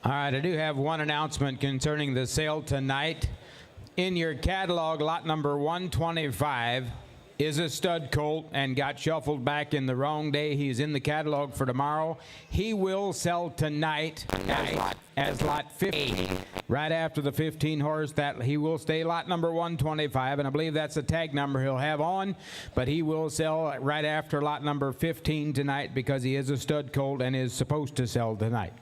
All right, I do have one announcement concerning the sale tonight. In your catalog, lot number 125 is a stud colt and got shuffled back in the wrong day. He's in the catalog for tomorrow. He will sell tonight as lot 15. Right after the 15 horse, that he will stay lot number 125, and I believe that's the tag number he'll have on, but he will sell right after lot number 15 tonight because he is a stud colt and is supposed to sell tonight.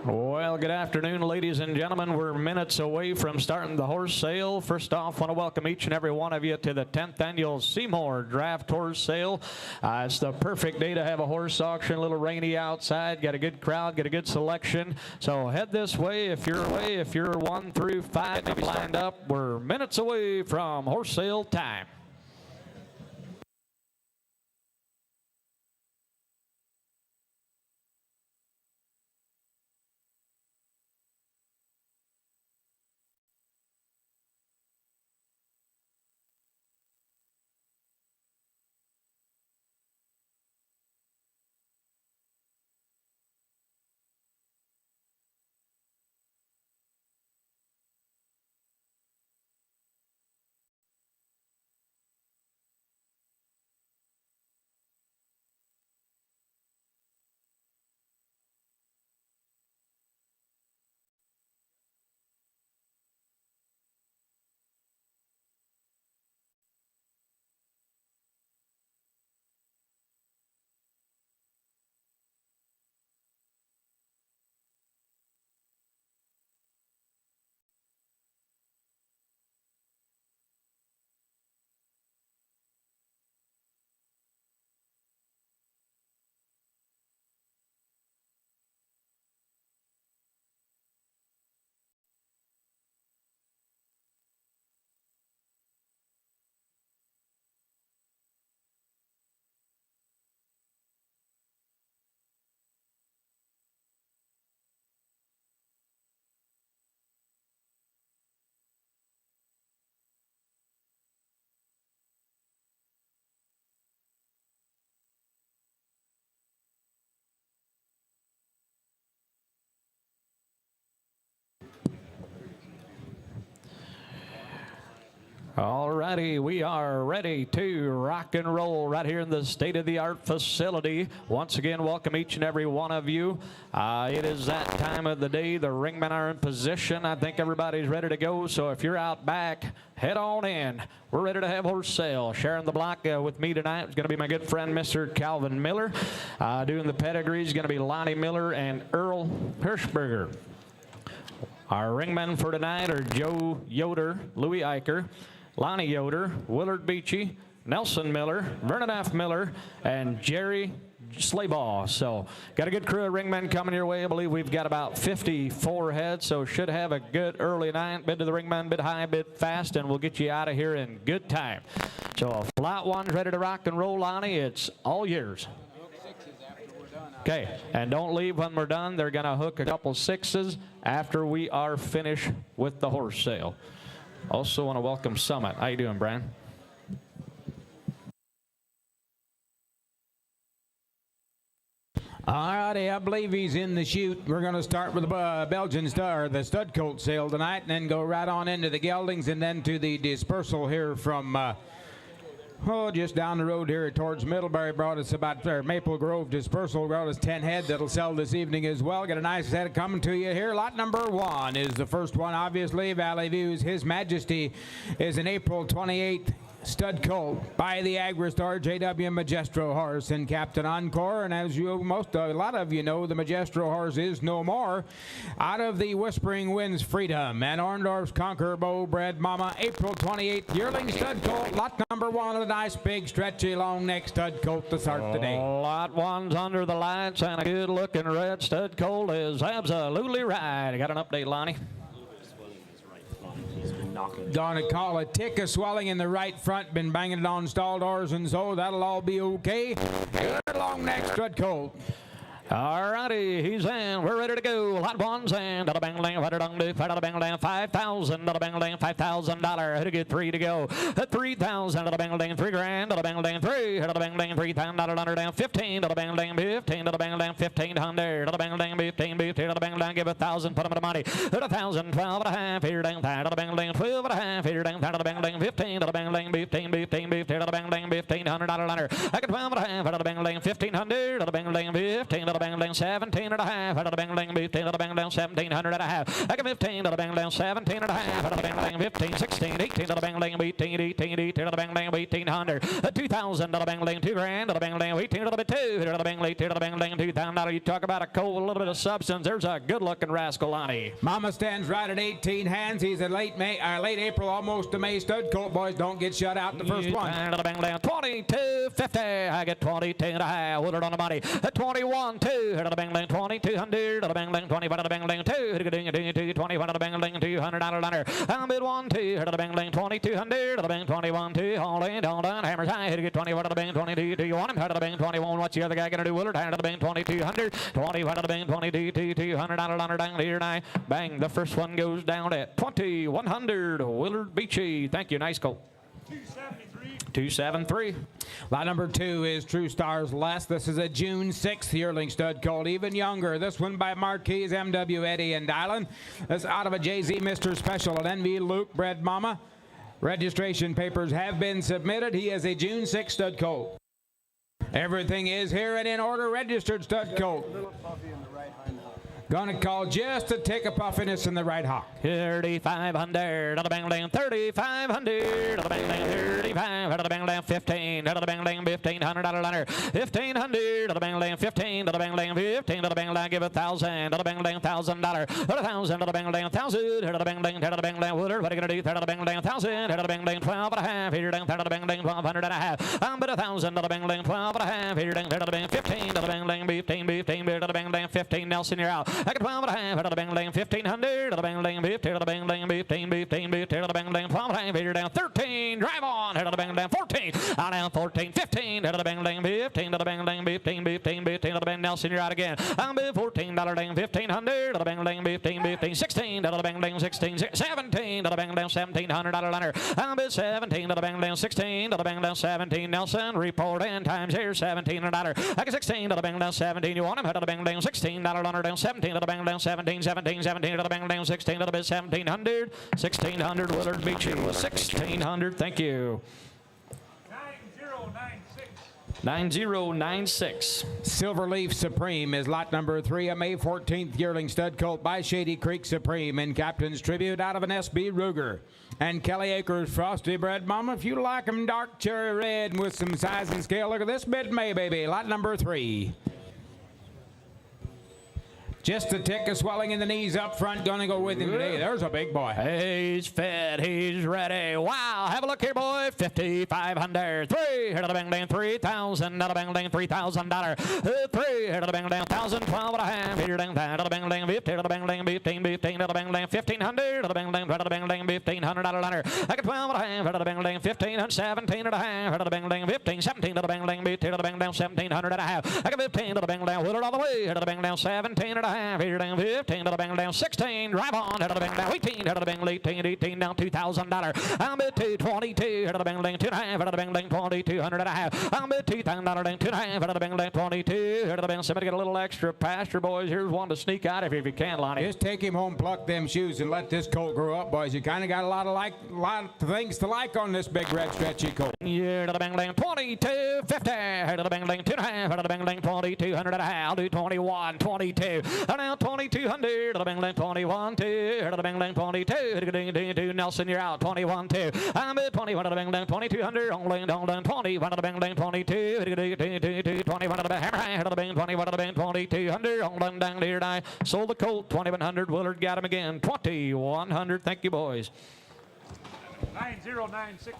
Well, good afternoon, ladies and gentlemen. We're minutes away from starting the horse sale. First off, I want to welcome each and every one of you to the 10th annual Seymour Draft Horse Sale. It's the perfect day to have a horse auction. A little rainy outside. Got a good crowd. Got a good selection. So head this way if you're away. If you're 1 through 5 maybe lined up, we're minutes away from horse sale time. All righty, we are ready to rock and roll right here in the state-of-the-art facility. Once again, welcome each and every one of you. It is that time of the day. The ringmen are in position. I think everybody's ready to go. So if you're out back, head on in. We're ready to have horse sale. Sharing the block with me tonight is going to be my good friend, Mr. Calvin Miller. Doing the pedigree is going to be Lonnie Miller and Earl Hirschberger. Our ringmen for tonight are Joe Yoder, Louis Eicher, Lonnie Yoder, Willard Beachy, Nelson Miller, Vernon F. Miller, and Jerry Slaybaugh. So got a good crew of ringmen coming your way. I believe we've got about 54 heads, so should have a good early night. Bid to the ringmen, bid high, bid fast, and we'll get you out of here in good time. So if lot one's ready to rock and roll, Lonnie, it's all yours. Okay, and don't leave when we're done. They're going to hook a couple sixes after we are finished with the horse sale. Also want to welcome Summit. How you doing, Brian? All righty, I believe he's in the chute. We're going to start with the Belgian Star, the stud colt sale tonight, and then go right on into the geldings and then to the dispersal here from just down the road here towards Middlebury. Brought us about Maple Grove dispersal. Brought us 10 head that'll sell this evening as well. Got a nice set coming to you here. Lot number 1 is the first one, obviously. Valley Views. His Majesty is an April 28th stud colt by the Agristar J.W. Magestro horse and Captain Encore. And as you a lot of you know, the Magestro horse is no more. Out of the Whispering Winds Freedom and Orndorff's Conquer Bow Bred Mama, April 28th yearling stud colt. Lot number 1 of the nice big stretchy long neck stud colt to start the day. Lot 1's under the lights, and a good looking red stud colt is absolutely right. I got an update, Lonnie. Gonna call a tick of swelling in the right front, been banging it on stall doors, and so that'll all be okay. Good long neck stud colt. All righty, he's in. We're ready to go. Lot one's in. Bang bang, $5,000. $5,000. Hit a good 3 to go. $3,000. Bang bang, $3 grand. Bang bang, $3. Bang bang, $3,000 down. 15. Bang bang, 15. Bang bang, 1,500. Bang bang, 15. Bang bang, give 1,000. Put him in the money. 1,000. 12 and a half. Here down. Bang bang, 12 and a half. Here down. Bang bang, 15. Bang bang, 15. Bang bang, $1,500. I got 12 and a half. Bang bang, 1,500. Bang bang, 15. Bang bang, 17 and a half. Bang bang, 15. Bang bang, 1,700 and a half. I got 15. Bang bang, 17 and a half. Bang bang, 15, 16, 18. Bang bang, 18, 18, 18. Bang bang, 1,800. 2,000. Bang bang, $2 grand. Bang bang, 18. Bang bang, 18. Bang bang, $2,000. You talk about a cold, a little bit of substance. There's a good-looking rascal, Lonnie. Mama stands right at 18 hands. He's a late April, almost to May stud colt. Boys, don't get shut out the first one. 22.50. I get 22 and a half. Woodard on the money. 21.2. Bang bang, 2,200. Bang bang, 20. Bang bang, 2. 20. Bang bang, $200. I bid 1, 2. Bang bang, 2,200. Bang 21, 2. Hold on. Hammers high. Hit a good 20. Bang 22. Do you want him? Bang 21. What's the other guy gonna do? Willard. Bang 2,200. 20. Bang 22. $200 down here tonight. Bang. The first one goes down at 2,100. Willard Beachy. Thank you. Nice colt. 273. Lot number 2 is True Stars Less. This is a June 6th yearling stud colt, even younger. This one by Marquise, M.W. Eddy and Dylan. This out of a Jay-Z Mr. Special at NV Luke, bred mama. Registration papers have been submitted. He is a June 6th stud colt. Everything is here and in order. Registered stud colt. Gonna call just a tick of puffiness in the right hock. 3,500. Bang bang, 3,500. Bang bang, 35. Bang bang, 15. Bang bang, $1,500. 1,500. Bang bang, 15. Bang bang, 15. Bang bang, give 1,000. Bang bang, $1,000. 1,000. Bang bang, 1,000. Bang bang, Woodard. What are you gonna do? Bang bang, 1,000. Bang bang, 12 and a half. Here down. Bang bang, 1,200 and a half. I'm bid 1,000. Bang bang, 12 and a half. Here down. Bang 15. Bang bang, 15. Bang bang, 15. Nelson, you're out. I got 12 and a half. Bang bang, 1,500. Bang bang, 15. Bang bang, 15. Bang bang, 12 and a half. Here down. 13. Drive on. Bang bang, 14. Down 14. 15. Bang bang, 15. Bang bang, 15. Bang Nelson, you're out again. I'm bid $14. Bang 1,500. Bang bang, 15. 16. Bang bang, 16. 17. Bang bang, $1,700. I'm bid 17. Bang bang, 16. Bang bang, 17. Nelson, report in times here. $1,700. I got 16. Bang bang, 17. You want him? Bang bang, $16. Down 17. Bang bang, 17. Bang bang, 16. Bit 1,700. 1,600. Willard Beachy. 1,600. Thank you. 9096. Silverleaf Supreme is lot number 3, a May 14th yearling stud colt by Shady Creek Supreme in Captain's Tribute out of an S.B. Ruger. And Kelly Acres Frosty Bred Mama, if you like them dark cherry red and with some size and scale, look at this bit May, baby. Lot number 3. Just a tick of swelling in the knees up front. Gonna go with him today. There's a big boy. He's fit. He's ready. Wow. Have a look here, boy. 5,500. 3. Bang bang. 3,000. Bang bang. $3,000. 3. Bang bang. 1,000. 12 and a half. Here down. Bang bang. 15. Bang bang. 15. Bang bang. 1,500. Bang bang. $1,500. I got 12 and a half. Bang bang. 15. 17 and a half. Bang bang. 15. 17. Bang bang. 15. Bang bang. 1,700 and a half. I got 15. Bang bang. Willard all the way. Bang bang. 17 and a half. Here down 15. Bang down 16. Drive on. Bang down 18. Bang 18 down $2,000. I'm at 222. Bang down 2.5. Bang down 2,200 and a half. I'm at $2,000 down 2.5. Bang down 22. Somebody get a little extra pasture, boys. Here's one to sneak out if you can, Lonnie. Just take him home, pluck them shoes, and let this colt grow up, boys. You kind of got a lot of things to like on this big red stretchy colt. Yeah, bang down 22. 50. Bang down 2.5. Bang down 2,200 and a half. I'll do 21. 22. Now 2,200. Bang down 21. 2. Bang down 22. Nelson, you're out. 21. 2. I'm at 21. Bang down 2,200. Only down 20. Bang down 22. 21. Hammer. Bang 21. Bang 2,200. Only down here. I sold the colt. 2,100. Willard got him again. 2,100. Thank you, boys. 9096.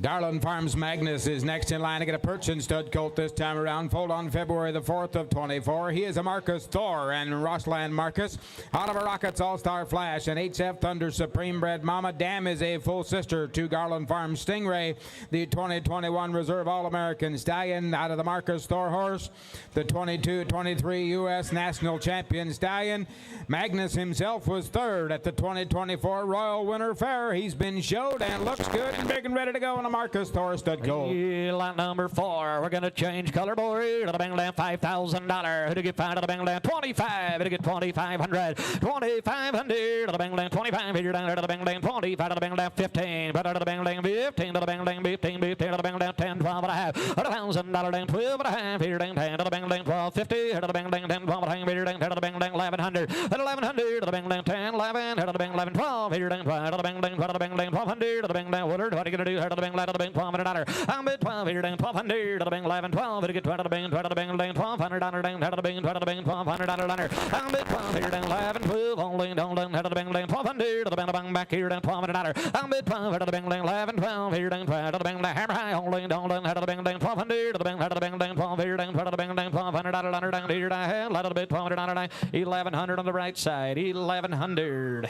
Darlin Farms Magnus is next in line to get a Perchin stud colt this time around. Foaled on February the 4th of 24. He is a Marcus Thor and Rossland Marcus. Oliver Rockets All-Star Flash and HF Thunder Supreme Bred Mama. Dam is a full sister to Garland Farms Stingray. The 2021 Reserve All-American Stallion out of the Marcus Thor horse. The 22-23 U.S. National Champion Stallion. Magnus himself was third at the 2024 Royal Winter Fair. He's been showed and looks good and big and ready to go in a Marcus Thor stud colt. Lot number 4. We're going to change color, boy. To the bang lamp, $5,000. Who'd get 5 to the bang lamp? 25. Who'd get 2,500? 2,500 to the bang lamp. 25. Here down there to the bang lamp. 25 to the bang lamp. 15. But to the bang lamp. 15 to the bang lamp. 15. 15 to the bang lamp. 10. 12 and a half. $1,000 down. 12 and a half. Here down 10 to the bang lamp. 12. 50. Here to the bang lamp. 10. 12 and a half. Here down 10 to the bang lamp. 1,100. 1,100 to the bang lamp. 10. 11. Here to the bang lamp. 12. Here down 12 to the bang lamp. 12 to the bang lamp. 1,200 to the bang lamp. What are you going to do? Here to the bang lamp. To the bang $1,200. I'm at 12. Here down 1,200 to the bang 11. 12. Here to get 12 to the bang. 12 to the bang. $1,200 down. Head to the bang. 12 to the bang. $1,200 down. I'm at 12. Here down 11. 12. Only down. Head to the bang. 1,200 to the bang. Back here down $1,200. I'm at 12. Head to the bang. 11. 12. Here down 12 to the bang. Hammer high. Only down. Head to the bang. 1,200 to the bang. Head to the bang. 12. Here down 12 to the bang. $1,200 down. Here down. Let it be $1,200 down. 1,100 on the right side. 1,100.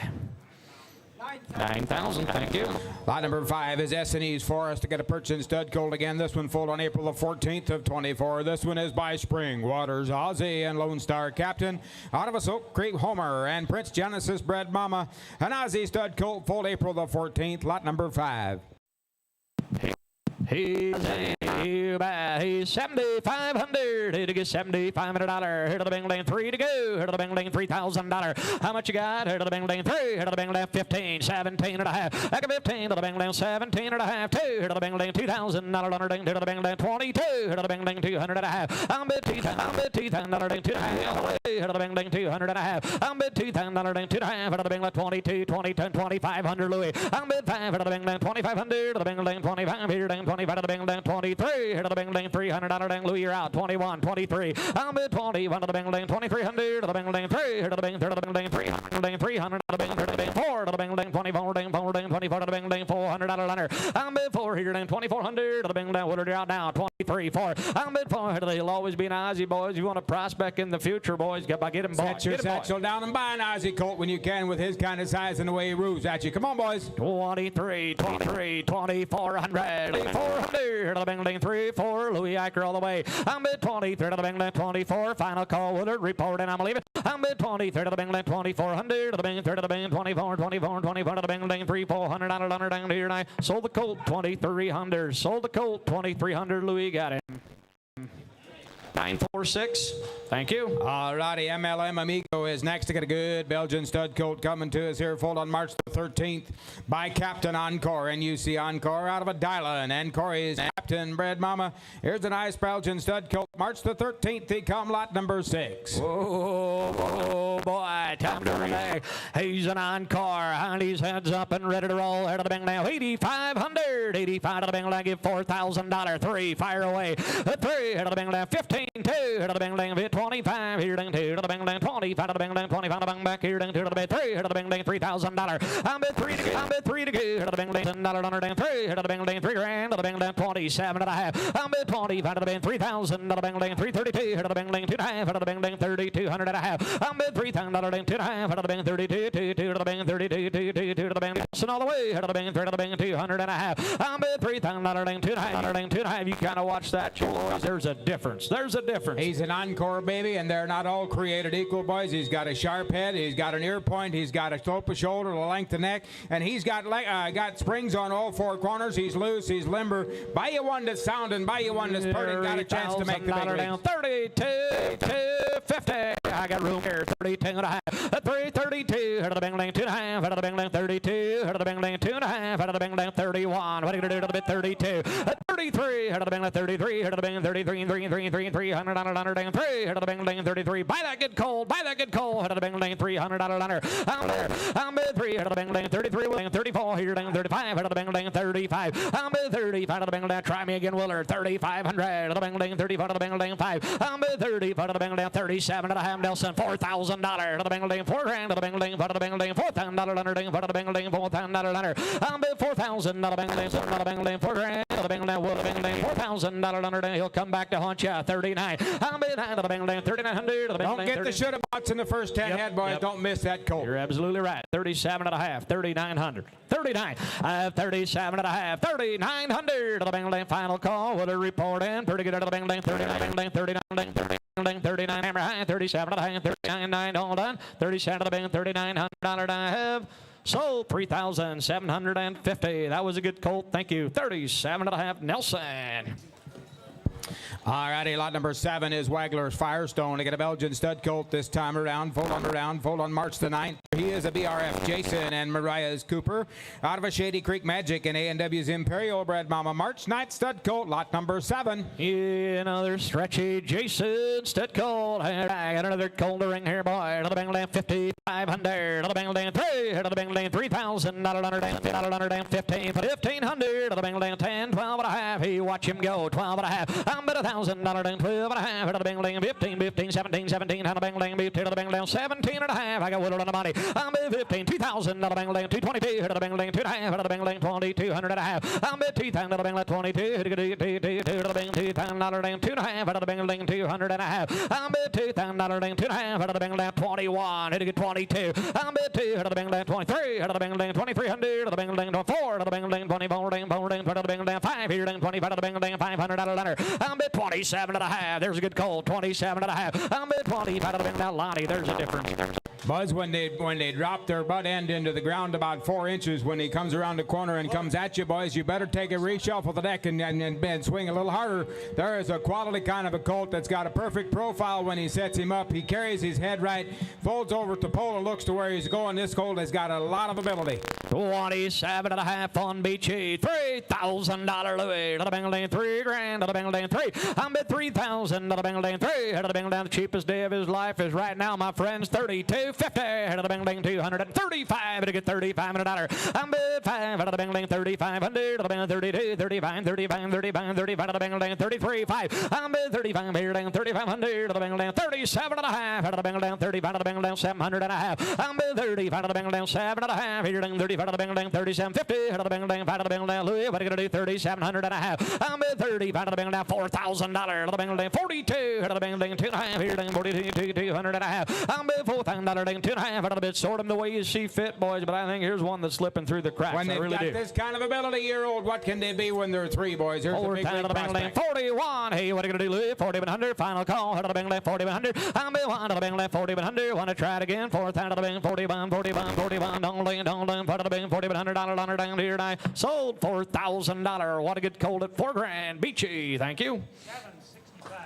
9,000, thank you. Lot number 5 is S&E's Forest to get a Perchin stud colt again. This one foaled on April the 14th of 24. This one is by Spring Waters, Ozzy and Lone Star Captain. Out of a Oak Creek Homer and Prince Genesis Bred Mama. An Ozzy stud colt foaled April the 14th. Lot number 5. He's 7,500. Here to get $7,500. Here to the bang lane, 3 to go. Here to the bang lane, $3,000. How much you got? Here to the bang lane, 3. Here to the bang lane, 15, 17 and a half. Back of 15 to the bang lane, 17 and a half. 2. Here to the bang lane, $2,000. Here to the bang lane, 22. Here to the bang lane, 200 and a half. I'm bid $2,000. I'm bid $2,000. 2 and a half. Here to the bang lane, 200 and a half. I'm bid $2,000. 2 and a half. Here to the bang lane, 22, 22, 2,500. Louis. I'm bid 5. Here to the bang lane, 2,500. To the bang lane, 25. Here to 25 to the bang lane, 23. Here to the bang lane, $300 dang. Louis, you're out. 21, 23. I'm bid 21 to the bang lane, 2,300 to the bang lane, 3. Here to the bang, 3 to the bang lane, 300 300 to the bang, 3 to the bang, 4 to the bang lane, 24 dang, 4 dang, 24 to the bang lane, $400 liner. I'm bid 4 here dang, 2,400 to the bang lane. What are you out now? 23, 4. I'm bid 4. He'll always be an Ozzy, boys. You want to prospect in the future, boys. Get him bought. Set your satchel down and buy an Ozzy colt when you can with his kind of size and the way he roos at you. Come on, boys. 23, 23, 2,400. 400 to the bang lane, 3, 4. Louis Eicher all the way. I'm bid 23 to the bang lane, 24. Final call, Woodard reporting. I'm leaving. I'm bid 23 to the bang lane, 2,400 to the bang, 3 to the bang, 24, 24, 24 to the bang lane, 3, $400 down here. And I sold the colt 2,300. Sold the colt 2,300. Louis got it. 946. Thank you. All righty, MLM Amigo is next to get a good Belgian stud colt coming to us here, foaled on March the 13th by Captain Encore, NUC Encore out of a Dylan. Encore is Captain Bred Mama. Here's a nice Belgian stud colt. March the 13th, he come lot number 6. Oh, boy, time to relay. He's an Encore, and he's heads up and ready to roll. Here to the bang now, 8,500. 85 to the bang now, give $4,000. 3, fire away. 3, here to the bang now, 15. 2, here to the bang bang, 25, here down 2 to the bang bang, 25 to the bang bang, 25 to the bang back, here down 2 to the bang, 3, here to the bang bang, $3,000. I'm bid 3 to go, I'm bid 3 to go, here to the bang bang, $10 down 3, here to the bang bang, $3,000 to the bang bang, 27 and a half. I'm bid 25 to the bang, 3,000 to the bang bang, 332, here to the bang bang, 2 and a half, here to the bang bang, 3,200 and a half. I'm bid $3,000 down 2 and a half, here to the bang 32, 2 to the bang 32, 2 to the bang, and all the way, here to the bang, 3 to the bang, 200 and a half. I'm bid $3,000 down 2 and a half, down 2 and a half. You kind of watch that, boys. There's a difference. There's a difference. He's an Encore baby, and they're not all created equal, boys. He's got a sharp head, he's got an ear point, he's got a slope of shoulder, a length of neck, and he's got springs on all 4 corners. He's loose, he's limber. Buy you one that's sound and buy you one that's purty. Got a chance to make the big leagues. 32, 250. I got room here. 32 and a half. 332. Head of the bang lane, 2 and a half. Head of the bang lane, 32. Head of the bang lane, 2 and a half. Head of the bang lane, 31. What are you gonna do to the bit? 32. 33. Head of the bang lane, 33. Head of the bang lane, 33. 300 and 3. Head of the bang lane, 33. Buy that good cold. Buy that good cold. Head of the bang lane, $300 liner. I'm bid 3. Head of the bang lane, 33. 34. Here down 35. Head of the bang lane, 35. I'm bid 35. Head of the bang lane. Try me again, Willard. 3,500. Head of the bang lane, 35. Head of the bang lane, 5. I'm bid 35. Head of the bang lane, 37 and a half. Nelson, $4,000. Head of the bang lane, bing, $4,000 to the bing, ding, for the bing, ding, $4,000 ding, for the bing, ding, $4,000. I'm bid $4,000 to the bing, ding, $7 bing, ding, $4,000 to the bing, ding, with the bing, ding, $4,000 ding. He'll come back to haunt you. 39. I'm bid $9 to the bing, ding, 3,900 to the bing, Don't ding. get the should-abouts in the first 10 head, boys. Don't miss that colt. You're absolutely right. 37 and a half, 3,900. 39. 37 and a half, 3,900 to the bing, ding. Final call with a report in. Pretty good to the bing, ding, 39, bing, ding, 39, bing, 39, 39, hammer high, 37 and a half, 39, 9, all done. 37 to the bing, $3,900 I have. Sold 3,750. That was a good colt. Thank you. 37 and a half, Nelson. All righty, lot number 7 is Wagler's Firestone. To get a Belgian stud colt this time around. Fold on March the 9th. He is a BRF Jason and Mariah's Cooper. Out of a Shady Creek Magic and A&W's Imperial bred mama. March 9th stud colt, lot number 7. Another stretchy Jason stud colt. And I got another colt ring here, boy. Another bang land 5,500. Another bang land 3. Another bang land $3,000. 15. 1,500. Another bang land 10. 12 and a half. He watch him go. 12 and a half. I'm bet $1,000. 12 and a half. Another bang land 15. 17. Another bang land 15. Another bang land 17 and a half. I got whittled on the money. I'm bid 15. 2,000. Another bang land 222. Another bang land 2.5. Another bang land 2,200 and a half. I'm bid 2,000. Another bang land 22. Another bang $2,000. 2.5. Another bang land 200 and a half. I'm bid $2,000. 2.5. Another bang land 21. Hit a good 22. I'm bid 2. Another bang land 23. Another bang land 2,300. Another bang land 4. Another bang land 24. Another bang land 5. Here 25. Another bang land $500. I'm bid 27 and a half. There's a good colt. 27 and a half. I'm bid 25. Another bang down Lonnie. There's a difference. Buzz, when they drop their butt end into the ground about 4 inches, when he comes around the corner and comes at you, boys, you better take a reshuffle the deck and swing a little harder. There is a quality kind of a colt that's got a perfect profile when he sets him up. He carries his head right, folds over to pole and looks to where he's going. This colt has got a lot of ability. 27 and a half on Beachy. $3,000 Louis. Another bang lane $3,000. Another bang lane 3. I'm bid 3,000. Another bang lane 3. Another bang down. The cheapest day of his life is right now, my friends. 32.50. Another bang lane 235. To get $3,500. I'm bid 5. Another bang lane 3,500. Another bang 32. 35. 35. 35. 35. Another bang lane 33.5. I'm bid 35. Here down 3,500. Another bang lane 37 and a half. Another bang lane 35. Another bang lane 700 and a half. I'm bid 35. Another bang lane 7 and a half. Here down 35. Another bang lane 37.50. Another bang lane 5. Another bang lane Louis. What are you gonna do? 3,700 and a half. I'm bid 35. Another bang lane $4,000. Another bang lane 42. Another bang lane 2.5. Here down 42. 200 and a half. I'm bid $4,000. 2.5. Another bit sort them the way you see fit, boys. But I think here's one that's slipping through the cracks. When they've really got this kind of ability, year old, what can they be when they're 3, boys? Here's a big league prospect. 41. Hey, what are you gonna do, Louis? 4,100. Final call. Another bang lane 4,100. I'm bid 1. Another bang lane 4,100. Want to try it again? 4,000. Another bang 41. 41. 41. Don't lean. Part of the bang $4,100 down here. I sold $4,000. What a good colt at $4,000. Beachy. Thank you.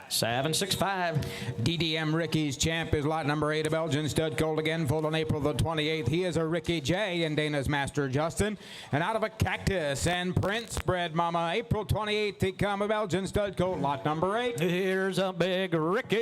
765. DDM Ricky's Champ is lot number 8, a Belgian stud colt again, full on April the 28th. He is a Ricky J and Dana's Master Justin. And out of a Cactus and Prince bred mama, April 28th, he come a Belgian stud colt, lot number 8. Here's a big Ricky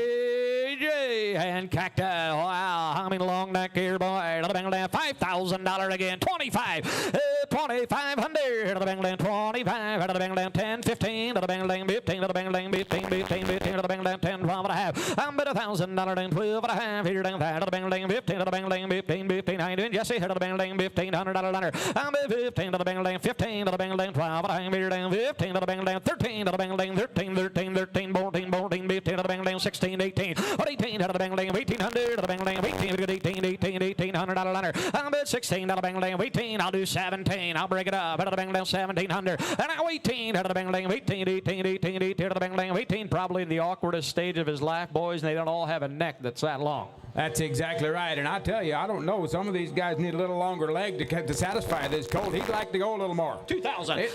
J and Cactus. Wow, how many long neck here, boy? Another bang land $5,000 again. 25. 2,500. Another bang land 25. Another bang land 10. 15. Another bang land 15. Another bang land 15. 15. Another bang land 10. 12 and a half. I'm bid $1,000 and 12 and a half. Here down that. Another bang land 15. Another bang land 15. 15. How you doing, Jesse? Another bang land $1,500. I'm bid 15. Another bang land 15. Another bang land 12 and a half. Here down 15. Another bang land 13. Another bang land 13. 13. 13. 14. 14. 15. Another bang land 16. 18. 18. Another bang land 1,800. Another bang land 18. 18. 18. $1,800. I'm bid 16. Another bang land 18. I'll do 17. I'll break it up. Another bang land 1,700. And now 18. Another bang land 18. 18. 18. 18. Another bang land 18. Probably in the awkwardest stage of his life, boys, and they don't all have a neck that's that long. That's exactly right. And I tell you, I don't know. Some of these guys need a little longer leg to satisfy this colt. He'd like to go a little more. 2,000.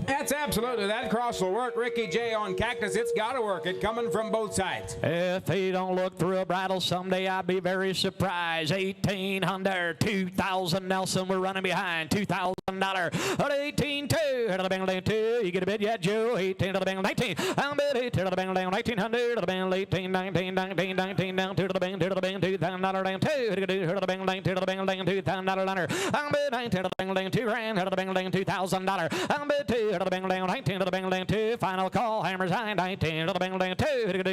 That's absolutely. That cross will work. Ricky J on Cactus. It's got to work. It coming from both sides. If he don't look through a bridle someday, I'd be very surprised. 1,800. 2,000. Nelson, we're running behind. $2,000. 18 2. Head of the bang lane 2. You get a bid yet, Joe? 18 to the bang 19. I'm bid 18 to the bang lane 1,900 to the bang 18 19 19 19 down 2 to the bang 2 to the bang $2,000 down 2. Head of the bang lane 2 to the bang lane $2,000. I'm bid 19 to the bang lane $2,000. Head of the bang lane $2,000. I'm bid 2 2 to the bing bang, 19 to the bing bang 2. Final call, hammers high, 19 to the bing bang 2. 2,000 to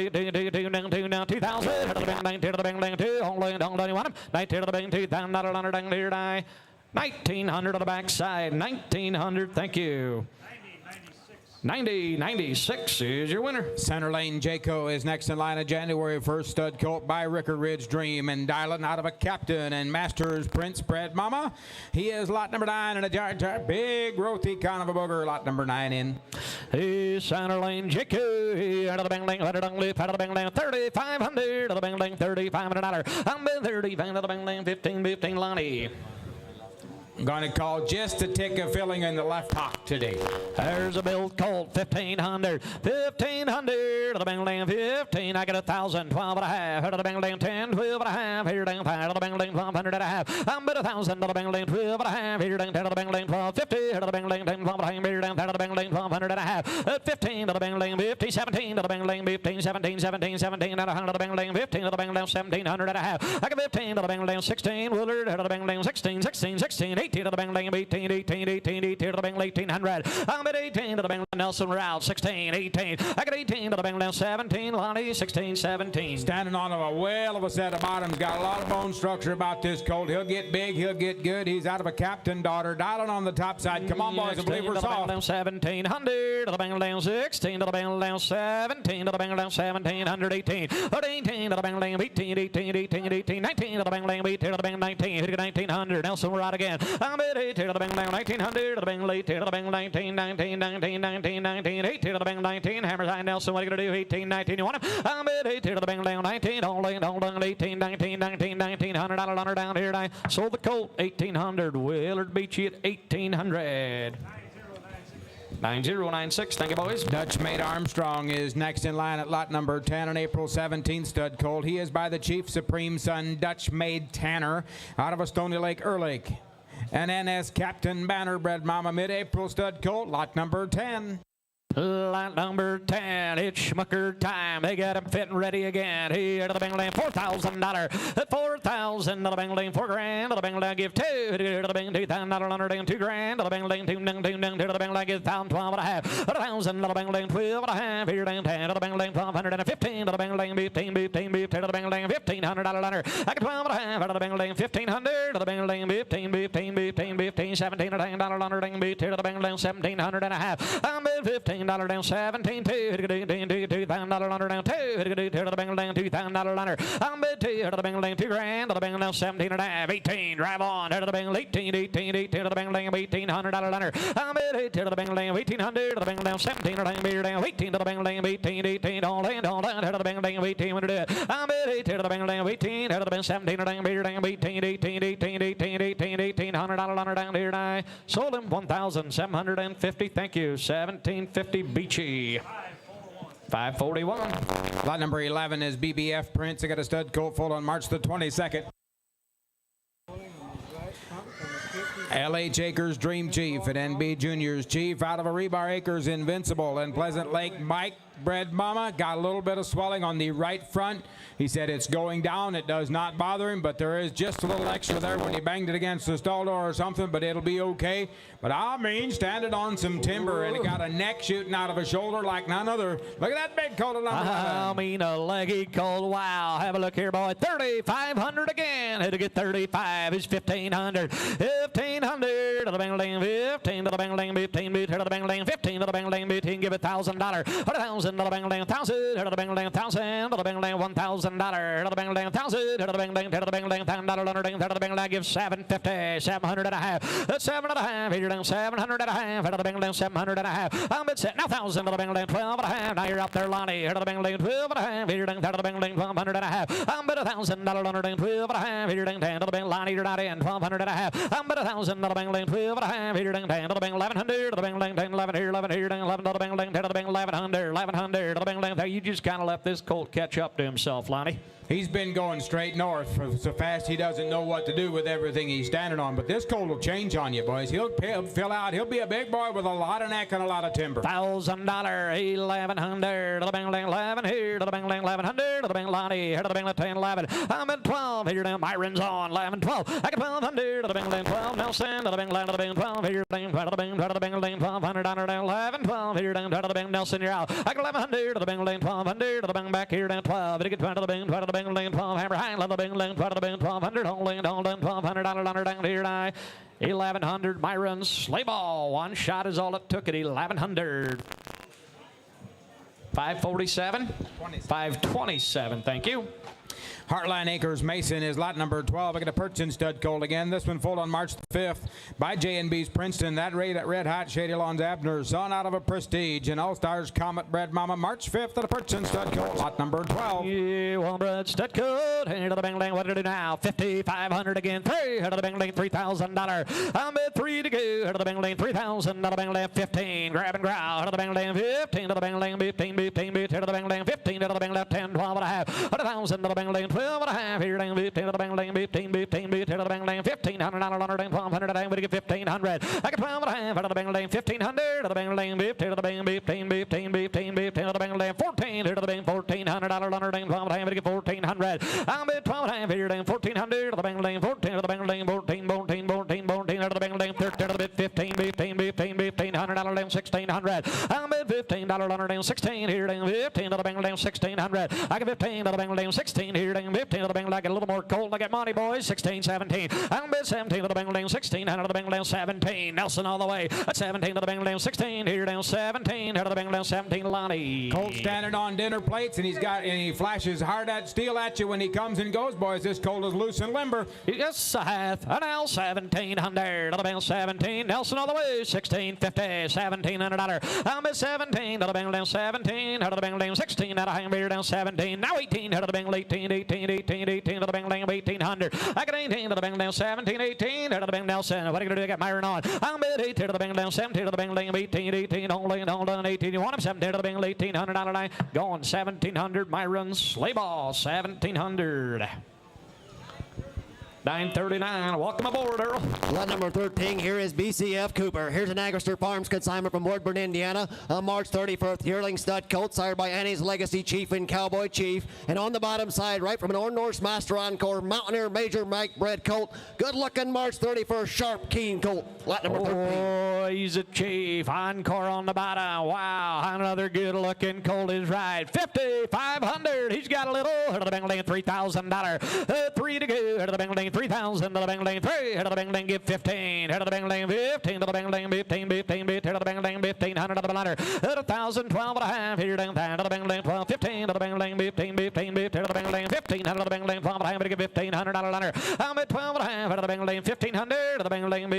the bing bang 2 to the bing bang 2. Only don't you want him? 19 to the bing 2,000 $100 down here die. 1,900 on the backside. 1,900. Thank you. 96 is your winner. Center Lane Jayco is next in line. A January 1st stud colt by Ricker Ridge Dream, and dialing out of a Captain and Masters Prince Bread Mama. He is lot number 9 in a jar, big rothy kind of a booger. Lot number 9 in. He's Center Lane Jayco. Out of the bang bang, out of the bang bang, out of the bang bang, 3,500. Out of the bang bang, $3,500. I'm been 35 out of the bang bang, 15 Lonnie. I'm going to call just a tick of filling in the left hock today. There's a build colt, 1,500. 1,500. To the bang bang, 15. I get 1,000. 12 and a half. Out of the bang bang, 10. 12 and a half. Here down 5. Out of the bang bang, 1,200 and a half. I'm bet 1,000. To the bang bang, 12 and a half. Here down 10. To the bang bang, 1,250. Out of the bang bang, 10. 12 and a half. Here down 10. To the bang bang, 1,200 and a half. At 15. To the bang bang, 50. 17. To the bang bang, 15. 17. 17. 17. Out of 100. To the bang bang, 15. To the bang bang, 1,700 and a half. I get 15. To the bang bang, 16. Willard. Out of the bang bang, 16. 16. 16. 18. To the bang bang, 18, 18, 18, 18 to the bang 1,800. I'm at 18 to the bang Nelson Route, 16, 18. I got 18 to the bang 17, Lonnie, 16, 17. Standing on a whale of a set of bottoms. Got a lot of bone structure about this colt. He'll get big, he'll get good. He's out of a Captain daughter. Dialing on the top side. Come on, boys, I believe we're soft. 1,700 to the bang 16 to the bang 17 to the bang 1,700, 18. 18 to the bang 18, 18, 18, 18, 19 to the bang 18 to the bang 19. Hit 1,900. Nelson Route again. I'm at 18 to the bang 1,900 to the bang 18 to the bang 19, 19, 19, 19, 19, 18 to the bang 19. Hammers high, Nelson. What are you going to do? 18, 19. You want him? I'm at 18 to the bang 19. Hold on, 18, 19, 19, 1900. $100 down here. I sold the colt 1,800. Willard beat you at 1,800. 9096. Thank you, boys. Dutch Made Armstrong is next in line at lot number 10 on April 17th stud colt. He is by the Chief Supreme Son Dutch Made Tanner out of a Stony Lake Earlake. An NS Captain Banner Bred Mama mid-April stud colt, lot number 10. Lot number 10, it's Schmucker time. They got him fit and ready again. Here to the bang lane, $4,000. At 4,000 to the bang lane, $4,000 to the bang lane, give 2 to the bang $2,000 under and $2,000 to the bang lane, 2 to the bang lane, give 1,012 and a half. 1,000 to the bang lane, 12 and a half. Here down 10 to the bang lane, 1,200 and 15 to the bang lane, 15 to the bang lane, $1,500 under. I get 12 and a half out of the bang lane, 1,500 to the bang lane, 15, 17 and a $10 under, to the bang lane, 1,700 and a half. I'm $15 down 17 $2,000 under down 2 to the bang down $2,000 under. I'm bid 2 to the bang down $2,000 to the bang down 17 and a half 18 drive on to the bang 18 to the bang down $1,800 under. I'm bid 8 to the bang down 1,800 to the bang down 17 to the bang down 18 to the bang down 18 all down to the bang down 18 when to do it. I'm bid 8 to the bang down 18 to the bang 17 to the bang down 18 $1,800 under down here. I sold him 1,750. Thank you. 1,750 Beachy. 541. Lot number 11 is BBF Prince. I got a stud colt full on March the 22nd. LH Acres Dream Chief and NB Juniors Chief out of a Rebar Acres Invincible and Pleasant Lake Mike Bred Mama. Got a little bit of swelling on the right front. He said it's going down. It does not bother him, but there is just a little extra there when he banged it against the stall door or something, but it'll be okay. But I mean, standing on some timber, and it got a neck shooting out of a shoulder like none other. Look at that big colt. I mean, a leggy colt. Wow. Have a look here, boy. 3,500 again. Had to get 35. It's 1,500. 1,500 to the bang lane. 15 to the bang lane. 15 to the bang lane. 15 to the bang lane. 15. Give it $1,000. 1,000 to the bang lane. 1,000 to the bang lane. 1,000 to the bang lane. $1,000 to the bang lane. 1,000 to the bang lane. To the bang lane. $1,000 to the bang lane. Give 750. 700 and a half. That's 7 and a half. Here down 700 and a half. Out of the bang lane. 700 and a half. I'm at set. Now 1,000 to the bang lane. 12 and a half. Now you're up there, Lonnie. Out of the bang lane. 12 and a half. Here down to the bang lane. 1,200 and a half. I'm at $1,000 under down 12 and a half. Here down 10 to the bang. Lonnie, you're not in. 1,200 and a half. I'm at $1,000 to the bang lane. 12 and a half. Here down 10 to the bang. 1,100 to the bang lane. 10, 11 here, 11 here, down 11 to the bang lane. 10 to the bang. 1,100. 1,100 to the bang lane. You just kind of let this colt catch up to himself, Lonnie. He's been going straight north so fast he doesn't know what to do with everything he's standing on. But this colt will change on you, boys. He'll fill out. He'll be a big boy with a lot of neck and a lot of timber. $1,000, 1,100, to the bang, 11 here, to the bang, 1,100, to the bang, Lonnie, here to the bang, 10, 11. I'm at 12 here now. Myron's on 11, 12. I got 1,200 to the bang, 12. Nelson to the bang, to the bang, 12 here, to the bang, to the bang, to the bang, 1,200 down to 11, 12 here down to the bang. Nelson, you're out. I got 1,100 to the bang, 1,200 to the bang, back here down 12. To get 20 to the bang, 20 to the bang, 12. Hammer high, love the bang, 20 to the bang, 1,200. Only 1,200 down here now. 1,100 Myron's sleigh ball. One shot is all it took at 1,100. 547? 527, thank you. Heartline Acres Mason is lot number 12. I got a Purchin stud colt again. This one foaled on March the 5th by J&B's Princeton. That red hot Shady Lawn's Abner, son out of a Prestige. And All-Stars Comet Bred Mama, March 5th at a Purchin stud colt, lot number 12. Yeah, one bred stud colt. Here to the bang, what did it do now? 5,500 again. 3 here to the bang, $3,000. I'm at 3 to go. Here to the bang, 3,000 to the bang, 15. Grab and growl. Here to the bang, 15 to the bang, 15, here to the bang, 15 to the bang, 10, 12 and a half. 100,000 to the bang, 12 and a half. Here down 15 to the bang, 15, here to the bang, $1,500, $1,200, down, we get 1,500. I got 12 and a half. Out of the bang, 1,500 to the bang, 15 to the bang, 15 to the bang, 14 here to the bang, $1,400, $1,12 and a half, we get 1,400. I'm at 12 and a half. Here down 1,400 to the bang, 14 to the bang, 14 out of the bang, 13 to the bit, 15, $1,500, $1,600. I'm at $15, $1,16 here down 15 to the bang, 1,600. I got 15 to the bang, 16 here down 15 to the bang, like a little more cold. I get money, boys. 16, 17. I'm at 17 to the bang, 16 out of the bang, 17. Nelson all the way at 17 to the bang, 16 here down 17 out of the bang, 17. Lonnie. Colt standing on dinner plates, and he flashes hard at steel at you when he comes and goes, boys. This colt is loose and limber. Yes, I have. Now 1,700 to the bang, 17. Nelson all the way. 1650, $1,700. I'm at 17 to the bang, 17 out of the bang, 16 out of hang here down 17. Now 18 out of the bang, 18 to the bang, 1,800. I got 18 to the bang, 17, 18 out of the bang, Nelson. What are you going to do? I got Myron on. I'm at 18 to the bang, 17 to the bang, 18, only 18. You want him 17 to the bang, 1,800 out of 9. Going 1,700. Myron sleigh ball, 1,700. 939. Welcome aboard, Earl. Lot number 13, here is BCF Cooper. Here's an Agrister Farms consignment from Woodburn, Indiana. On March 31st, yearling stud colt, sired by Annie's Legacy Chief and Cowboy Chief. And on the bottom side, right from an Old Norse Master Encore, Mountaineer Major Mike bred colt. Good looking March 31st, sharp, keen colt. Lot number 13. Oh, he's a Chief. Encore on the bottom. Wow, another good looking colt is right. 5,500. He's got a little. Head of the bang, $3,000. 3 to go. Head of the bang, 3,000 to the bang, 3 head of the bang, give 15. Head of the bang, 15 to the bang, 15, head of the bang, 1,500 to the ladder. Head 1,000, 12 and a half. Here down to the bang, 12, 15 to the bang, 15, head of the bang, 15 out of the bang, 12 and a half. Give 1,500 to the ladder. I'm at 12 and a half. Out of the bang, 1,500 to the bang, 15,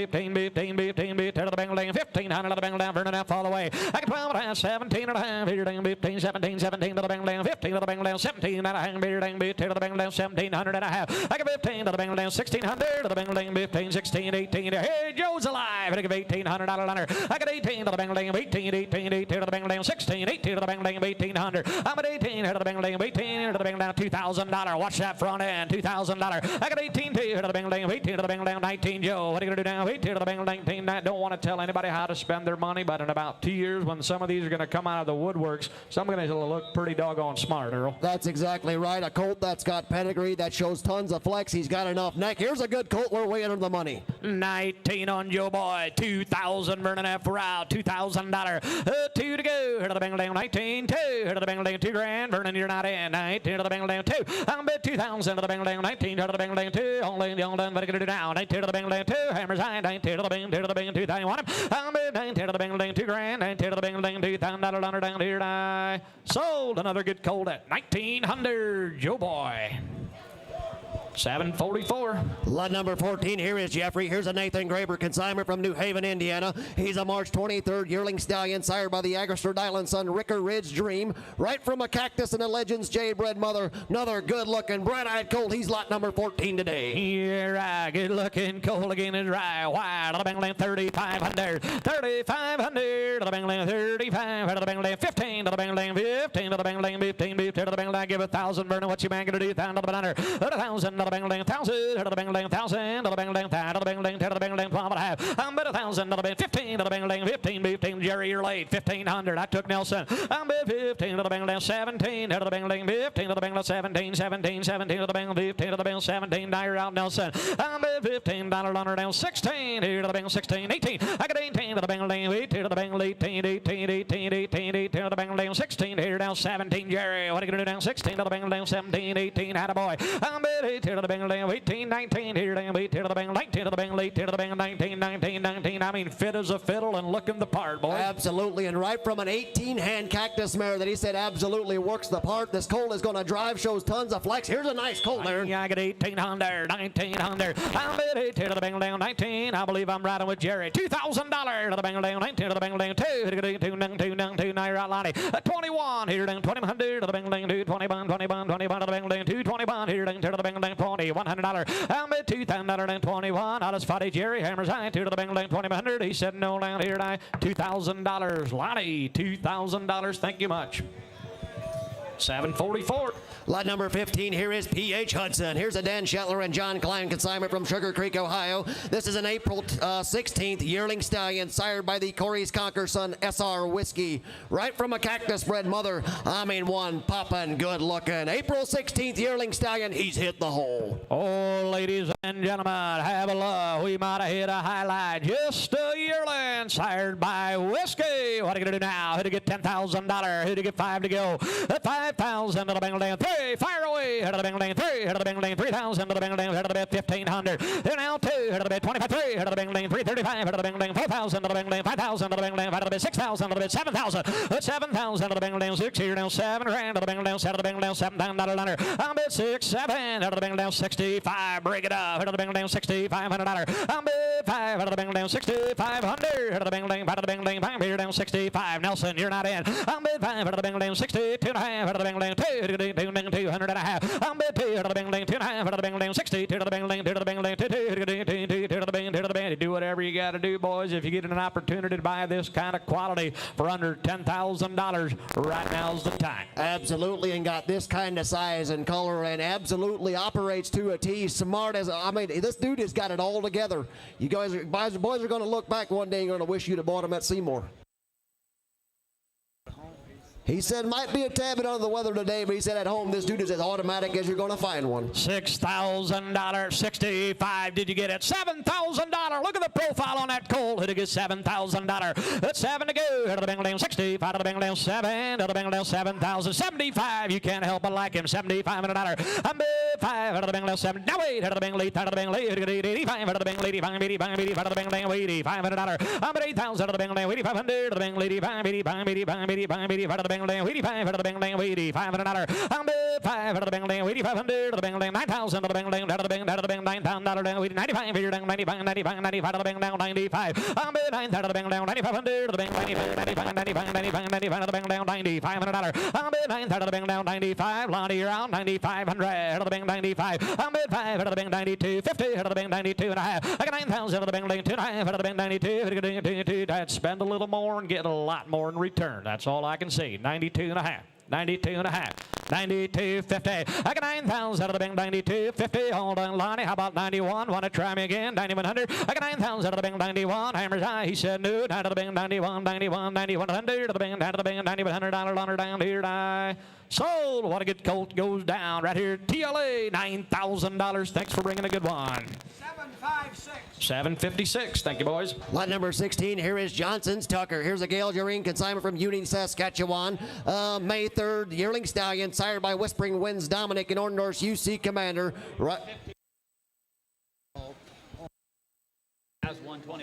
head of the bang, 1,500 to the bang, down, burning up all the way. I got 12 and a half, 17 and a half. Here down 15, 17 to the bang, 15 to the bang, 17 and a half. Here down 15 to the bang, 1,700 and a half. I got 15 to the bang, 1,600 to the bang, 15, 16, 18. Hey, Joe's alive. I got 1,800 out of ladder. I got 18 to the bang, 18 to the bang, 16, 18 to the bang, 1,800. I'm at 18 to the bang, 18 to the bang, down $2,000. Watch that front end, $2,000. I got 18 to the bang, 18 to the bang, down 19. Joe, what are you going to do now? 18 to the bang, 19. I don't want to tell anybody how to spend their money, but in about 2 years, when some of these are going to come out of the woodworks, some are going to look pretty doggone smart, Earl. That's exactly right. A colt that's got pedigree, that shows tons of flex. He's got enough neck. Here's a good colt. We're way under the money. 19 on Joe Boy. 2,000 burning after out. $2,000. 2 to go. Head of the bang, 19. 2. Head of the bang, $2 grand. Vernon, you're not in. 19 to the bang, 2. I'm bet 2,000 to the bang, 19 to the bang, 2. Only the only what are you going to do now? 19 to the bang, 2. Hammers high. 19 to the bang, 2 to the bang, 2,000. You want him? I'm bet 19 to the bang, 2 grand. 19 to the bang, $2,000 down here. I sold another good colt at 1,900. Joe Boy. 744. Lot number 14, here is Jeffrey. Here's a Nathan Graber consignment from New Haven, Indiana. He's a March 23rd yearling stallion sired by the Agresterd Island son, Ricker Ridge Dream. Right from a Cactus and a Legends J-bred mother. Another good-looking, bright-eyed colt. He's lot number 14 today. Yeah, right. Good-looking colt again is right. Wide. 3,500. 3,500. 35. 15. 15. 15. Give 1,000. Vernon, what you man gonna do? 1,000. 1,000. 1,000. 1,000. 15. Jerry, you're late. 1,500. I took Nelson. I'm bid 15 to the bank, 17 to the bank, 15 to the bank, 17 to the bank, 15 to the bank, 17. Now you're out, Nelson. I'm bid $15 on her down, 16 here to the bank, 16, 18. I got 18 to the bank, 18 to the bank, 18 to the bank, 16 here down, 17. Jerry, what are you gonna do down? 16 to the bank, down, 17, 18. Attaboy. I'm bid 18 to the bank, 18, 19 here down, 18 to the bank, 19 to the bank, 18 to the bank, 19. I mean, fit as a fiddle and looking the part, boy. Absolutely, and right from an 18-hand Cactus mare that he said absolutely works the part. This colt is going to drive, shows tons of flex. Here's a nice colt there. Yeah, I got 1,800, 1,900. I'm at 18 to the bank down, 19. I believe I'm riding with Jerry. $2,000 to the bank down, 19 to the bank down, 2. Now you're out, Lonnie. 21 here down, 2,100 to the bank down, 20 bond to the bank down, 220 bond here down to the bank down, 20, $100. I'm at $2,021. I'll just fight Jerry. Hammers high, 2 to the bank down, 2,100. He said no down here, $2,000. Lonnie, $2,000. Thank you much. 744. Lot number 15, here is P.H. Hudson. Here's a Dan Shetler and John Klein consignment from Sugar Creek, Ohio. This is an April 16th yearling stallion sired by the Corey's Conquer son S.R. Whiskey. Right from a Cactus-bred mother. I mean, one poppin', good-looking. April 16th yearling stallion. He's hit the hole. Oh, ladies and gentlemen, have a look. We might have hit a highlight. Just a yearling sired by Whiskey. What are you going to do now? Who to get $10,000? Who to get 5 to go? 5,000 to the bank down. 3. Fire away. Head of the bank lane. 3. Head of the bank lane. 3,000 to the bank lane. Head of the bed. 1,500. There now 2. Head of the bed. 25. 3. Head of the bank lane. 335. Head of the bank lane. 4,000 to the bank lane. 5,000 to the bank lane. Head of the bed. 6,000 to the bed. 7,000. 7,000 to the bank lane. 6 here down. 7 grand to the bank lane. 7 to the bank lane. $7,000. I'm bid 6. 7. Head of the bank lane. 65. Break it up. Head of the bank lane. $6,500. I'm bid 5. Head of the bank lane. 6,500. Head of the bank lane. Head of the bank lane. 5 here down. 65. Nelson, you're not in. I'm bid 5. Head of the bank lane. 62.5. Head of the bank lane. 200 and a half. I'm bid 2 to the bank lane, 2.5 to the bank lane, 60 to the bank lane, 2 to the bank lane, 2 to the bank. Do whatever you got to do, boys. If you get an opportunity to buy this kind of quality for under $10,000, right now's the time. Absolutely, and got this kind of size and color, and absolutely operates to a T. Smart as I mean, this dude has got it all together. You guys, boys are going to look back one day and going to wish you'd have bought him at Seymour. He said might be a tad bit under the weather today, but he said at home this dude is as automatic as you're going to find one. $6,000, 65. Did you get it? $7,000. Look at the profile on that colt. Who'd get $7,000? That's 7 to go. Head of the Bengals, 65 to the Bengals, 7 to the Bengals, 7,000, 75. You can't help but like him. $7,500. I'm 5 out of the Bengals, 7. Now 8 out of the Bengals, 8 out of the Bengals, 85 out of the Bengals, 85, 85, 85 out of the Bengals, $8,500. I'm at 8,000 out of the Bengals, 8,500 out of the Bengals, 85, 85, 85, 85, 85 out of the Bengals, 85 out of the Bengals, 8,500. I'm at 5 out of the Bengals, 8,500 out of the Bengals, 9,000 out of the Bengals, out of the Bengals, out of the Bengals, 9,000 out of the Bengals, 95 here down, 95, 95, 95 out of the Bengals, 95. I'm at 9,000 out of the Bengals, 9,500 out of the Bengals, 95, 95, 95, 95, 95 out of the Bengals, $9,500. I'm at 9,000 out of the Bengals, 95. Lonnie, you're out, 9,500 out of the Bengals, 95. I'm at 5 out of the Bengals, 92, 50 out of the Bengals, 92 and a half. I got 9,000 out of the Bengals, 2.5 out of the Bengals, 92. I'd spend a little more and get a lot more in return. That's all I can say. 92 and a half. 92 and a half. 92.50. I got 9,000 out of the Bengals, 92.50. Hold on, Lonnie. How about 91? Want to try me again? 9,100. I got 9,000 out of the Bengals, 91. Hammers high. He said no. Down to the Bengals, 91, 91, 9,100 to the Bengals, down to the Bengals, $9,100. Lonnie down here. Die. Sold. What a good colt goes down right here. TLA, $9,000. Thanks for bringing a good one. 756. Thank you, boys. Lot number 16. Here is Johnson's Tucker. Here's a Gail Jareen consignment from Union, Saskatchewan. May 3rd, yearling stallion, sired by Whispering Winds Dominic and Orndorff's UC Commander. Right.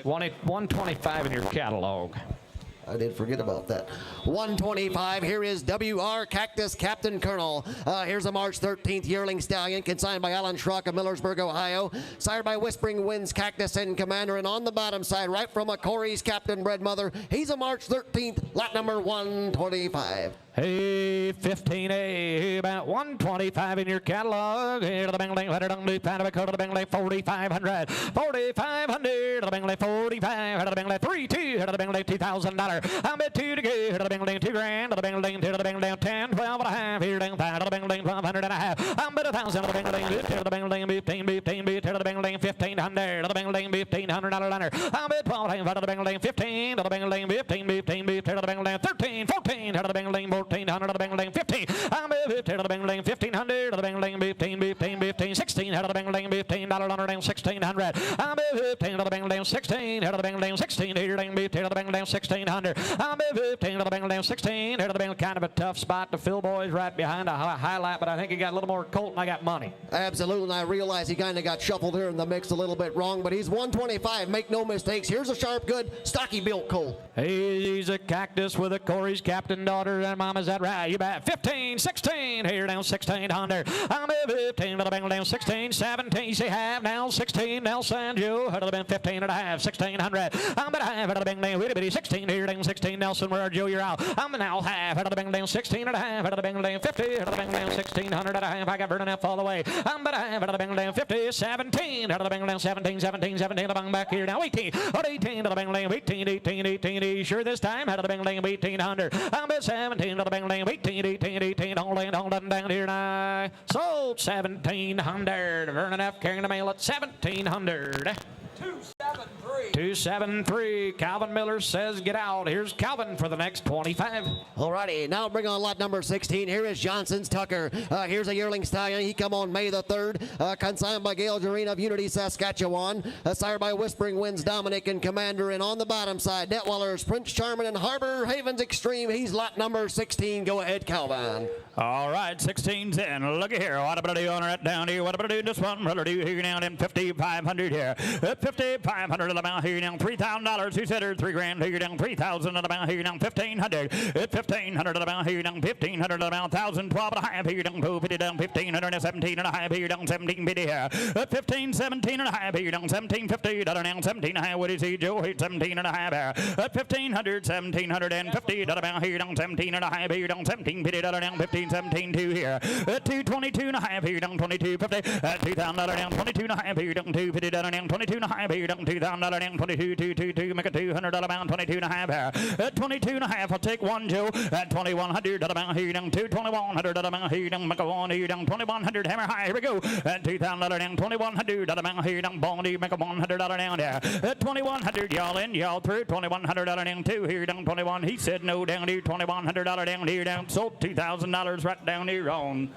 125 in your catalog. I did forget about that. 125. Here is WR Cactus Captain Colonel. Here's a March 13th yearling stallion consigned by Alan Schrock of Millersburg, Ohio. Sired by Whispering Winds Cactus and Commander. And on the bottom side, right from a Corey's Captain Bred Mother, he's a March 13th, lot number 125. Hey, 15A, about 125 in your catalog. Here to the Bentley, let it on the pound of a coat of the Bentley, 4,500. 4,500 to the Bentley, 45. Here to the Bentley, 3-2. Here to the Bentley, $2,000. I'm at 2 to go. Here to the Bentley, $2,000. To the Bentley, here to the Bentley, 10, 12 and a half. Here to the 5 to the Bentley, 1,200 and a half. I'm at 1,000 to the Bentley, here to the Bentley, 15, here to the Bentley, 1,500. To the Bentley, $1,500. I'm at 12 to the Bentley, 15 to the Bentley, 15, here to the Bentley, 13, 14. Here to the Bentley, 1,400 to the Bentley, 15. I'm at 15 to the Bentley, 1,500 to the Bentley, 15, 16. Here to the Bentley, $15 under 1,600. I'm at 15 to the Bentley, 16. Here to the Bentley, 16. Here to the Bentley, 1,600. I'm at 15 to the Bentley, 16. Here to the Bentley, kind of a tough spot to fill, boys, right behind a highlight, but I think he got a little more colt and I got money. Absolutely, and I realize he kind of got shuffled here in the mix a little bit wrong, but he's 125. Make no mistakes. Here's a sharp, good, stocky built colt. He's a cactus with a Corey's Captain daughter and mom. Is that right? You bet. 15, 16. Here down 1,600. I'm at 15 to the Bentley, down 16, 17. Say half now. 16. Nelson Joe. Head of the Bentley, 15 and a half. 1,600. I'm at half. Head of the Bentley. Witty bitty. 16. Here down 16. Nelson, where are Joe? You're out. I'm now half. Head of the Bentley, down 16 and a half. Head of the Bentley, down 50. Head of the Bentley, down 1,600 and a half. I got Vernon F all the way. I'm at half. Head of the Bentley, down 50. 17. Head of the Bentley, down 17. 17. The bung back here now. 18. 18 to the Bentley, 18. Sure this time. Head of the Bentley, 1,800. I'm at 17 to the Bentley, 18. Don't let down here now. Sold 1,700. Vernon F carrying the mail at 1,700. 273. Calvin Miller says get out. Here's Calvin for the next 25. Alrighty, now bring on lot number 16. Here is Johnson's Tucker. Here's a yearling stallion. He come on May the 3rd. Consigned by Gail Jareen of Unity, Saskatchewan. Sired by Whispering Winds, Dominic and Commander. And on the bottom side, Detweller's Prince Charming and Harbor Havens Extreme. He's lot number 16. Go ahead, Calvin. All right, 16's in. Look at here. What about do on right down here? What about do this one? What about do here now? Then 5,500 here. 5,500 at about here now. $3,000. Who said her $3,000 here down? 3,000 at about here now. 1,500. 1,500 at about here down. 1,500 at about 1,000. 12 and a half here down. 250 down. 1,500 and 17 and a half here down. 1,750 here. 15, 17 and a half here down. 1,750 down. 17 and a half. What is he, Joe? 17 and a half here. 1,500, 1,750 at about here down. 17 and a half here down. 1,750 down. 15, 17, 2 here. 222 and a half here down. 2250. $2,000 down. 22 and a half here down. 250 down. 22 and a half here down. $2,000 down. 22, make a $200 bound. 22 and a half here. 22 and a half. I'll take one, Joe. 2,100 about here down. 2,100 about here down. Make a one here down. 2,100 hammer high. Here we go. $2,000 down. 2,100 about here down. Bondy, make a $100 down there. 2,100 y'all in, y'all through. 2,100 down. 2 here down. 21. He said no down here. $2,100 down here down. Sold $2,000 right down here on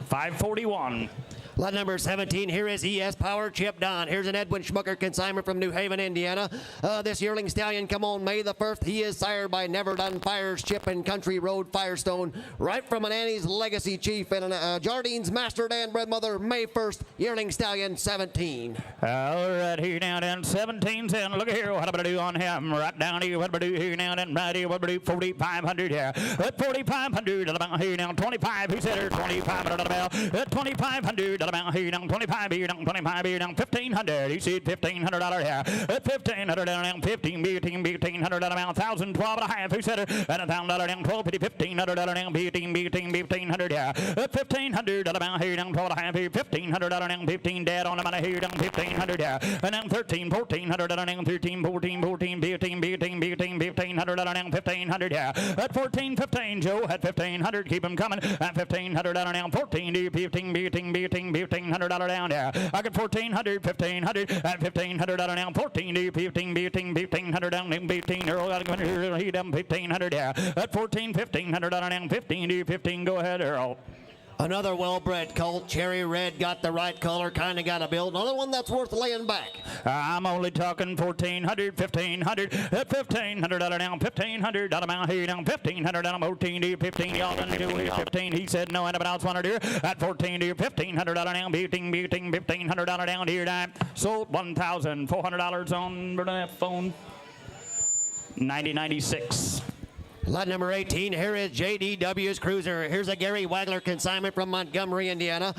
541. Lot number 17, here is ES Power Chip Don. Here's an Edwin Schmucker consignment from New Haven, Indiana. This yearling stallion come on May the 1st. He is sired by Never Done Fires Chip and Country Road Firestone, right from an Annie's Legacy Chief and a Jardine's Master Dan Bred Mother, May 1st, yearling stallion 17. All right, here now then, 17's in. Look at here, what am I do on him? Right down here, what am I do here now then? Right here, what am I do? 4,500 here. 4,500 about here now. 25, he said her 2,500 about. 2,500 about here down. 25 here down. 25 here down. 1,500. He said $1,500 here. 1,500 down. 1,500 about 1,000. 12 and a half. He said her. And $1,000 down. 1,250. $1,500 down. 1,500 here. 1,500 about here down. 12 and a half here. 1,500 down. 15 dead on the money here down. 1,500 here. And then 13, 1,400 down. 13, 14, 1,500 down. 1,500 here. At 14, 15, Joe. At 1,500, keep them coming. At 1,500 down. 14, 1,500 down there. I got 1,400, 1,500, at 1,500 down. 14, 1,500 down. 15, Earl got to go he down 1,500 there. At 14, 1,500 down. 15, go ahead, Earl. Another well-bred colt, cherry red, got the right color, kind of got a build. Another one that's worth laying back. I'm only talking 1,400, 1,500, 1,500 down, 1,500 down here down, 1,500 down, 14, 15, y'all done do 15. He said no, anybody else want to do it? At 14, 1,500 down, 1,500 down here down. Sold $1,400 on that phone. 90.96. Lot number 18, here is JDW's Cruiser. Here's a Gary Wagler consignment from Montgomery, Indiana.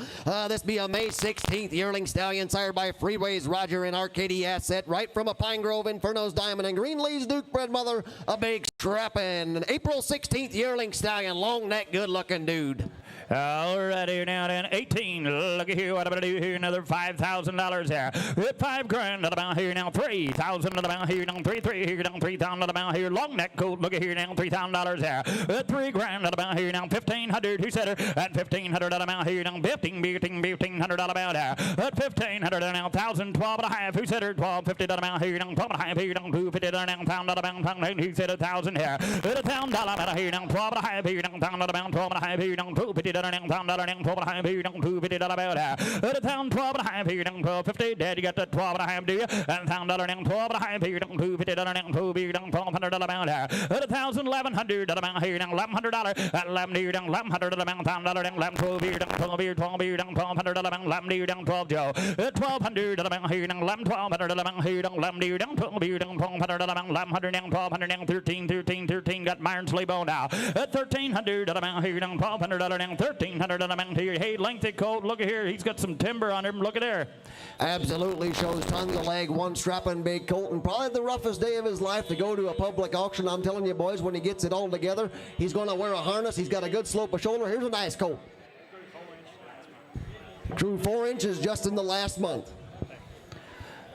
This be a May 16th yearling stallion sired by Freeways Roger and Arcadia Asset, right from a Pine Grove Inferno's Diamond and Greenlee's Duke bred mother, a big strapping April 16th yearling stallion, long neck, good looking dude. All right, here now then, 18. Look at here, what am I do here? Another $5,000 there. With $5,000 to the mount here now, 3,000 to the mount here now, 3 here down, 3,000 to the mount here. Long neck coat, look at here now, $3,000 there. With $3,000 to the mount here now, 1,500. Who said it? At 1,500 to the mount here now, 1,500 dollar mount there. At 1,500 now, 1,000, 12 and a half. Who said it? 1,250 to the mount here now, 12 and a half here now, 250 to the now, pound to the mount. Who said 1,000 here? At $1,000 mount here now, 12 and a half here now, pound to the mount, 12 and a half here now, 250 $12 here, don't $250 about that. At $1,000, 12 and a half here, don't $12.50. Dad, you got that 12 and a half, do you? At $1,000, don't 12 and a half here, don't $250, don't $1,200 about that. At $1,000, $1,100 about here, don't $1,100. At $11 here, don't $1,100 about $1,000, don't $11, 12 here, don't 12 here, 12 here, don't $1,200 about $11 here, don't 12 Joe. At $1,200 about here, don't $11, 1,200 about here, don't $11 here, don't 12 here, don't $1,200 about $1,100, don't 1,200, don't 13, got Myron Sleep on now. At $1,300 about here, don't $1,200, don't 1,300 about here. Hey, lengthy coat, look at here, he's got some timber on him, look at there. Absolutely shows tons of leg, one strapping big colt, and probably the roughest day of his life to go to a public auction. I'm telling you boys, when he gets it all together, he's going to wear a harness, he's got a good slope of shoulder. Here's a nice colt. Grew 4 inches just in the last month.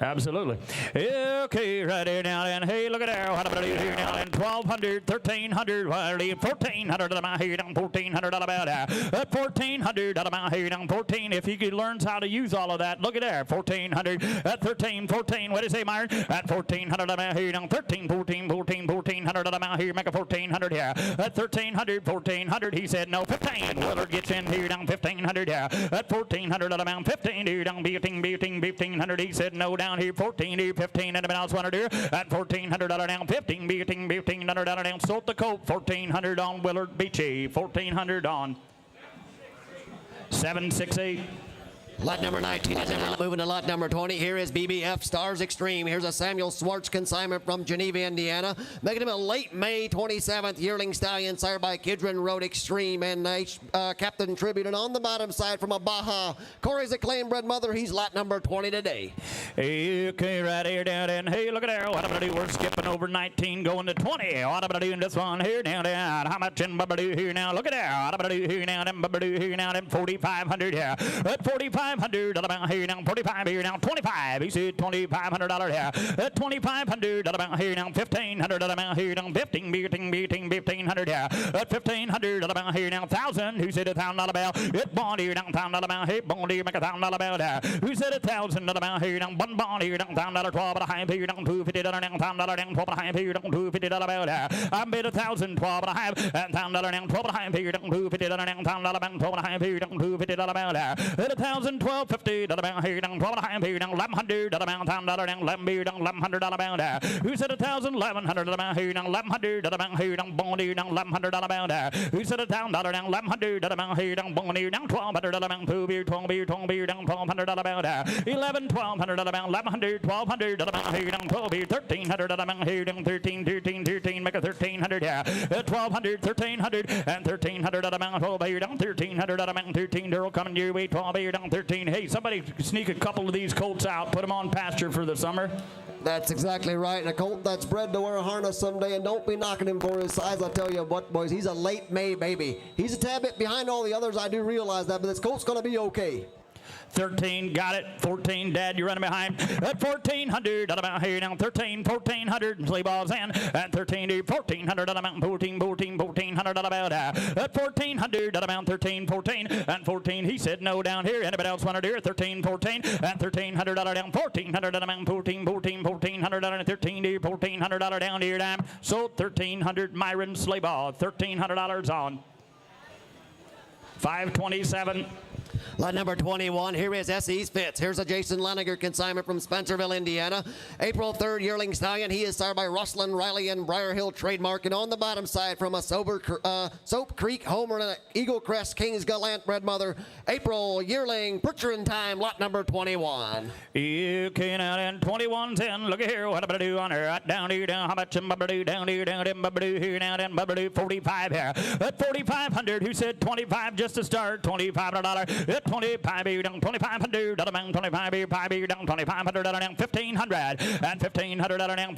Absolutely. Okay, right here now, and hey, look at there. What about here now? And 1,200, 1,300, 1,400 to the mount here down, 1,400 about that. At 1,400 to the mount here down, 14. If he learns how to use all of that, look at there. 1,400 at 13, 14. What did you say, Myron? At 1,400 to the mount here down, 13, 14, 14, 1,400 to the mount here. Make a 1,400 here. At 1,300, 1,400. He said no. 15. Willard gets in here down, 1,500 here. At 1,400 to the mount, 15 here down, 1,500. He said no down here, 14 here, 15, and else want to do at $1,400 down, 1,500 down, sold the coat, 1,400 on Willard Beachy, 1,400 on 768. Lot number 19 is now moving to lot number 20. Here is BBF Stars Extreme. Here's a Samuel Swartz consignment from Geneva, Indiana. Making him a late May 27th yearling stallion sired by Kidron Road Extreme and Captain Tribute. And on the bottom side from a Baja Corey's acclaimed bred mother, he's lot number 20 today. Okay, right here down and hey, look at there. What am I do? We're skipping over 19, going to 20. What am I doing this one here down? How much in Bubba here now? Look at there. What am I do here now? Them Bubba here now? Them 4,500 here. At 4,500 about here now, 45 here now, 25. He said $2,500 here. At 2,500 about here now, 1,500 about here now, 1,500 here. At 1,500 about here now, 1,000. Who said $1,000 about? It bond here now, $1,000 about here, bond here, make $1,000 about here. Who said $1,000 about here now, one bond here now, $1,000, 12 and a half here now, $250 now, $1,000 now, 12 and a half here now, $250 about here. I made 1,000, 12 and a half, and $1,000 now, 12 and a half here now, $250 now, $1,000 about 12 and a half here now, $250 about here. At 1,000, 12.50 to the mount here down, 12 and a half here down, 1,100 to the mount, $1,000 down, 11 here down, $1,100 mount there. Who said 1,000, 1,100 to the mount here down, 1,100 to the mount here down, bond here down, $1,100 mount there. Who said $1,000 down, 1,100 to the mount here down, bond here down, 1,200 to the mount, 2 beer, 12 beer, 12 beer down, $1,200 mount there. 11, 1,200 to the mount, 1,100, 1,200 to the mount here down, 12 beer, 1,300 to the mount here down, 13, make a 1,300 here. 1,200, 1,300, and 1,300 to the mount, 12 beer down, 1,300 to the mount, 13, Daryl coming your way, 12 beer down, 13. Hey, somebody sneak a couple of these colts out, put them on pasture for the summer. That's exactly right. And a colt that's bred to wear a harness someday, and don't be knocking him for his size. I'll tell you what, boys, he's a late May baby. He's a tad bit behind all the others. I do realize that, but this colt's going to be okay. 13, got it. 14, Dad, you're running behind. At 1,400, at about here now. 13, 1,400, sleigh balls in. At 13, 1,400, at about 14, 1,400, at about at 1,400, at about 13, 14, and 14. He said no down here. Anybody else want to do it? 13, 14, and 1,300, at down 1,400, at about 14, 1,400, at 13, 1,400, at down here. Down. So 1,300, Myron sleigh ball. $1,300 on. 527. Lot number 21, here is S.E.'s Fitz. Here's a Jason Laniger consignment from Spencerville, Indiana. April 3rd, yearling stallion. He is sired by Rustlin, Riley, and Briar Hill trademark. And on the bottom side from a Soap Creek Homer and an Eagle Crest King's Gallant bred mother. April yearling, butchering time, lot number 21. You can out in 21-10. Look here, what about do on her? Right down here, down. How about some bubba down here, down in bubba here, now down bubba 45 here. At 4,500, who said 25 just to start? $2,500. At 25 here, down 2,500. Down 25 here, 5 here, down 2,500. Down 1,500. And 1,500 down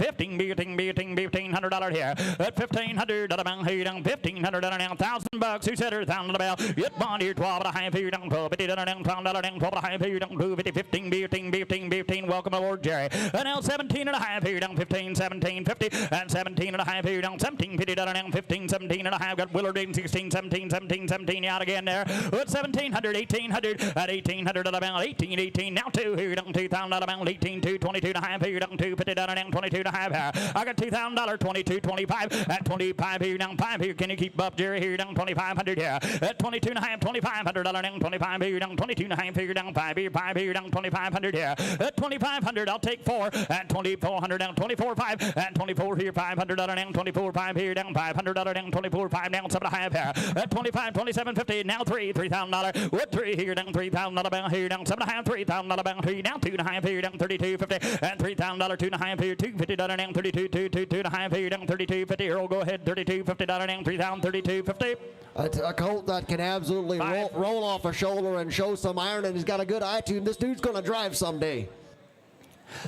1,500 here. At 1,500 down here, down 1,500 down $1,000. Who said her $1,000? Get bond here, 12 and a half here, down 12. Down $12 down 12 and a half here, down 15. Welcome aboard, Jerry. And now 17 and a half here, down 15, 17, 50. And 17 and a half here, down 17, 50. Down 15, 17 and a half. Got Willard in 16, 17, 17, 17 out again there. At 1,700, 1,800. At 1,800 about 18, 18. Now 2 here, down 2,000 about 18, 2, 22 and a half here, down 2, 50 down 22 and a half here. I got $2,000, 22, 25. At 25 here, down 5 here. Can you keep up, Jerry? Here, down 2,500 here. At 22 and a half, $2,500 down 25 here, down 22 and a half here, down 5 here, down 2,500 here. At 2,500, I'll take 4. At 2,400 down 24.5. At 24 here, $500 down 24.5 here, down $500 down 24.5 down 7.5 here. At 25, 27.50. Now $3,000. What 3 here, down $3,000 about here, down 7.5. $3,000 about 3, down 2.5 here, down 32.50. And $3,000 2.5 here, $250 down 32, 2.5 here, down 32.50. Earl, go ahead, 32.50 down 3,032.50. A colt that can absolutely roll off a shoulder and show some iron, and he's got a good attitude. This dude's going to drive someday.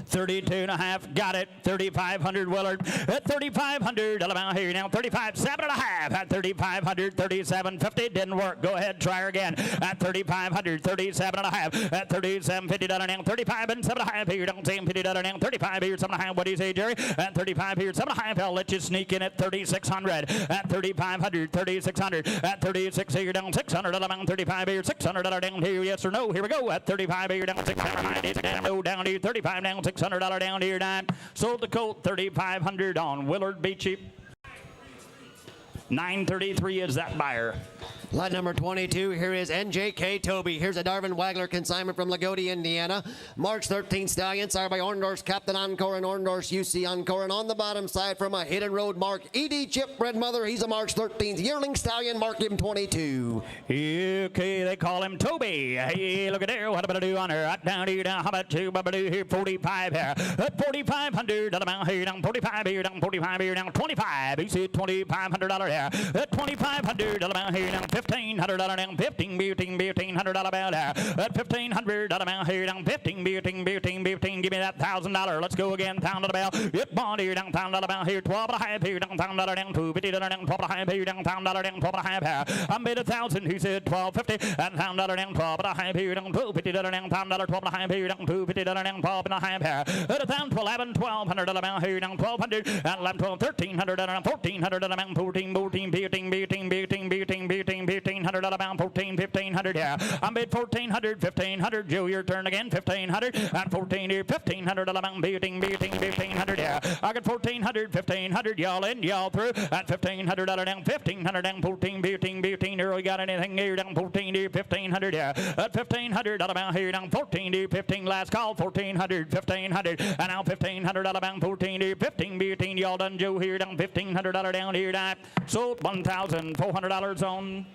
32 and a half, got it. 3,500 Willard. At 3,500, about here now. 35, 7 and a half. At 3,500, 37.50, didn't work. Go ahead, try her again. At 3,500, 37 and a half. At 37.50, down 35 and 7 and a half here. Down 10.50, down 35 here, 7 and a half. What do you say, Jerry? At 35 here, 7 and a half. I'll let you sneak in at 3,600. At 3,500, 3,600. At 36 here, down 600. Down 35 here, 600. Down here, yes or no? Here we go. At 35 here, down 600. No, down here, 35 down. $600 down here, 9. Sold the colt 3,500 on Willard Beachy. 933 is that buyer. Lot number 22, here is NJK Toby. Here's a Darvin Wagler consignment from Lagodi, Indiana. March 13th stallion, sired by Orndorff's Captain Encore and Orndorff's UC Encore. And on the bottom side from a Hidden Road mark, E.D. Chip bred mother. He's a March 13th yearling stallion, mark him 22. Okay, they call him Toby. Hey, look at there. What about I do on her? Right down here, down. How about you? What about I do here? 45 here. At 4,500, down here, down 45 here, down 45 here, down 25. You see $2,500 here. At 2,500, down here, down 1,500 down 1,500 about there. At 1,500 down here, down 15. Give me that $1,000. Let's go again. Pound it about. Get bond here, down pound about here. 12 and a half here, down pound down 250 down 12 and a half here, down pound down 12 and a half here. I made 1,000. He said 12.50 and pound down 12 and a half here, down 250 down pound down 12 and a half here, down 250 down 12 and a half here. At 1,100 about here, down 1,200 and 11, 12, 1,300 down 1,400 down 14, 1,500 about 14, 1,500 yeah. I made 1,400, 1,500. Joe, your turn again. 1,500 and 14 here, 1,500 about 1,500 yeah. I got 1,400, 1,500. Y'all in, y'all through. At 1,500 down 1,500 down 14, 15. Earl, you got anything here? Down 14 here, 1,500 yeah. At 1,500 about here, down 14 here, 15. Last call, 1,400, 1,500 and now 1,500 about 14 here, 15. Y'all done, Joe, here down 1,500 down here. That sold $1,400 on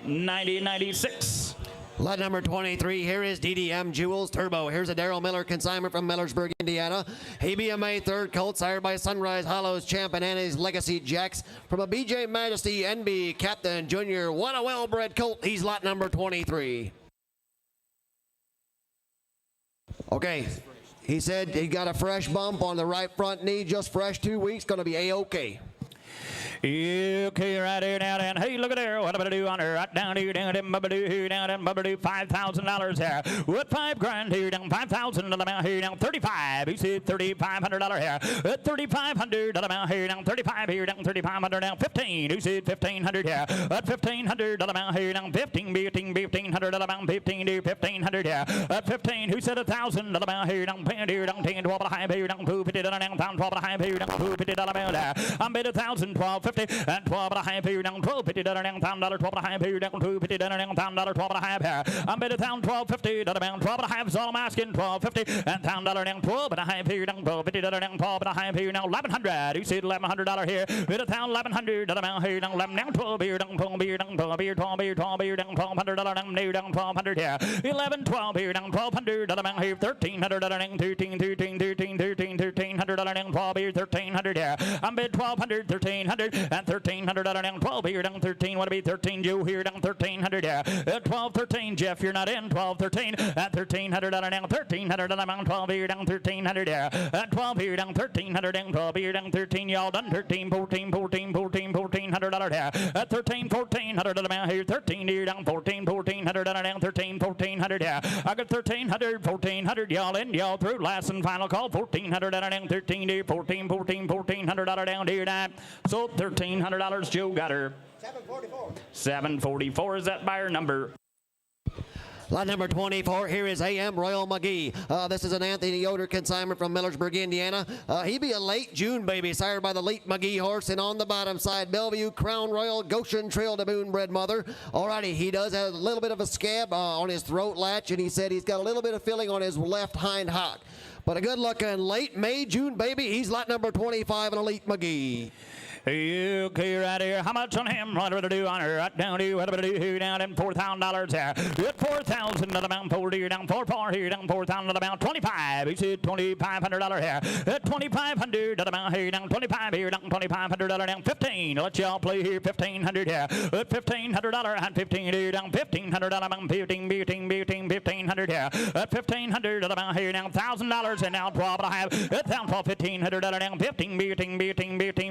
90.96. Lot number 23, here is DDM Jewels Turbo. Here's a Darrell Miller consignment from Millersburg, Indiana. He be a May 3rd colt, sired by Sunrise Hollows Champ and Annie's Legacy Jacks. From a BJ Majesty NB Captain Junior, one a well-bred colt. He's lot number 23. Okay, he said he got a fresh bump on the right front knee, just fresh 2 weeks, gonna be A-okay. Okay, right here now, and hey, look at there. What about I do on her? Right down here, down in Bubba here, down in Bubba $5,000 here. What $5,000 here, down 5,000 about here, down 35. He said $3,500 here. At 3,500 about here, down 35 here, down 3,500 down 15. He said 1,500 here. At 1,500 about here, down 1,500 about 15 here, 1,500 here. At 15, who said 1,000 about here, down 10 here, down 10, 12 and a half here, down 250 down 12 and a half here, down 250 about there. I made 1,000, 12, $12.50 and 12 and a half here down $12.50 down $1,000 12 and a half here down $2.50 down $1,000 12 and a half here. I'm bid $1,012.50 down 12 and a half is all I'm asking $12.50 and $1,000 down 12 and a half here down $12.50 down 12 and a half here now $1,100. You see $1,100 here. Bid $1,100 down here down 11 down 12 here down 12 here down 12 here 12 here 12 here down $1,200 down here down 1,200 here. 11 12 here down $1,200 down here 1,300 down 13 $1,300 down 12 here 1,300 here. I'm bid $1,200 $1,300 and $1,300 down 12 here down 13. What to be 13 Joe here down 1,300 here. 12 13 Jeff you're not in 12 13 at 1,300 down 1,300 down 12 here down 1,300 here. At 12 here down 1,300 down 12 here down 13 y'all done 13 14 14 14 $1,400 here. At 13 1,400 down here 13 here down 14 1,400 down 13 1,400 here. I got 1,300 1,400 y'all in y'all through last and final call 1,400 down 13 here 14 14 $1,400 down here now. So $1,300 Joe got her. 744. 744 is that buyer number. Lot number 24, here is A.M. Royal McGee. This is an Anthony Yoder consignment from Millersburg, Indiana. He'd be a late June baby, sired by the late McGee horse. And on the bottom side, Bellevue Crown Royal Goshen Trail to Boone bred mother. Alrighty, he does have a little bit of a scab on his throat latch, and he said he's got a little bit of filling on his left hind hock. But a good-looking late May, June baby. He's lot number 25 and Elite McGee. Okay, right here. How much on him? What do I do on her? Right down to what do I do down in $4,000 here. Good 4,000 to the amount 40 here down 4 here down 4,000 to the amount 25. He said $2,500 here. At 2,500 to the amount here down 25 here down $2,500 down 15. Let y'all play here 1,500 here. At $1,500 and 15 here down 1,500 amount 1500 here. At 1,500 to the amount here down $1,000 and now 12 and a half. At down 1,500 down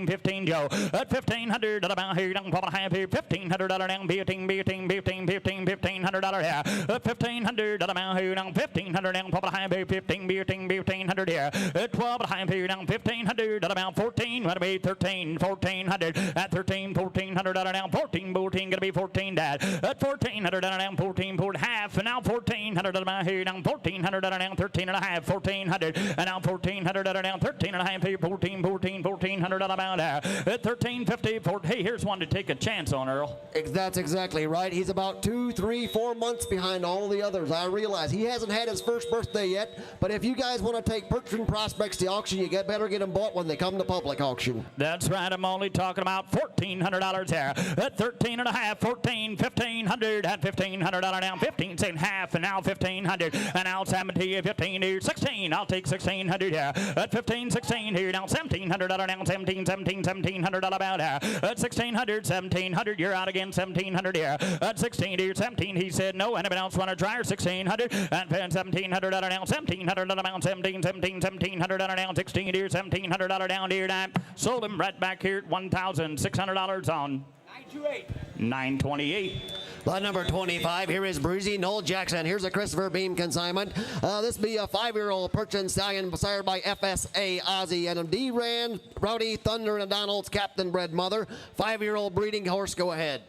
15 Joe. At 1,500 about here down 12 and a half here. $1,500 down $1,500 here. At 1,500 about here down 1,500 down 12 and a half here. $1,500 here. At 12 and a half here down 1,500 about 14. What to be 13 1,400 at 13 1,400 down 14 gonna be 14 dad. At 1,400 down 14 half and now 1,400 about here down 1,400 down 13 and a half 1,400 and now 1,400 down 13 and a half here 1,400 about there. At 13.50. Hey, here's one to take a chance on, Earl. That's exactly right. He's about 2, 3, 4 months behind all the others. I realize he hasn't had his first birthday yet, but if you guys want to take Bertrand prospects to auction, you better get them bought when they come to public auction. That's right. I'm only talking about $1,400 here. At 13 and a half, 14, 1,500 at $1,500 down 15 cent half and now 1,500 and now 17, 15 here, 16. I'll take 1,600 here. At 15, 16 here now 1,700 down 17 $1,700 about here. At 1,600, 1,700, you're out again, 1,700 here. At 16 here, 17, he said no. Anybody else want to try her? 1,600 and 1,700 down, 1,700 down, 1,700 down, 16 here, 1,700 down here. Sold him right back here at $1,600 on 928. Lot number 25, here is Breezy Noel Jackson. Here's a Christopher Beam consignment. This be a 5-year-old Perchin stallion sired by FSA Ozzy and a D-Ran, Rowdy, Thunder, and a Donald's Captain bred mother. 5-year-old breeding horse, go ahead.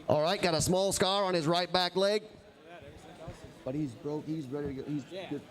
All right, got a small scar on his right back leg. But he's broke, he's ready to go. He's good.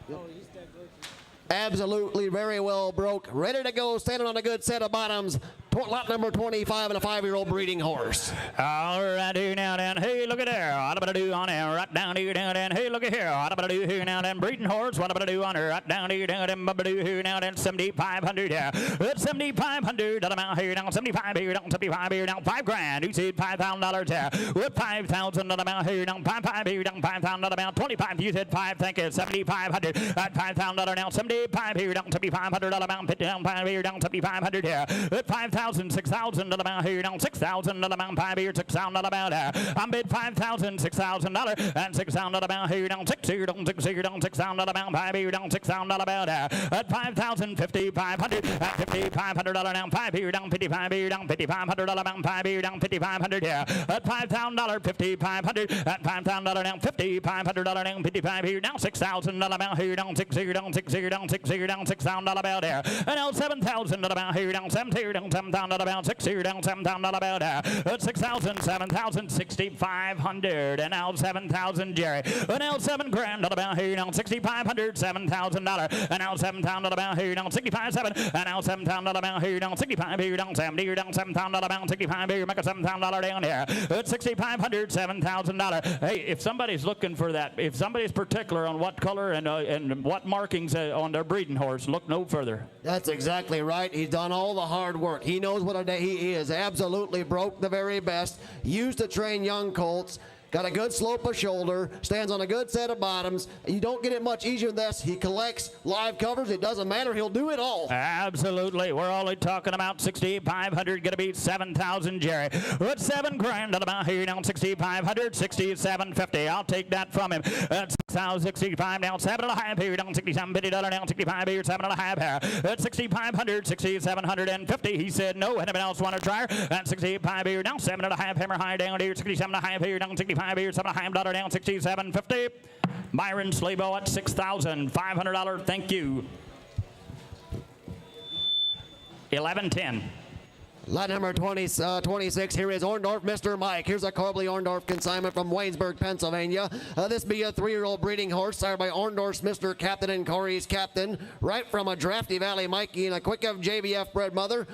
Absolutely very well broke. Ready to go, standing on a good set of bottoms. Lot number 25 and a 5-year-old breeding horse. All right, here now then. Hey, look at there. What am I do on there? Right down here now then. Hey, look at here. What am I do here now then? Breeding horse. What am I do on her? Right down here now then. What am I do here now then? 7,500 here. It's 7,500. I'm out here now. 75 here down. 75 here down. $5,000. You said $5,000 here. With 5,000. I'm out here down. 5 here down. 5,000. I'm 25. You said 5. Thank you. 7,500. At $5,000 now. 75 here down. 7,500. I'm 50 down. 5 here down. 7,500 here. At 5,000. 6,000 to the amount here down 6,000 to the amount 5 here 6,000 to the amount I'm bid $5,000 $6,000 and 6,000 to the amount here down 6 here down 6 here down 6,000 to the amount 5 here down 6,000 to the amount at 5,000 5,500 at $5,500 down 5 here down 55 here down 5,500 to the amount 5 here down 5,500 here at $5,000 5,500 at $5,000 down 5,500 down 55 here down 6,000 to the amount here down 6 here down 6 here down 6 here down 6,000 to the amount there and now 7,000 to the amount here down 7 here down 7 $7,000, 6 here down $7,000, 6,000, 7,000, 6,500, and now 7,000, Jerry. And now $7,000 about here down $6,500, $7,000, and now $7,000 about here down 65.7, and now $7,000 about here down 65 here down 70 here down $7,000 about 65 here, make a $7,000 down here. It's $6,500, $7,000. Hey, if somebody's looking for that, if somebody's particular on what color and what markings on their breeding horse, look no further. That's exactly right. He's done all the hard work. He knows what a day he is. Absolutely broke the very best. Used to train young colts. Got a good slope of shoulder, stands on a good set of bottoms. You don't get it much easier than this. He collects live covers. It doesn't matter. He'll do it all. Absolutely. We're only talking about $6,500. Gonna be 7,000, Jerry. What's $7,000 about here down 6,500, 6,750. I'll take that from him. That's 6,065 down 7.5 here down 67.50 down 65 here 7.5 here. That's 6,500, 6,750. He said no. Anybody else want to try her? That's 65 here down 7.5 hammer high down here 67.5 here down 65 here $7.5 down 67.50. Byron Slabo at $6,500. Thank you. 11:10. Lot number 26, here is Orndorff, Mr. Mike. Here's a Corbly Orndorff consignment from Waynesburg, Pennsylvania. This be a 3-year-old breeding horse, sired by Orndorff's Mr. Captain and Corey's Captain. Right from a Drafty Valley Mikey and a Quick of JBF bred mother.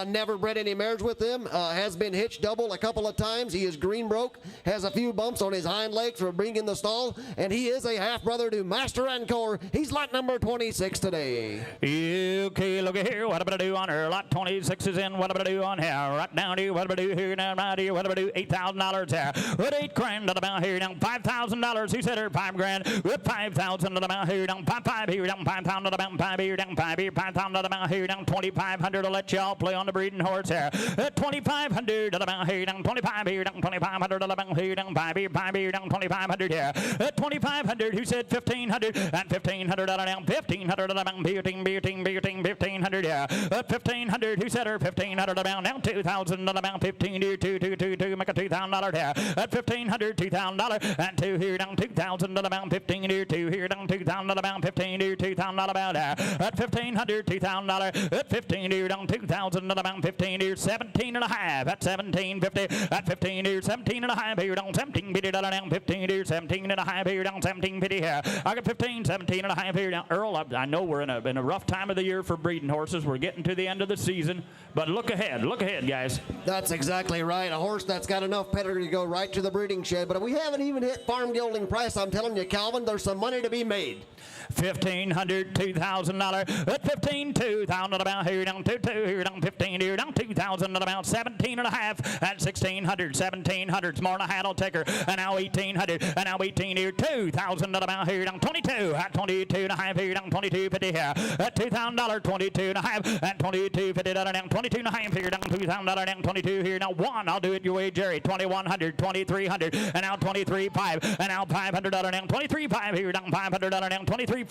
Never bred any mares with him. Has been hitched double a couple of times. He is green broke. Has a few bumps on his hind legs for being in the stall. And he is a half-brother to Master Encore. He's lot number 26 today. Okay, look at here. What am I do on her? Lot 26 is in. What am I do on here? Right down here. What am I do here? Down right here. What am I do? $8,000 here. With $8,000 about here. Down $5,000. Who said her $5,000? With $5,000 about here. Down $5,500 here. Down $5,000 about $5 here. Down $5 here. $5,000 about here. Down $2,500 to let y'all play on the breeding horse here. $2,500 about here. Down $25 here. Down $2,500 about here. Down $5 here. $5 here. Down $2,500 here. $2,500. Who said $1,500? And $1,500 down $1,500 about $1,500 here. $1,500. Who said her $1,500 about now $2,000 about $15 here. $2,222 make a $2,000 here. At $1,500 $2,000 and $2 here down $2,000 about $15 here. $2 here down $2,000 about $15 here. $2,000 about there. At $1,500 $2,000 at $15 here down $2,000 about $15 here. 17 and a half at $17.50 at $15 here. 17 and a half here down $17.50 down $15 here. 17 and a half here down $17.50 here. I got 15, 17 and a half here down. Earl, I know we're in a rough time of the year for breeding horses. We're getting to the end of the season, but look ahead, guys. That's exactly right. A horse that's got enough pedigree to go right to the breeding shed. But if we haven't even hit farm gelding price, I'm telling you, Calvin, there's some money to be made. $1,500, $2,000 at $15, $2,000 about here down $2,200 here down $15 here down $2,000 at about 17 and a half at $1,600, $1,700 more than a hat I'll take her, and now $1,800 and now 18 here $2,000 at about here down 22 at 22 and a half here down 22.50 here at $2,000 22 and a half at 22.50 down 22 and a half here down $2,000 down 22 here now one. I'll do it your way, Jerry. 2,100, 2,300 and now 23.5 and now $500 down 23.5 here down $500 down 23.4.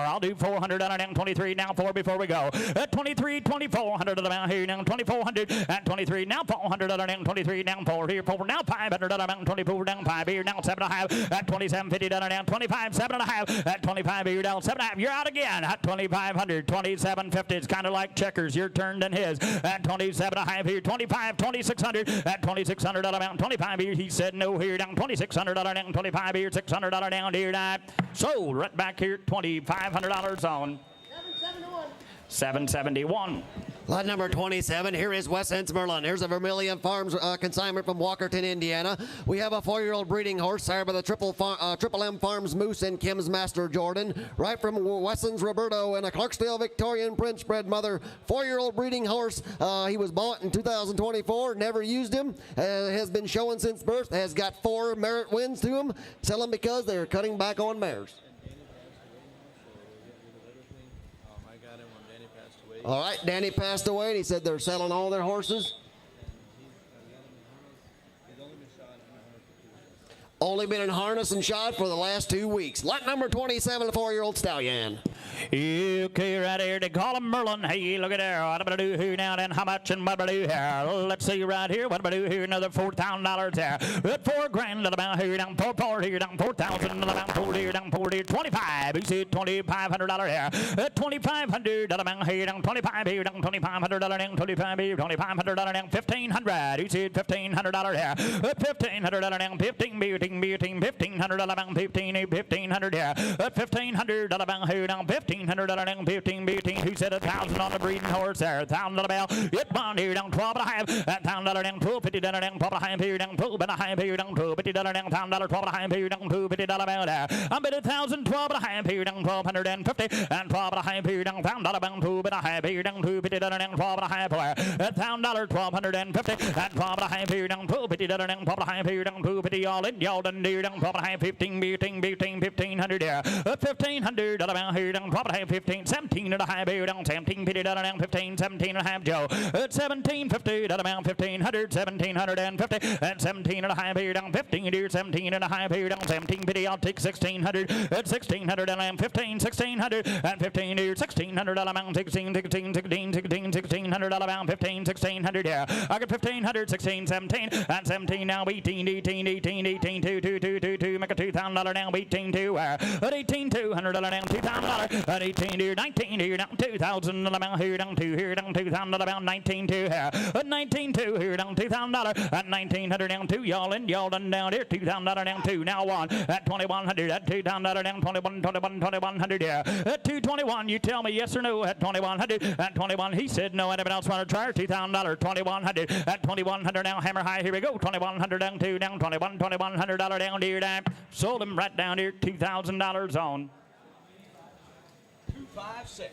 I'll do $400 down 23 now 4 before we go at 23 $2,400 down here down 2,400 at 23 now $400 down 23 down 4 here 4 now $500 down 24 down 5 here now 7.5 at 27.50 down 25 7.5 at 25 here down 7.5. You're out again at 2,500 27.50. It's kind of like checkers. Your turn than his at 27.5 here 25 2,600 at 2,600 down 25 here. He said no here down 2,600 down 25 here $600 down here that sold right back here $2,500 on 771. Lot number 27, here is West Ends Merlin. Here's a Vermilion Farms consignment from Walkerton, Indiana. We have a 4-year-old breeding horse sired by the Triple M Farms Moose and Kim's Master Jordan. Right from Wessons Roberto and a Clarksdale Victorian Prince bred mother. 4-year-old breeding horse. He was bought in 2024, never used him. Has been showing since birth. Has got 4 merit wins to him. Sell him because they're cutting back on mares. All right, Danny passed away, and he said they're selling all their horses. Only been in harness and shod for the last 2 weeks. Lot number 27, a 4-year-old stallion. Okay, right here, they call him Merlin. Hey, look at there. What am I do here now? And how much and what am I do here? Let's see right here. What am I do here? Another $4,000 there. At $4,000 about here down 4 here down 4,000 about 4 here down 4 here 25. You see $2,500 here. At $2,500 about here down 25 here down $2,500 down 25 here $2,500 down 1,500. You see $1,500 here. At $1,500 down 15 $1,500 about 1,500 here. At $1,500 about here down 1,500 down 15 Who said 1,000 on the breeding horse there? $1,000 about it bond here down 12 and a half. At $1,000 down $12.50 down 12 and a half here down 12 and a half here down $12.50 down $1,000 12 and a half here down $2.50 about there. I'm bid 1,000 12 and a half here down 1,250 and 12 and a half here down $1,000 about 2 and a half here down $2.50 down 12 and a half where at $1,000 1,250 and 12 and a half here down $2.50 down 12 and a half here down $2.50 all in y'all done here down 12 and a half 1,500 there. At $1,500 about here down 12 and a half 15 17 and a half here down 17.50 down 15 17 and a half Joe. At $1,750 down about 1,500 1,750 and 17 and a half here down 15 here 17 and a half here down 17.50 I'll take 1,600 at 1,600 down 15 1,600 and 15 here 1,600 down about 16 1,600 down about 15 1,600 here. I got 1,500 16 17 and 17 now 18 2 make a $2,000 now 18 2 at 18 $200 down $2,000 at 18 here 19 here down 2,000 about here down 2 here down 2,000 about 19 2 here at 19 2 here down $2,000 at 1,900 down 2 y'all in y'all done down here $2,000 down 2 now 1 at 2,100 at $2,000 down 2,100 here at 221 you tell me yes or no at 2,100 at 21 he said no anybody else want to try $2,000 2,100 at 2,100 now hammer high here we go 2,100 down 2 down $2,100 down here down sold him right down here $2,000 on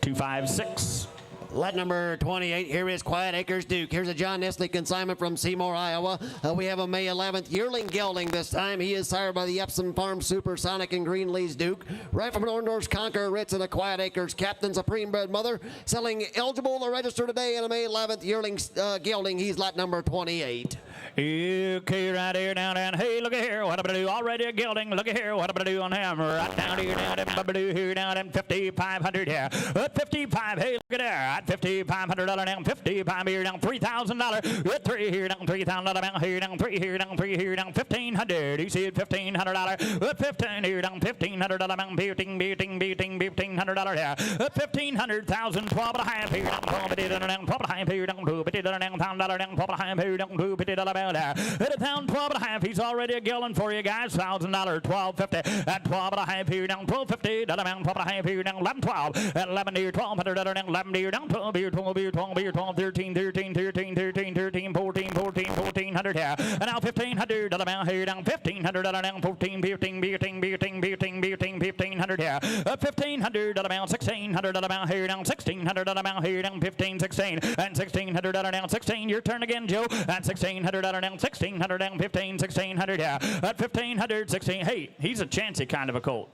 256. Lot number 28, here is Quiet Acres Duke. Here's a John Nestle consignment from Seymour, Iowa. We have a May 11th yearling gelding this time. He is sired by the Epsom Farm Supersonic and Greenlees Duke. Right from an Orndorff's Conqueror Ritz and a Quiet Acres Captain Supreme Bred Mother. Selling eligible to register today in a May 11th yearling gelding. He's lot number 28. Okay, right here down and hey, look at here, what am I do? Already a gelding. Look at here, what am I do on him? Right down here, down and here down and 5,500 here. At 55, hey, look at there. At $5,500 down 55 here down $3,000. At 3 here down $3,000 down here down 3 here down 3 here down 1,500. You see it $1,500. At 15 here down $1,500 down 1,500 here. At 1,500,000 12 and a half here down 12 and a half here down 2 down $1,000 down 12 and a half here down 2 about there. At $1,012 and a half, he's already a gelding for you guys. $1,000 $1,250 at 12 and a half here down $1,250 down 12 and a half here down 1112 at 11 here 1,200 down 11 here down 12 here 12 here 12 here 12 13 13 13 13 13 14 14 1400 here and now 1,500 down here down 1,500 down 14 15 15 15 15 15 1500 here 1,500 down 1,600 down here down 1,600 down here down 15 16 and 1,600 down 16. Your turn again, Joe. At 1,600 down 1,600 down 15 1,600 here at 1,500 16. Hey, he's a chancy kind of a colt.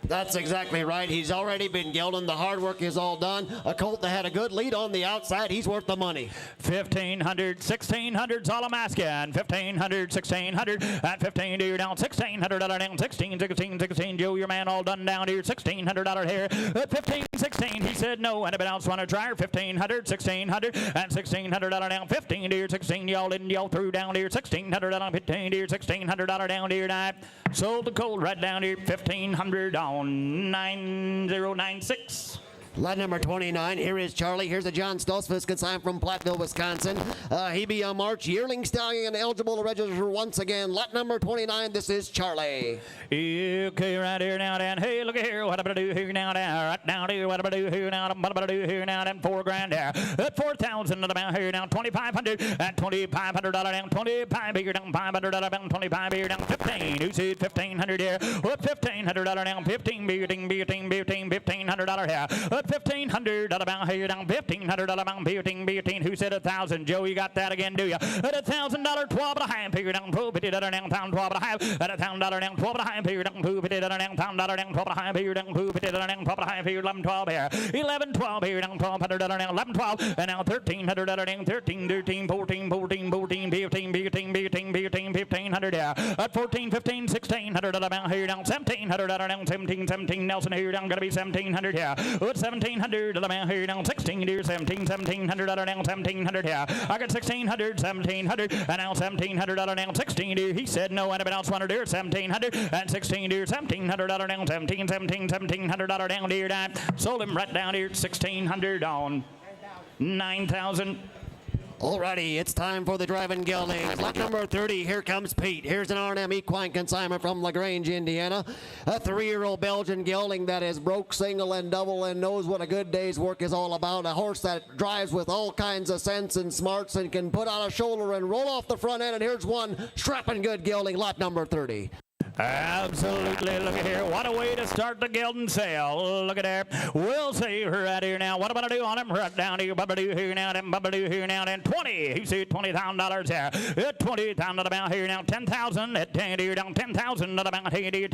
That's exactly right. He's already been gelding. The hard work is all done. A colt that had a good lead on the outside. He's worth the money. 1,500, 1,600's all I'm asking. 1,500, 1,600 at 15 here down 1,600 down 16, 16, 16. Joe, your man all done down here. $1,600 here at 15, 16. He said no. Anybody else want to try her? 1,500, 1,600 and 1,600 down 15 here 16. Y'all in y'all through down here 1,600 down 15 here 1,600 down here tonight. Sold the colt right down here 1,500 on 9096. Lot number 29, here is Charlie. Here's a John Stolzfus consigned from Platteville, Wisconsin. He be a March yearling stallion eligible to register once again. Lot number 29, this is Charlie. Okay, right here now, Dan. Hey, look at here. What am I do here now, Dan? Right down here. What am I do here now? What am I do here now? Dan, $4,000 there. At 4,000 about here now. 2,500 at $2,500 down. 25 here down. 500 down. 25 here down. 15. Who said 1,500 here? At $1,500 down. 15 $1,500 here. At 1,500 about here down 1,500 about 15. Who said 1,000? Joe, you got that again, do you? At $1,000, 12 and a half. Here down 12, down pound 12 and a half. At $1,000 down 12 and a half. Here down down pound $1 down 12 and a half. Here down down 12 and a half. Here 11, 12 here. 11, 12 here down 1,200 down 11, 12 and now 1,300 down 13, 14, 1,500 here. At 14, 15, 1,600 about here down 1,700 down 17. Nelson here down gonna be 1,700 here. At 1,700 about here down 16 here 1,700 down 1,700 here. I got 1,600, 1,700 and now 1,700 down 16 here. He said no, anybody else wanted here 1,700 and 16 here 1,700 down 1,700 down here. Sold him right down here at 1,600 on 9,000. Alrighty, it's time for the driving geldings. Lot number 30, here comes Pete. Here's an R&M equine consignment from LaGrange, Indiana. A 3-year-old Belgian gelding that is broke, single, and double and knows what a good day's work is all about. A horse that drives with all kinds of sense and smarts and can put out a shoulder and roll off the front end. And here's one strapping good gelding, lot number 30. Absolutely. Look at here. What a way to start the gelding sale. Look at there. We'll see right here now. What am I going to do on him? Right down here. Bubba-doo here now. Then Bubba-doo here now. Then 20. You see $20,000 here. At 20,000 about here now. 10,000. At 10 here down. 10,000 about 10 here.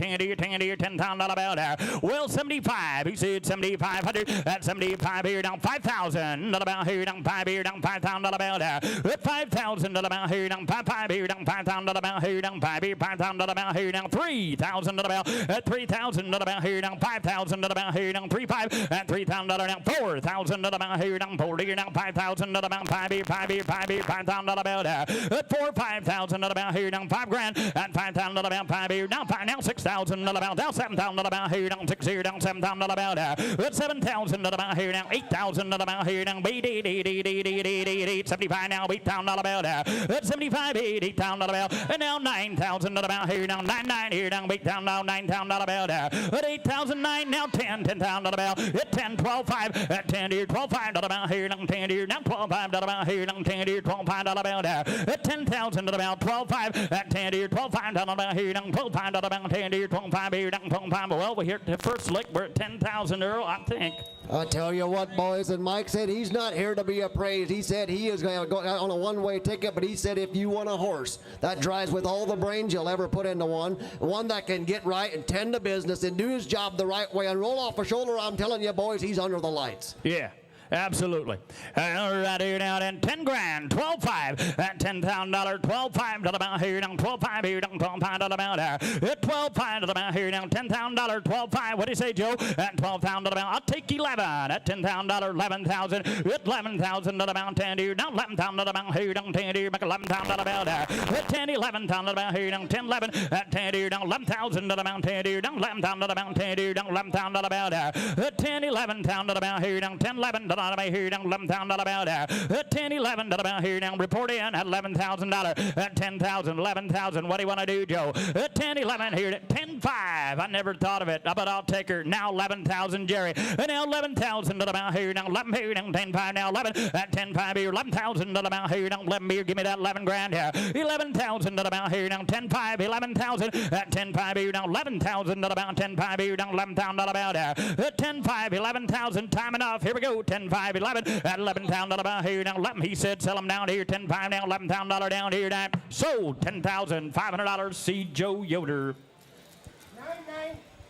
10,000 about there. Well, 75. You see 7,500. At 75 here down. 5,000 about here down. 5 here down. 5,000 about there. At 5,000 about here down. 5 here down. 5,000 about here down. 5,000 about here down. 3,000 about at 3,000 about here down 5,000 about here down 3,500 at 3,000 down 4,000 about here down 40 down 5,000 about 5,000 about at 5,000 about here down 5 grand at 5,000 about 5 here down 5 now 6,000 about down 7,000 about here down 6 here down 7,000 about at 7,000 about here down 8,000 about here down 75 now 8,000 about at 75 8,000 about and now 9,000 about here down 9 here down 8,000 now 9,000 about at 8,009 now 10,000 about at 10 12 5 at 10 here 12 5 about here down 10 here now 12 5 about here down 10 here 12 5 about at 10,000 about 12 5 at 10 here 12 5 about here down 12 5 about 10 here 12 5 here down 12 5 well we're here at the first lick we're at 10,000 Earl I think. I tell you what, boys, and Mike said he's not here to be appraised. He said he is going to go on a one-way ticket, but he said if you want a horse that drives with all the brains you'll ever put into one that can get right and tend to business and do his job the right way and roll off a shoulder, I'm telling you, boys, he's under the lights. Yeah. Absolutely. Right here now, then 10 grand, 12.5 at $10,000, 12.5 to about here down, 12.5 here down, 12.5 to about here. At 12.5 to about here down, $10,000, 12.5. What do you say, Joe? At 12,000 to about, I'll take 11 at $10,000, 11,000. At 11,000 to about 10 here down, 11,000 to about here down, 10 here, make 11,000 to about there. At 10, 11,000 to about here down, 10, 11 at 10 here down, 11,000 to about 10 here down, 11,000 to about 10 here down, 11,000 to about there. At 10, 11,000 to about here down, 10, 11 to about here down, 11,000 about there. At 10, 11 to about here down, report in at $11,000. At 10,000, 11,000. What do you want to do, Joe? At 10, 11 here at 10.5. I never thought of it, but I'll take her now. 11,000, Jerry. And now 11,000 to about here down, 11 here down, 10.5 now 11 at 10.5 here, 11,000 to about here down, 11 here. Give me that 11 grand here. 11,000 to about here down, 10.5, 11,000 at 10.5 here down, 11,000 to about 10.5 here down, 11,000 about there. At 10.5, 11,000. Time enough. Here we go. 10.5, 11 at 11,000 about here down, 11. He said sell them down here. 10.5 now, $11,000 down here down. Sold $10,500. See Joe Yoder.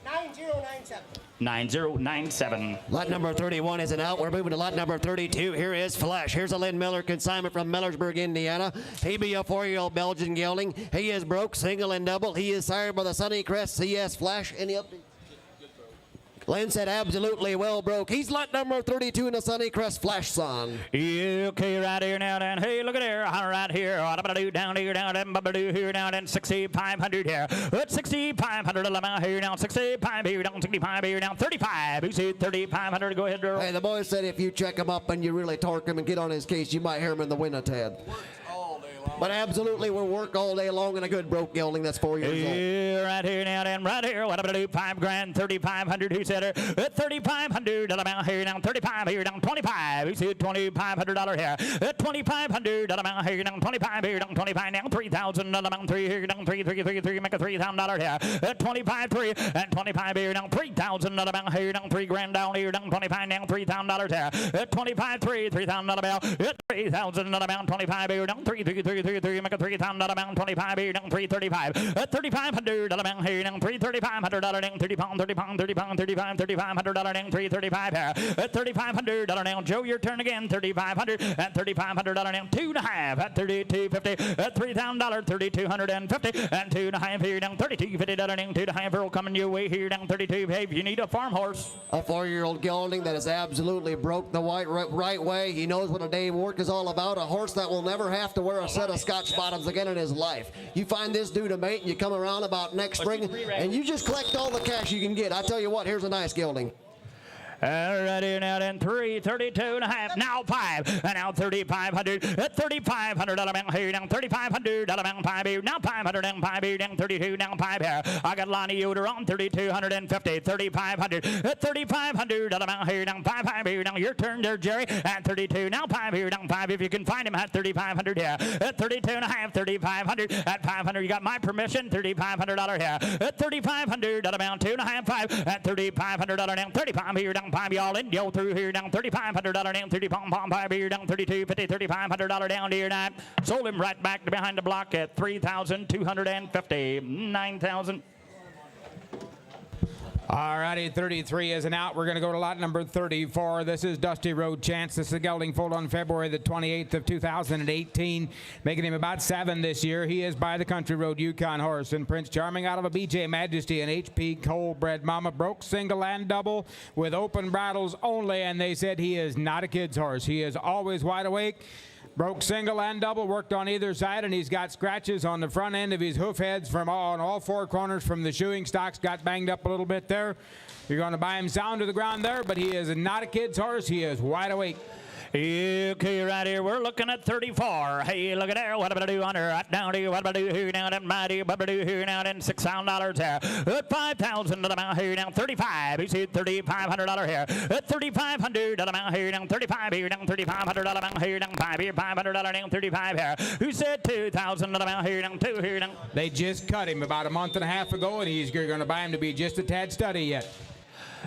9097. 9097. Lot number 31 isn't out. We're moving to lot number 32. Here is Flesh. Here's a Lynn Miller consignment from Millersburg, Indiana. He be a 4-year-old Belgian gelding. He is broke, single, and double. He is sired by the Sunny Crest CS Flash. Any update? Lynn said absolutely well broke. He's lot number 32 in the Sunny Crest Flash son. Yeah, okay, right here now, then. Hey, look at there. Right here. What about do down here, down, then, do here, down, then, 6,500 here. At 6,500 about here, down, 6,500 here, down, 65 here, down, 35. You see 3,500. Go ahead, girl. Hey, the boys said if you check him up and you really torque him and get on his case, you might hear him in the win a tad. Works all day But absolutely will work all day long in a good broke gelding that's 4 years old. Yeah, right here now, then right here. What about do? 5 grand, 3,500. Who said her? 3,500 amount here now. 35 here down 25. Who said $2,500 here? 2,500 amount here down 25 here down 25 now. 3,000 amount 3 here down 3 make a $3,000 here. 25 3 and 25 here down 3,000 amount here down 3 grand down here down 25 now. $3,000 here. 25 3 $3,000 amount. 3,000 amount 25 here down 3 make a $3,000 amount 25 here down 335. 3,500 amount here down 3,500 down 30 pound 30 pound 30 pound 35 $3,500 down 335 here. $3,500 down. Joe, your turn again. 3,500 and $3,500 down 2.5 at 32.50. $3,000 3,250 and 2.5 here down 32.50 down 2.5 Earl coming your way here down 32. Hey, if you need a farm horse, a 4-year-old gelding that is absolutely broke the right way. He knows what a day of work is all about. A horse that will never have to wear a set of Scotch bottoms again in his life. You find this dude a mate and you come around about next spring and you just collect all the cash you can get. I tell you what, here's a nice gelding. Right here now then 332.5 now 5 and now 3,500 $3,500 amount here down 3,500 amount 5 here now 500 and 5 here down 32 now 5 here. I got Lonnie Yoder on 3,250 3,500 $3,500 amount here down 5 here down your turn there Jerry at 32 now 5 here down 5 if you can find him at 3,500 here at 32.5 3,500 at 500 you got my permission $3,500 here at 3,500 amount 2.5 5 at $3,500 down 35 here down 5 y'all in yo through here down $3,500 down 30 pom 5 here down 32.50 $3,500 down here now sold him right back to behind the block at 3,250 9,000. All righty, 33 is an out. We're going to go to lot number 34. This is Dusty Road Chance. This is a gelding foaled on February the 28th of 2018, making him about 7 this year. He is by the Country Road Yukon horse and Prince Charming out of a BJ Majesty and HP Cole bred mama. Broke single and double with open bridles only, and they said he is not a kid's horse. He is always wide awake. Broke single and double, worked on either side, and he's got scratches on the front end of his hoof heads from on all 4 corners from the shoeing stocks. Got banged up a little bit there. You're going to buy him sound to the ground there, but he is not a kid's horse. He is wide awake. Okay, right here, we're looking at 34. Hey, look at there. What about I do under? Right down to you. What about I do here now? That mighty. What about I do here now? Then $6,000 here. At 5,000 amount here now. 35. You see $3,500 here. At 3,500 amount here now. 35 here down. $3,500 amount here down. 5 here. $500 down. 35 here. Who said 2,000 amount here down? 2 here down. They just cut him about a month and a half ago, and he's going to buy him to be just a tad steady yet.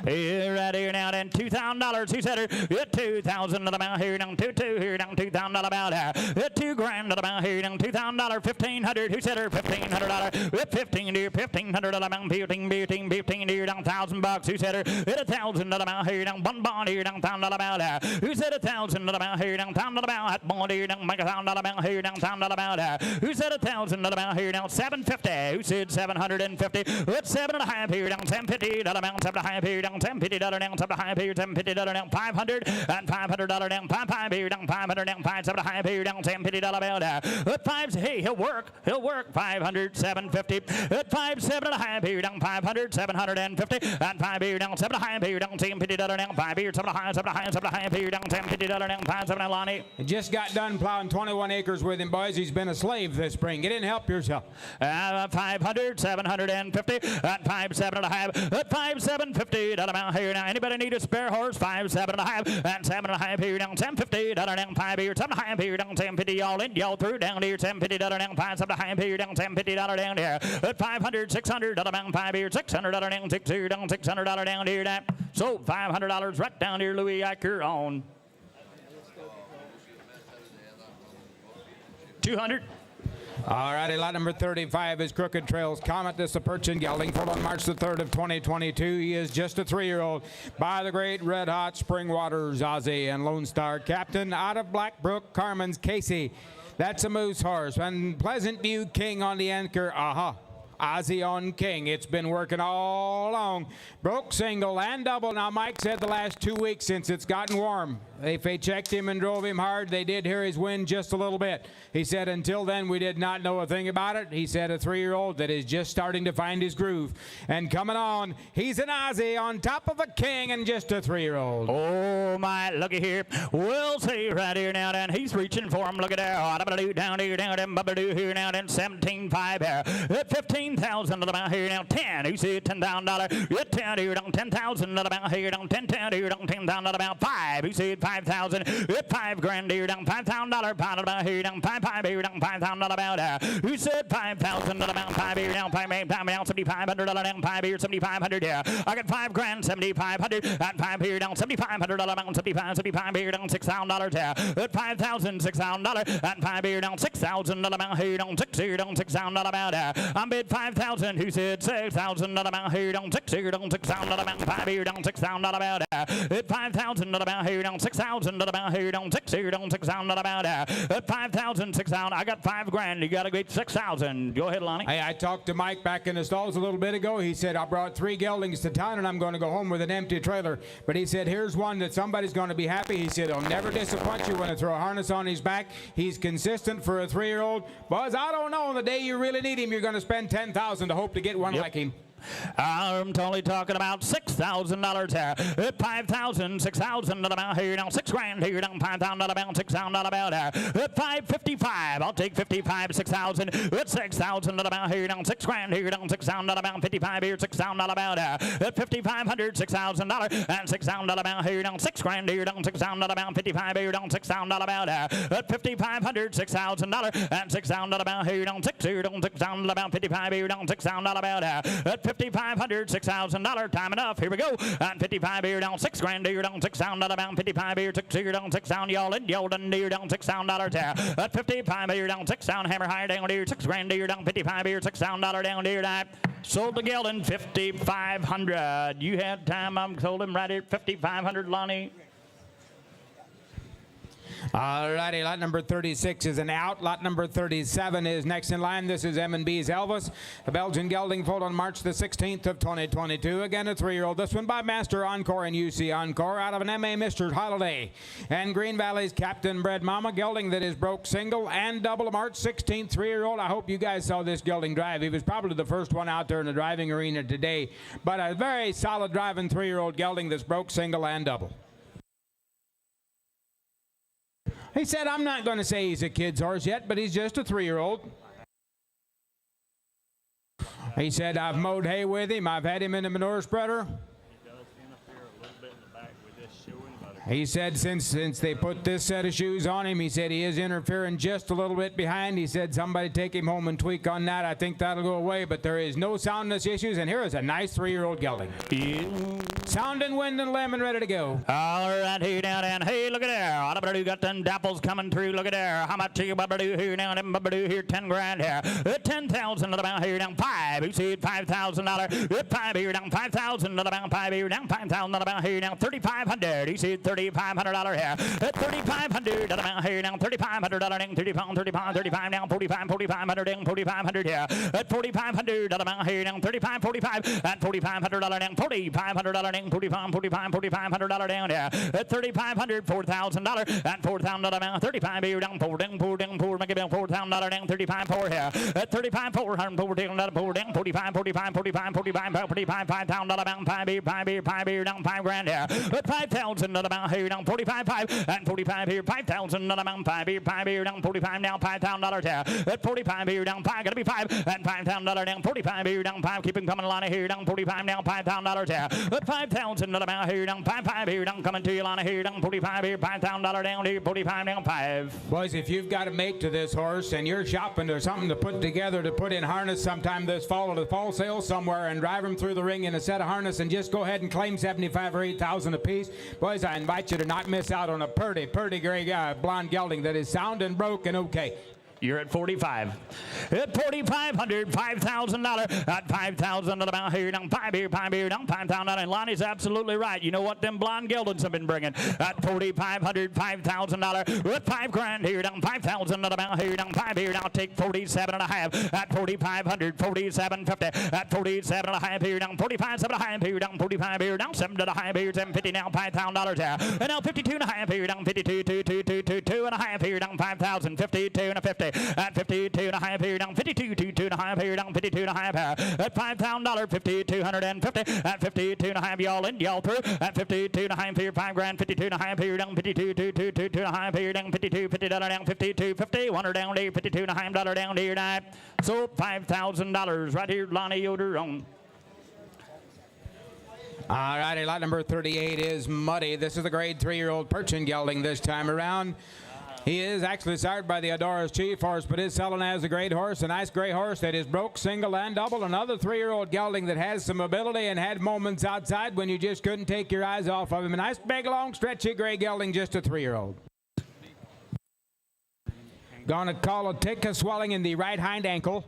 Here, right here now, then $2,000. Who said her? 2,000 amount here down. 2 here down. $2,000 about here. 2 grand amount here down. $2,000. 1,500. Who said her? $1,500. 15 here. 1,500 amount. 15 here down. $1,000. Who said her? 1,000 amount here down. 1 bond here down. $1,000 about here. Who said 1,000 amount here down? $1,000 about that bond here down. Make $1,000 amount here down. $1,000 about here. Who said 1,000 amount here down? 750. Who said 750? It's 7.5 here down. 750 amount. 7.5 here down. $10.50 down, $7.5 here, $7.50 down, $500 and $500 down, $5 here down, $500 down, $5.75 here down, $10.50 bill down. At 5, hey, he'll work, $500, $750. At 5, 7.5 here down, $500, $750, and 5 here down, $7.5 here down, $10.50 down, 5 here, $7.5 here down, $10.50 down, 5, 7 Lonnie. Just got done plowing 21 acres with him, boys. He's been a slave this spring. Get in and help yourself. 500, 750, at 5, 7.5, at 5, 750 down here now. Anybody need a spare horse? 5, 7.5, and 7.5 here down, 10.50 down, 5 here, 7.5 here down, 10.50 y'all in, y'all through down here, 10.50 down, 5, 7.5 here down, 10.50 down here. At 500, 600 down, 5 here, 600 down, 6 here down, $600 down here. That sold $500 right down here, Louis Acker on 200. All righty, lot number 35 is Crooked Trails Comet. This is a Perchin gelding, foaled on March the 3rd of 2022. He is just a 3-year-old by the great Red Hot Spring Waters Ozzy and Lone Star Captain out of Blackbrook, Carmen's Casey. That's a moose horse. And Pleasant View King on the anchor. Ozzy on King. It's been working all along. Broke single and double. Now, Mike said the last 2 weeks since it's gotten warm, they checked him and drove him hard. They did hear his wind just a little bit. He said until then we did not know a thing about it. He said a 3-year-old that is just starting to find his groove. And coming on, he's an Ozzy on top of a King and just a 3-year-old. Oh my, looky here. We'll see right here now, and he's reaching for him. Look at there. Down here, here now, then 17.5 here. At 15,000 about here now. 10. You see $10,000. At 10 here down 10,000 about here down 10 here down 10,000 about 5. You see 5,000. At 5 grand here down $5,000 pound about here down 5 here down 5,000 about there. You said 5,000 about 5 here down 5 down 7,500 down 5 here 7,500 here. I got 5 grand 7,500 at 5 here down 7,500 down 75 here down $6,000 here. At 5,000 $6,000 at 5 here down 6,000 about here down 6 here down $6,000 about there. I bid 5,000. Who said 6,000 about here down 6 here down 6,000 about 5 here down $6,000 about there. At 5,000 about here down 6,000 about here down 6 here down $6,000 about there. At 5,000 6,000. I got 5 grand. You got a great 6,000. Go ahead, Lonnie. Hey, I talked to Mike back in the stalls a little bit ago. He said I brought 3 geldings to town and I'm going to go home with an empty trailer. But he said here's one that somebody's going to be happy. He said he'll never disappoint you when I throw a harness on his back. He's consistent for a 3-year-old. Buzz, I don't know. On the day you really need him, you're going to spend $10,000 to hope to get one like him. I'm totally talking about $6,000 here. At 5,000, 6,000 about here down 6 grand here down 5,000 about 6,000 about here. At 555, I'll take 55, 6,000. At 6,000 about here down 6 grand here down 6,000 about 55 here 6,000 about here. At 5,500, $6,000 and 6,000 about here down 6 grand here down 6,000 about 55 here down 6,000 about here. At 5,500, $6,000 and 6,000 about here down 6 here down 6,000 about 55 here down 6,000 about here. At 5,500, $6,000, time enough, here we go. And 55 here down 6 grand here down 6,000 about 55 here 6 here down 6,000 y'all in y'all done here down $6,000 there. At 55 here down 6,000 hammer higher down here 6 grand here down 55 here $6,000 down here that. Sold the gelding 5,500. You had time, I'm sold him right here 5,500, Lonnie. All righty, lot number 36 is an out. Lot number 37 is next in line. This is M&B's Elvis. A Belgian gelding foaled on March the 16th of 2022. Again, a 3-year-old. This one by Master Encore and UC Encore out of an MA Mr. Holiday. And Green Valley's Captain Bred Mama gelding that is broke single and double March 16th, 3-year-old. I hope you guys saw this gelding drive. He was probably the first one out there in the driving arena today. But a very solid driving 3-year-old gelding that's broke single and double. He said, I'm not going to say he's a kid's horse yet, but he's just a 3-year-old. He said, I've mowed hay with him. I've had him in the manure spreader. He said since they put this set of shoes on him, he said he is interfering just a little bit behind. He said somebody take him home and tweak on that. I think that'll go away, but there is no soundness issues, and here is a nice 3-year-old gelding. Sound and wind and limb and ready to go. All right, here down and hey, look at there. You got them dapples coming through. Look at there. How much you do here now? Them here 10 grand here. 10,000 about here down 5. You see it $5,000. 5 here down 5,000 about 5 here down 5,000 about here down 3,500. You see it $3,500 here. At 3,500 about here down 3,500 down 35 down 4,500 down 4,500 here. At 4,500 about here down 45 at $4,500 down 4,500 down 4,500 down here. At 3,500 $4,000 at 4,000 down 35 here down 4 make it down $4,000 down 35 4 here. At 35 400 down 45 $5,000 down 5 here down 5 grand here. At 5,000 about here down 45 5 and 45 here 5,000 about 5 here down 45 now $5,000 here. At 45 here down 5 gotta be 5 and $5,000 down 45 here down 5 keep him coming Lana here down 45 now $5,000 here. At 5,000 about here down 5 here down coming to you Lana here down 45 here $5,000 down here 45 down 5. Boys, if you've got a mate to this horse and you're shopping or something to put together to put in harness sometime this fall at a fall sale somewhere and drive them through the ring in a set of harness and just go ahead and claim 75 or 8,000 apiece, boys, I invite you to not miss out on a pretty gray blonde gelding that is sound and broke and okay. You're at 45. At 4,500, $5,000. At 5,000 about here down 5 here, down 5,000. And Lonnie's absolutely right. You know what them blonde geldings have been bringing. At 4,500, $5,000. With $5,000 here down 5,000 about here down 5 here. Now take 47 and a half. At 4,500, 47.50. At 47 and a half here down 45, 7 and a half here down 45 here down 7 and a half here 750 now $5,000 here. And now 52 and a half here down 52, 2 and a half here down 5,000, 52 and a 50. At 52 and a half here down 52, 2 and a half here down 52 and a half here. At $5,000, 5,250. At 52 and a half, y'all in, y'all through. At 52 and a half here, $5,000, 52 and a half here down 52, 2 and a half here down 52, $50 down 52, 50, $100 down there, 52 and a half dollar down here tonight. So $5,000 right here, Lonnie Yoder on. All righty, lot number 38 is Muddy. This is the grade 3-year-old Perchin gelding this time around. He is actually sired by the Adora's Chief horse, but is selling as a great horse, a nice gray horse that is broke, single, and double. Another 3-year-old gelding that has some ability and had moments outside when you just couldn't take your eyes off of him. A nice, big, long, stretchy gray gelding, just a 3-year-old. Gonna call a tick of swelling in the right hind ankle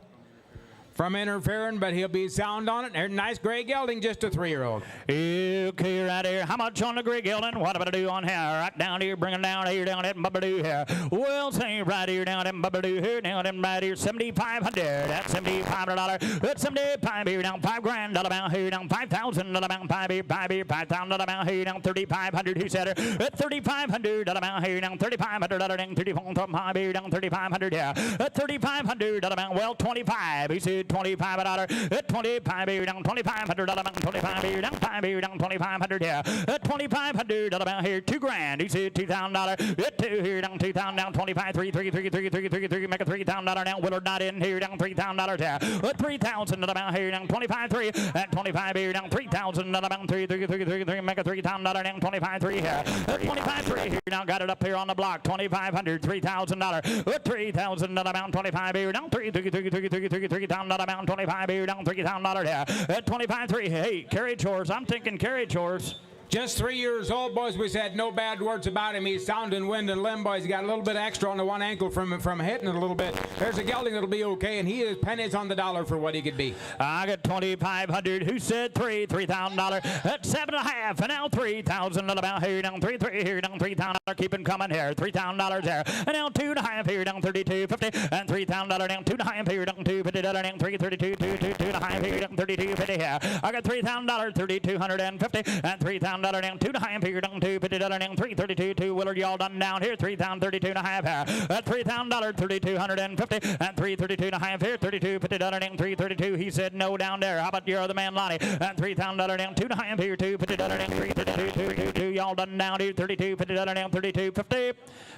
from interfering, but he'll be sound on it. There's a nice gray gelding, just a 3-year-old. Okay, right here. How much on the gray gelding? What about I do on here? Right down here, bring it down here, down at Bubba-doo here. Well, say right here, down at Bubba-doo here, down at right here, 7,500. That's $7,500. That's 75 here, down $5,000 about here, down 5,000 about 5 here, 5,000 about here, down 3,500. Who said it? At 3,500 about here, down 3,500 down 34 here, down 3,500 here. At 3,500 about, well, 25. He said $25 at 25 here down 2,500 about 25 here down 5 here down 2,500 here at 2,500 about here $2,000. He said $2,000 at 2 here down 2,000 down 25 3 make a $3,000 down Willard not in here down $3,000 here at 3,000 about here down 25 3 at 25 here down 3,000 about 3 make a $3,000 down 25 3 here at 25 3 here now got it up here on the block 2,500 $3,000 at 3,000 about 25 here down 3,000 about 25 here down $3,000 here at 25 3. Hey, carriage horse. I'm thinking carriage horse. Just 3 years old, boys. We said no bad words about him. He's sound in wind and limb, boys. He got a little bit extra on the one ankle from hitting it a little bit. There's a gelding that'll be okay, and he is pennies on the dollar for what he could be. I got 2,500. Who said $3,000? That's 7.5, and now 3,000 about here down 3 here down $3,000. Keep him coming here. $3,000 there, and now 2.5 here down 32.50, and $3,000 down 2.5 here down $250 down 332 2.5 here down 32.50 here. I got $3,000 3,250 and $3,000 down 2.5 here down $250 down 332 2 Willard y'all done down here 3,032 and a half here at $3,000 3,250 and 332.5 here 32.50 down 332. He said no down there. How about your other man Lonnie at $3,000 down 2.5 here 2.50 down 332 2 y'all done down here 32.50 down 32.50.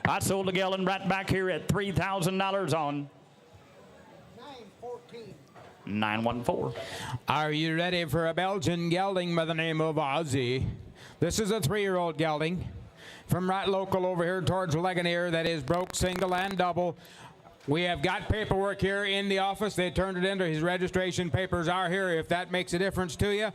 I sold the gelding right back here at $3,000 on 914. Are you ready for a Belgian gelding by the name of Ozzy? This is a 3-year-old gelding from right local over here towards Ligonier that is broke, single, and double. We have got paperwork here in the office. They turned it into his registration papers are here, if that makes a difference to you.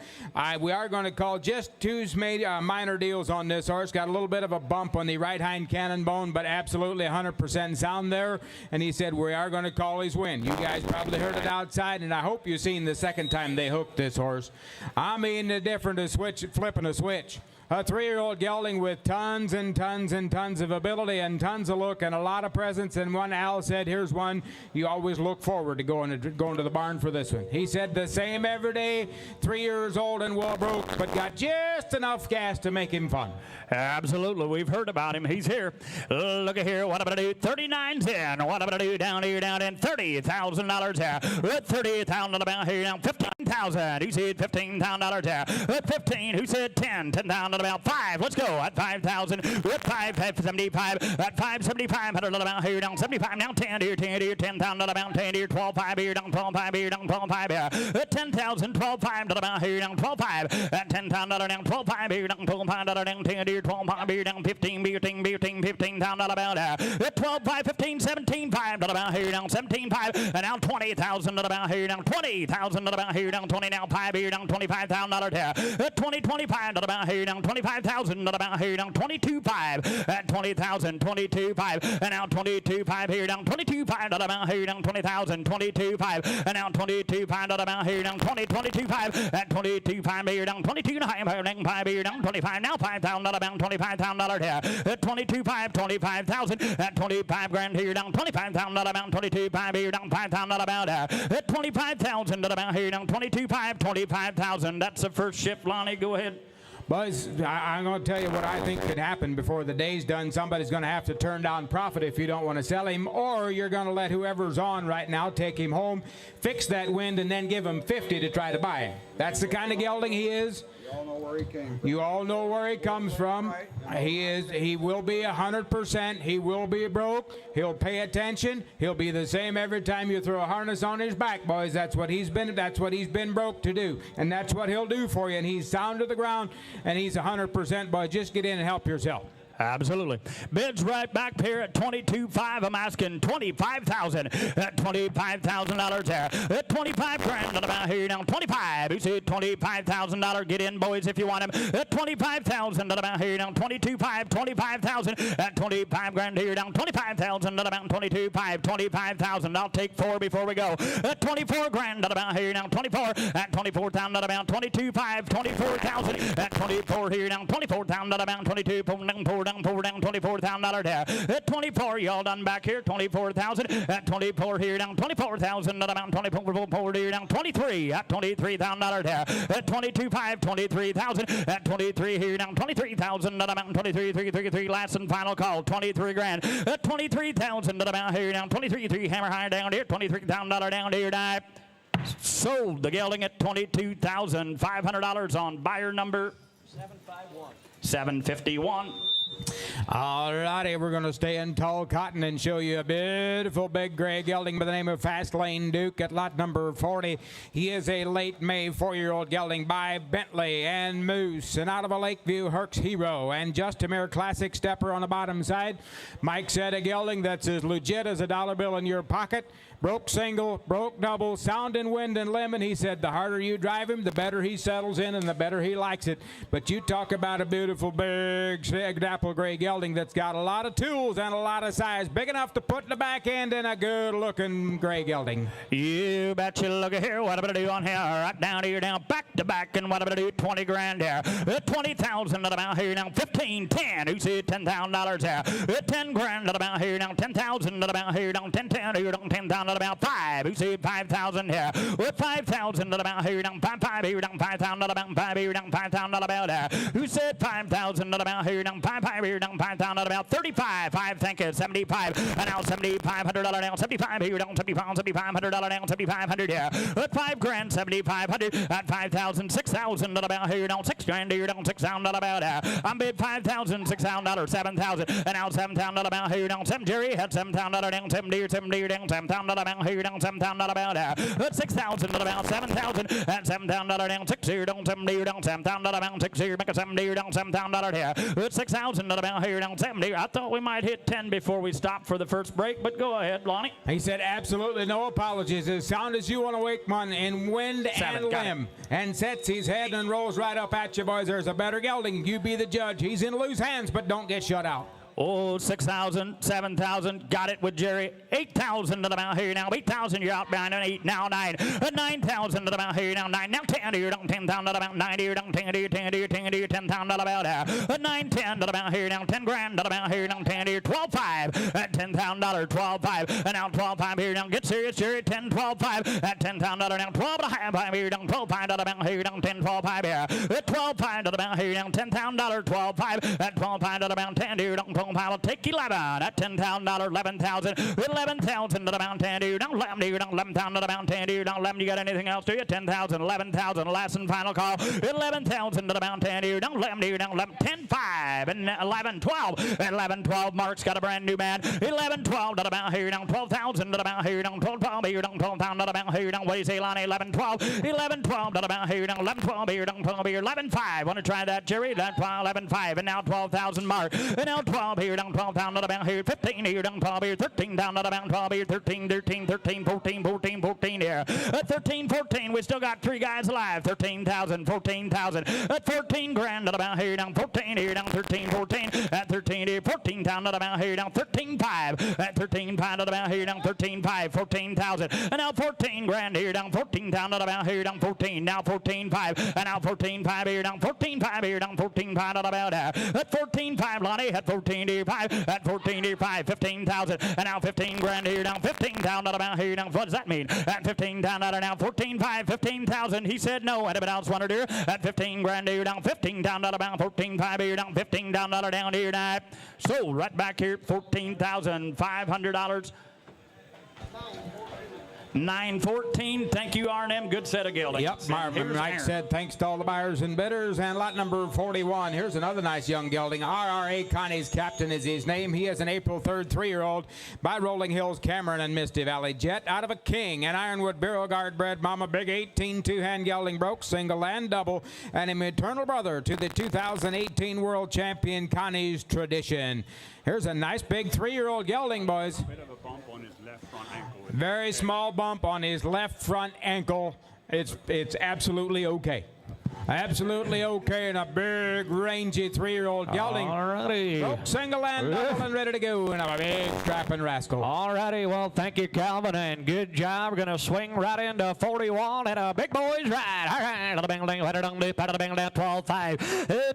We are going to call just two minor deals on this horse. Got a little bit of a bump on the right hind cannon bone, but absolutely 100% sound there. And he said we are going to call his win. You guys probably heard it outside, and I hope you've seen the second time they hooked this horse. I mean, the different flipping a switch. A 3-year-old gelding with tons and tons and tons of ability and tons of look and a lot of presence. And one Al said, here's one you always look forward to going to the barn for this one. He said the same every day, 3 years old and well broke, but got just enough gas to make him fun. Absolutely. We've heard about him. He's here. Look at here. What am I going to do? 39's in. What am I going to do down here, down in $30,000 here. At 30,000 about here, down 15,000. Who said $15,000 here? At 15. Who said 10? 10,000 about 5. Let's go. At 5,000. At 575. At 575 about here, down 75. Now 10 here, 10 here, 10,000 about 10 here, 12.5 here, down 12.5 here, down 12.5 here. At 10,000, 12.5 about here, down 12.5. At 10,000 down 12.5 here, down 12.5 down 10 here. 12.5 here down 15,000 about at 12.5, 15, 17.5 about here down 17.5 and now 20,000 about here down 20,000 about here down 20 now 5 here down $25,000 here at 20, 25 about here down down 25,000 at about here down 22.5 at 20,000, 22.5 and now 22.5 here down 22.5 at about here down 20,000, 22.5 and now 22.5 at about here down 22.5 at 22.5 here down 22.5 here down 25 now 5,000 at about $25,000 here at 22.5 25,000 at 25 grand here down 25,000 at about 22.5 here down 5,000 at about at 25,000 at about here down 22.5 25,000. That's the first shift. Lonnie, go ahead. Buzz, I'm going to tell you what I think could happen before the day's done. Somebody's going to have to turn down profit if you don't want to sell him, or you're going to let whoever's on right now take him home, fix that wind, and then give him 50 to try to buy him. That's the kind of gelding he is. You all know where he came from. You all know where he comes from. He will be 100%. He will be broke. He'll pay attention. He'll be the same every time you throw a harness on his back, boys. That's what he's been broke to do. And that's what he'll do for you. And he's sound to the ground, and he's 100%, boys. Just get in and help yourself. Absolutely. Bids right back here at 22.5. I'm asking 25,000 at $25,000 there. At 25 grand at about here down 25. You see $25,000. Get in, boys, if you want him. At 25,000 at about here down 22.5. 25,000 at 25 grand here down 25,000 at about 22.5. 25,000. I'll take 4 before we go. At 24 grand at about here down 24. At 24,000 at about 22.5. 24,000 at 24 here down 24,000 at about 22. Down 24,000 there. At 24, y'all done back here. 24,000 at 24 here down 24,000 at about 24 here down 23 at $23,000 there. At 22.5, 23,000 at 23 here down 23,000 at about 23, last and final call. 23 grand at 23,000 at about here down 23, hammer high down here. $23,000 down here. Die. Sold the gelding at $22,500 on buyer number 751. All righty, we're going to stay in tall cotton and show you a beautiful big gray gelding by the name of Fast Lane Duke at lot number 40. He is a late May 4-year-old gelding by Bentley and Moose, and out of a Lakeview Herc's Hero, and just a mere classic stepper on the bottom side. Mike said a gelding that's as legit as a dollar bill in your pocket. Broke single, broke double, sound and wind and limb, and he said the harder you drive him, the better he settles in and the better he likes it. But you talk about a beautiful big apple gray gelding that's got a lot of tools and a lot of size, big enough to put in the back end in a good looking gray gelding. You betcha. Look at here, what I'm gonna do on here, right down here, down back to back, and what I'm gonna do, 20 grand here, 20,000 at about here, now 15, 10, who said $10,000 here, 10 grand at about here, now 10,000 at about here, down 10, here, down 10,000 at about 5, who said 5,000 here, with 5,000 at about here, down 5, here, down 5,000 at about 5, here, down 5,000 at about here, who said 5,000 at about here, down 5, here, down 5,000 at about 35, 5, thank you, 75, and now $7,500 down, 75 here, down 75, $7,500 down, 7,500 here, at 5 grand, 7,500, at 5,000, 6,000 at about here, down 6 grand here, down 6,000 at about here, I'm bid 5,000, $6,000, 7,000, and now 7,000 at about here, down 7, Jerry, had 7,000 down, 7 deer, down 7,000 at about here, down 7,000 at about here, at 6,000 at about 7,000, and 7,000 down 6 here, down 7 deer, down 7,000 at about 6 here, make a 7 deer, down 7,000 here, at 6,000 at about here, down 7 deer. I thought we might hit 10 before we stopped for the first break, but go ahead, Lonnie. He said absolutely no apologies, as sound as you want to wake one in wind and limb, and sets his head and rolls right up at you, boys. There's a better gelding. You be the judge. He's in loose hands, but don't get shut out. Oh, 6,000, 7,000, got it with Jerry. 8,000 at about here now. 8,000, you're out behind an 8, now 9. 9,000 at about here now. 9, now 10, you're down 10,000 at about 9, you're down 10, 10,000 at about here. 9, 10 at about here now. 10 grand at about here now. 10, 12, 5 at $10,000, 12, 5. And now 12, 5 here now. Get serious, Jerry. 10, 12, 5 at $10,000 now. 12 and a half, 5 here down. 12, 5 at about here down. 10, 12, 5 here. At 12, 5 at about here down. $10,000, 12, 5 at 12, 5 at about 10 here down. I'll take 11 at $10,000, 11,000, 11,000 at about 10 here down. 11,000 at about 10 here down. 11, you got anything else to you? 10,000, 11,000, last and final call. 11,000 at about 10 here down. 11 here down. 11, 10, 5 and 11, 12. 11, 12, Mark's got a brand new man. 11, 12 at about here down. 12,000 at about here down. 12, 12 here down. 12,000 at about here down. What do you say, Lonnie? 11, 12. 11, 12 at about here down. 11, 12 here down. 12 here. 11, 5. Want to try that, Jerry? 11, 5. And now 12,000, Mark. And now 12. 12 here, down 12 down to the bound here, 15 here, down 12 here, 13 down to the bound 12 here, 13, 13, 13, 14, 14, 14 here. At 13, 14, we still got 3 guys alive. 13,000, 14,000. At 14 grand to the bound here, down 14 here, down 13, 14. At 13 here, 14 down to the bound here, down 13, 5. At 13, 5 to the bound here, down 13, 5, 14,000. And now 14 grand here, down 14 down to the bound here, down 14. Now 14, 5. And now 14, 5 here, down 14, 5 here, down 14, 5 to the bound there. At 14, 5, Lonnie. At 14 here, 5. At 14 here, 5, 15,000. And now 15 grand here, down 15 down to the bound here, down. What does that mean? At 15 down to the now 14, 5, 15,000. He said no. At about else wanted here. At 15 grand here, down 15 down to the bound. 14, 5 here, down 15 down to the down here now. So right back here, $14,500. 914. Thank you, R&M. Good set of geldings. Yep, Marvin Wright said thanks to all the buyers and bidders. And lot number 41. Here's another nice young gelding. RRA Connie's Captain is his name. He is an April 3rd 3-year-old by Rolling Hills, Cameron, and Misty Valley Jet out of a King and Ironwood Bureau Guard bred Mama Big 18 two-hand gelding broke, single and double, and a maternal brother to the 2018 World Champion Connie's Tradition. Here's a nice big 3-year-old gelding, boys. Bit of a bump on his left front ankle. Very small bump on his left front ankle. It's absolutely okay. Absolutely okay, and a big, rangy 3-year-old gelding. Alrighty. Broke, single, and double, and ready to go, and a big strapping rascal. Alrighty, well, thank you, Calvin, and good job. We're going to swing right into 41 and a big boys ride. All right, to the bang, out of the bang down 12-5.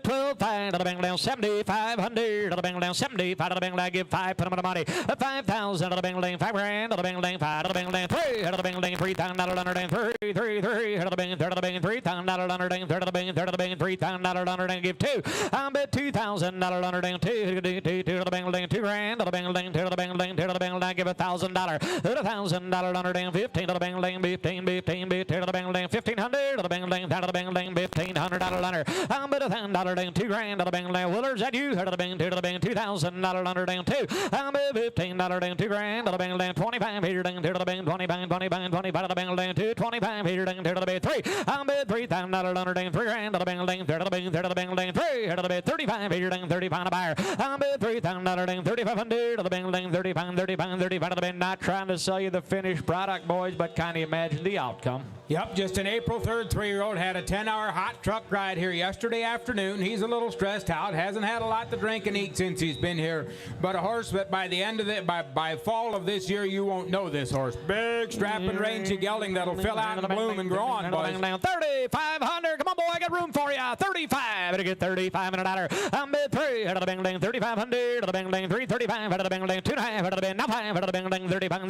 12-5 to the bang down 7,500 to the bang down 75 to the bang down. Give 5, put them on the money. 5,000 to the bang down 5 grand to the bang down 5 to the bang down 3 to the bang down 3,000 3 3 3 to the bang 3,000 to the bang 3,000 and give 2. I'm bet $2,000 down 2 to the bang down 2 grand to the bang down to the bang down to the bang down. Give $1,000 $1,000 down 15 to the bang down 15 to the bang down 1,500 to the bang down to the bang down $1,500. I'm bet $1,000 down 2 grand to the bang down. Willers at you to the bang $2,000 down 2. I'm bet $15 down 2 grand to the bang down 25 here down to the bang 25 to the bang down 2 25 here down to the bang 3. I'm bet $3,000 down 3 grand to the bang down to the bang 3 to the bang 35 here down 35 on a buyer. I'm bet $3,000 down 3,500 to the bang down 35 to the bang. Not trying to sell you the finished product, boys, but kind of imagine the outcome. Yep, just an April 3rd 3-year-old had a 10-hour hot truck ride here yesterday afternoon. He's a little stressed out, hasn't had a lot to drink and eat since he's been here, but a horse that by the end of it, by fall of this year, you won't know this horse. Big, strapping, rangy gelding that'll fill out and bloom and grow on, boys. 3,500. Come on, boy, I got room for you. 35. It'll get 35 in a dollar. I'm bid 3 out of the bang dang 3,500 out of the bang dang 335 out of the bang dang 2.5 out of the bang now 5 out of the bang dang 35 out of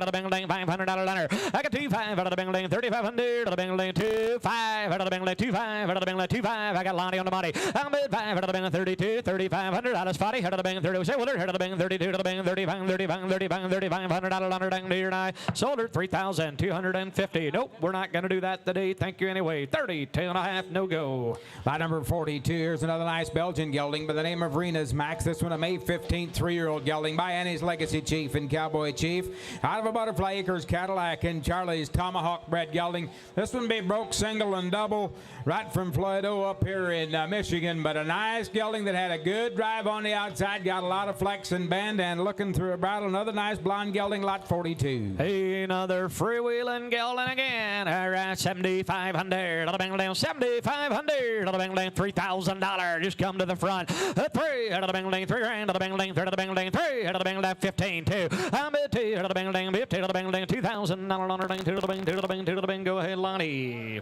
the bang dang $500 dollar. I got 2.5 out of the bang dang 3,500 out of the bang dang 2.5 out of the bang dang 2.5 out of the bang dang 2.5. I got Lonnie on the money. I'm bid 5 out of the bang 32 3,500 out of Spotty out of the bang 30. Say Willard out of the bang 32 to the bang 35 $3,500 down to your eye. Sold her 3,250. Nope, we're not going to do that today. Thank you anyway. 32.5, no go. By number 42, here's another nice Belgian gelding by the name of Rena's Max. This one a May 15th 3-year-old gelding by Annie's Legacy Chief and Cowboy Chief. Out of a Butterfly Acres Cadillac and Charlie's Tomahawk bred gelding. This one be broke, single, and double right from Floydo up here in Michigan. But a nice gelding that had a good drive on the outside, got a lot of flex and bend, and looking through a bridle. Another nice blonde gelding, lot 42. Hey, another freewheeling gelding again. All right, 7,500. On the bang down 7,500. On the bang down $3,000. Just come to the front. 3 out of the bang down 3 grand. Out of the bang down 3 out of the bang down 3 out of the bang down 15 2. I'm at 2 out of the bang down 50 out of the bang down $2,000 on the bang 2 to the bang 2 to the bang 2 to the bang. Go ahead, Lonnie.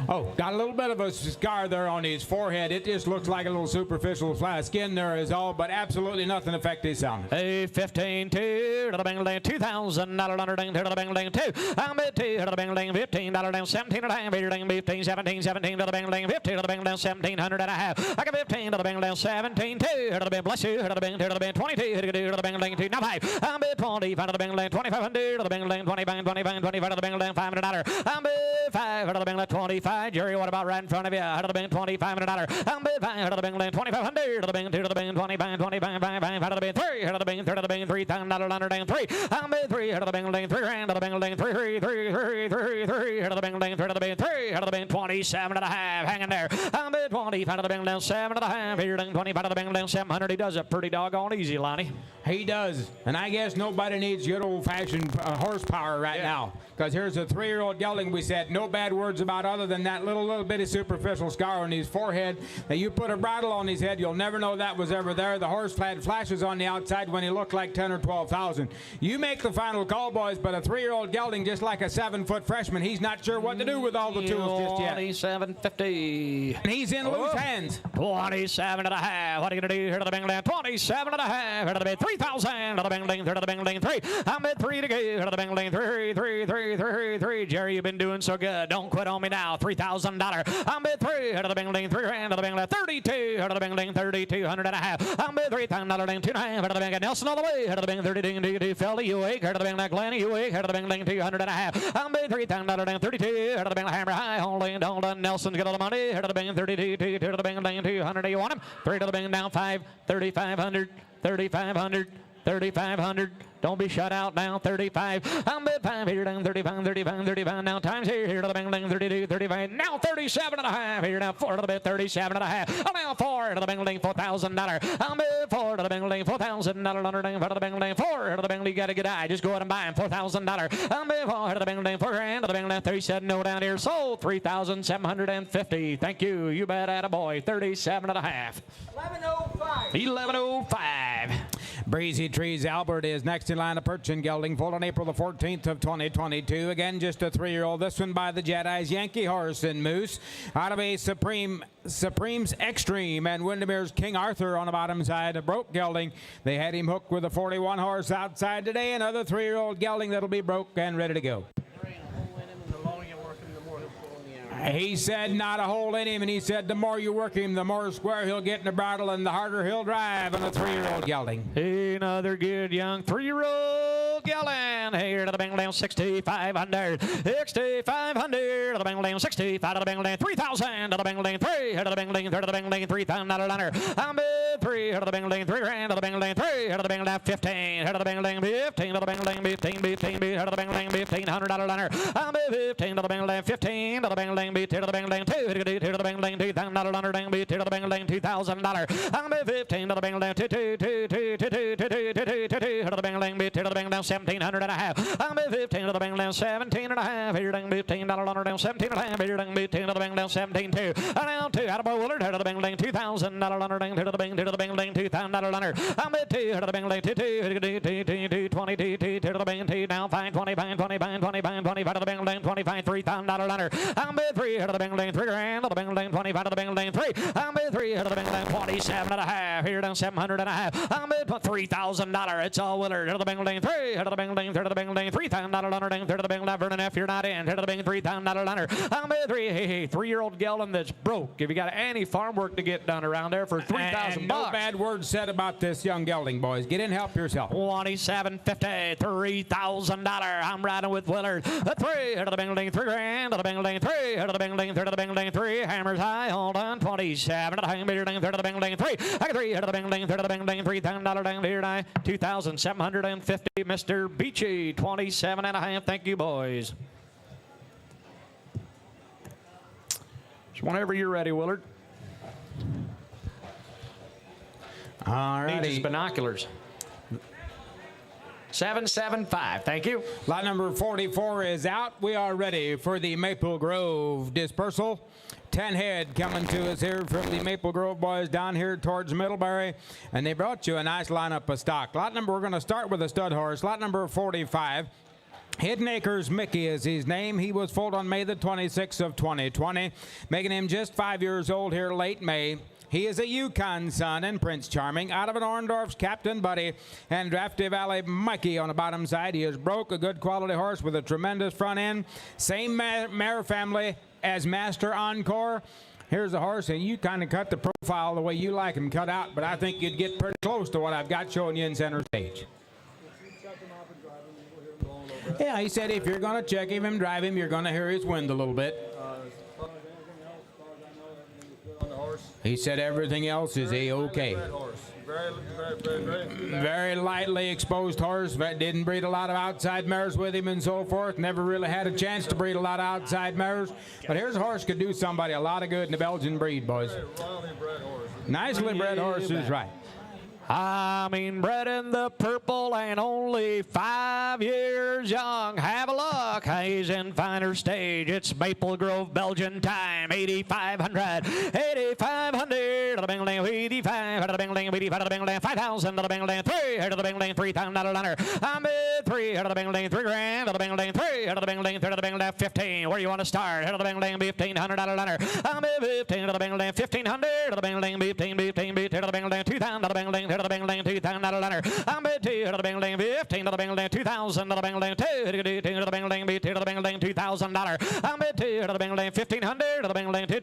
Oh, got a little bit of a scar there on his forehead. It just looks like a little superficial flat skin there is all, but absolutely nothing affect his sound. Hey, 15 2 to the bang down $2,000 on the bang 2 to the bang down 2. I'm at 2 to the bang down $15 down 17 and a half. 15 17 to the bang down 50 to the bang down 1,700 and a half. I got 15 to the bang down 17 2 to the bang. Bless you. To the bang 2 to the bang 22 to the bang down 2. Now 5. I'm at 25 to the bang down 2,500 to the bang down 25 to the bang down $500. I'm bid $525. Jerry, what about right in front of you? $125. I'm bid $525. 2,500. To the bing, 2 to the bing, 25, 25, 5, 5, out of the bing, 3, out of the bing, 3 to the bing, $3,000, 3. I'm bid 3, out of the bing, 3 grand, out of the bing, 3, 3, 3, 3, 3, 3, out of the bing, 3 to the bing, 3, out of the bing, 27 and a half, hanging there. I'm bid 20, out of the bing, 7 and a half, here, 25 out of the bing, 700. He does it pretty doggone easy, Lonnie. He does, and I guess nobody needs good old-fashioned horsepower right now, because here's a 3-year-old gelding we said no bad words about other than that little bitty superficial scar on his forehead. Now you put a bridle on his head, you'll never know that was ever there. The horse had flashes on the outside when he looked like 10 or 12,000. You make the final call, boys, but a 3-year-old gelding just like a 7-foot freshman, he's not sure what to do with all the tools just yet. 27.50. And he's in loose hands. 27 and a half. What are you going to do here to the Bing 27 and a half. Here to the bid 3,000. To the Bing here to the Bing 3. I'm at 3 to go. Here to the Bing 3, 3, 3, 3, 3. Jerry, you've been doing so good. Don't quit on me now. $3,000. I'm at 3. Here to the Bing 3 grand. To the Bing 32. Here to the Bing 3,200 and a half. I'm at $3,000 2 and a half. Here to the Bing Nelson all the way. Here to the Bing 30 Feldy. You wake. Here to the Bing Glenny. You wake. Here to the Bing 200 and a half. I'm at $3,000 32. Here to the Bing Hammer High. Holding Nelson's got all the money. Here to the Bing 32. To the Bing 200. You want him? 3 to the Bing down 5. 3,500. 3,500. 3,500. Don't be shut out now. 35. I'm bid 5 here down 35, 35, 35. Now times here to the Bing 32, 35. Now 37 and a half. Here now 4 to the bid 37 and a half. Oh, now 4 to the Bing $4,000. I'm bid 4 to the Bing $4,000. For the Bing 4 to the Bing. You got a good eye. Just go ahead and buy him $4,000. I'm bid 4 to the Bing 4 grand to the Bing 37. No down here. Sold 3,750. Thank you. You bet, attaboy. 37 and a half. 11:05. 11:05. Breezy Trees Albert is next in line. A Perchin gelding, foaled on April the 14th of 2022. Again, just a 3-year-old. This one by the Jedi's Yankee Horse and Moose. Out of a Supreme's Extreme and Windermere's King Arthur on the bottom side. A broke gelding. They had him hooked with a 41 horse outside today. Another 3-year-old gelding that'll be broke and ready to go. He said not a hole in him, and he said the more you work him, the more square he'll get in the bridle and the harder he'll drive on a 3-year-old gelding. Another good young 3-year-old gelding. Here to the Bing down 6,500. 6,500 to the Bing down 65 to the Bing down 3,000 to the Bing down 3. Here to the Bing down 3 to the Bing down $3,000. I'm bid 3 here to the Bing down 3 grand to the Bing down 3. Here to the Bing down 15. Here to the Bing down 15 to the Bing down 15. Here to the Bing down $1,500. I'm bid 15 to the Bing down 15 to the Bing down. To the Bing 2 to the Bing $2,000. To the Bing $2,000. I'm bid 15 to the Bing 2 to the Bing to the Bing 1,700 and a half. I'm bid 15 to the Bing 17 and a half. Here down $15 down 17 and a half. Here down 15 to the Bing 17 2. Down 2 out of Willard. To the Bing $2,000 to the Bing $2,000. I'm bid 2 to the Bing 2 22 to the Bing 2 now 5 25 25 25 25 to the Bing $25 $3,000. I'm bid 3 to the Bing 3 grand to the Bing 25 to the Bing 3. I'm bid 3 to the Bing 27 and a half. Here down 700 and a half. I'm bid $3,000. It's all Willard. To the Bing 3 to the Bing to the Bing $3,000 to the Bing Vernon F. You're not in. To the Bing $3,000. I'm bid 3. Hey, 3-year-old gelding that's broke. If you got any farm work to get done around there for $3,000. No bad words said about this young gelding, boys. Get in, help yourself. 27.50, $3,000. I'm riding with Willard. The 3 to the Bing 3 grand to the Bing 3 to the Bing to the Bing 3. Hammers high. Hold on. 27 to the Bing 3 to the Bing 3. I got 3 to the Bing to the Bing $3,000 down here. 2,750. Mr. Beachy 27 and a half. Thank you, boys. So whenever you're ready, Willard. All Needs righty. his binoculars. 775. Thank you. Lot number 44 is out. We are ready for the Maple Grove dispersal. 10 head coming to us here from the Maple Grove boys down here towards Middlebury. And they brought you a nice lineup of stock. Lot number, we're going to start with a stud horse. Lot number 45. Hidden Acres Mickey is his name. He was foaled on May the 26th of 2020, making him just 5 years old here late May. He is a Yukon son and Prince Charming out of an Orndorff's Captain Buddy and Drafty Valley Mikey on the bottom side. He is broke, a good quality horse with a tremendous front end. Same mare family as Master Encore. Here's the horse, and you kind of cut the profile the way you like him cut out, but I think you'd get pretty close to what I've got showing you in center stage. Yeah, he said if you're going to check him and drive him, you're going to hear his wind a little bit. He said everything else is A-OK. Very lightly exposed horse. Didn't breed a lot of outside mares with him and so forth. Never really had a chance to breed a lot of outside mares. But here's a horse could do somebody a lot of good in the Belgian breed, boys. Nicely bred horse is right. I mean, bred in the purple and only 5 years young. Have a look. He's in finer stage. It's Maple Grove Belgian time. 8,500. 8,500. The Bing 85. The Bing 85. The Bing 5,000. The Bing 3. The Bing $3,000. I'm bid 3. The Bing $3 grand. The Bing 3. The Bing 3. The Bing 15. Where you want to start? The Bing $1,500. I'm bid 15. The Bing 1,500. The Bing 15. The Bing 2,000. The Bing to the Bing $2,000. I'm bid 2 to the Bing 15 to the Bing 2,000 to the Bing 2 to the Bing to the Bing $2,000. I'm bid 2 to the Bing 1,500 to the Bing 2 to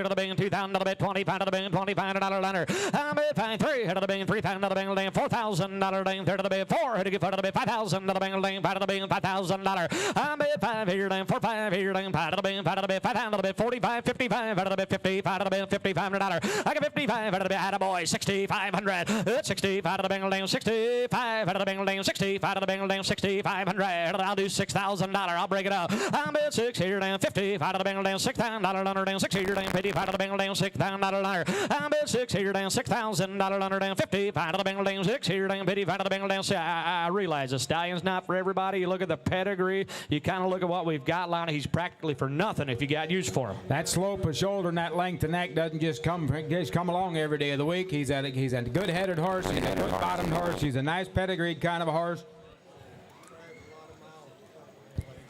the Bing 2,000 to the Bing 25 to the Bing $2,500. I'm bid 5 3 to the Bing 3,000 to the Bing $4,000 to the Bing 4 to the Bing 5,000 to the Bing 5 to the Bing $5,000. I'm bid 5 here to 4 5 here to 5 to the Bing 5 to the Bing 5,000 to the Bing 45 55 to the Bing 55 to the Bing $5,500. I got 55 to the Bing attaboy. 6,500. 65 to the Bing 65 to the Bing 65 to the Bing 6,500. I'll do $6,000. I'll break it up. I'm bid 6 here down 55 to the Bing $6,000 down 6 here down 55 to the Bing $6,000. I'm bid 6 here down $6,000 down 55 to the Bing 6 here down 55 to the Bing I realize the stallion's not for everybody. You look at the pedigree. You kind of look at what we've got, Lonnie. He's practically for nothing if you got use for him. That slope of shoulder and that length of neck doesn't just come along every day of the week. He's a good-headed horse. He's a good-bottomed horse. He's a nice pedigreed kind of a horse.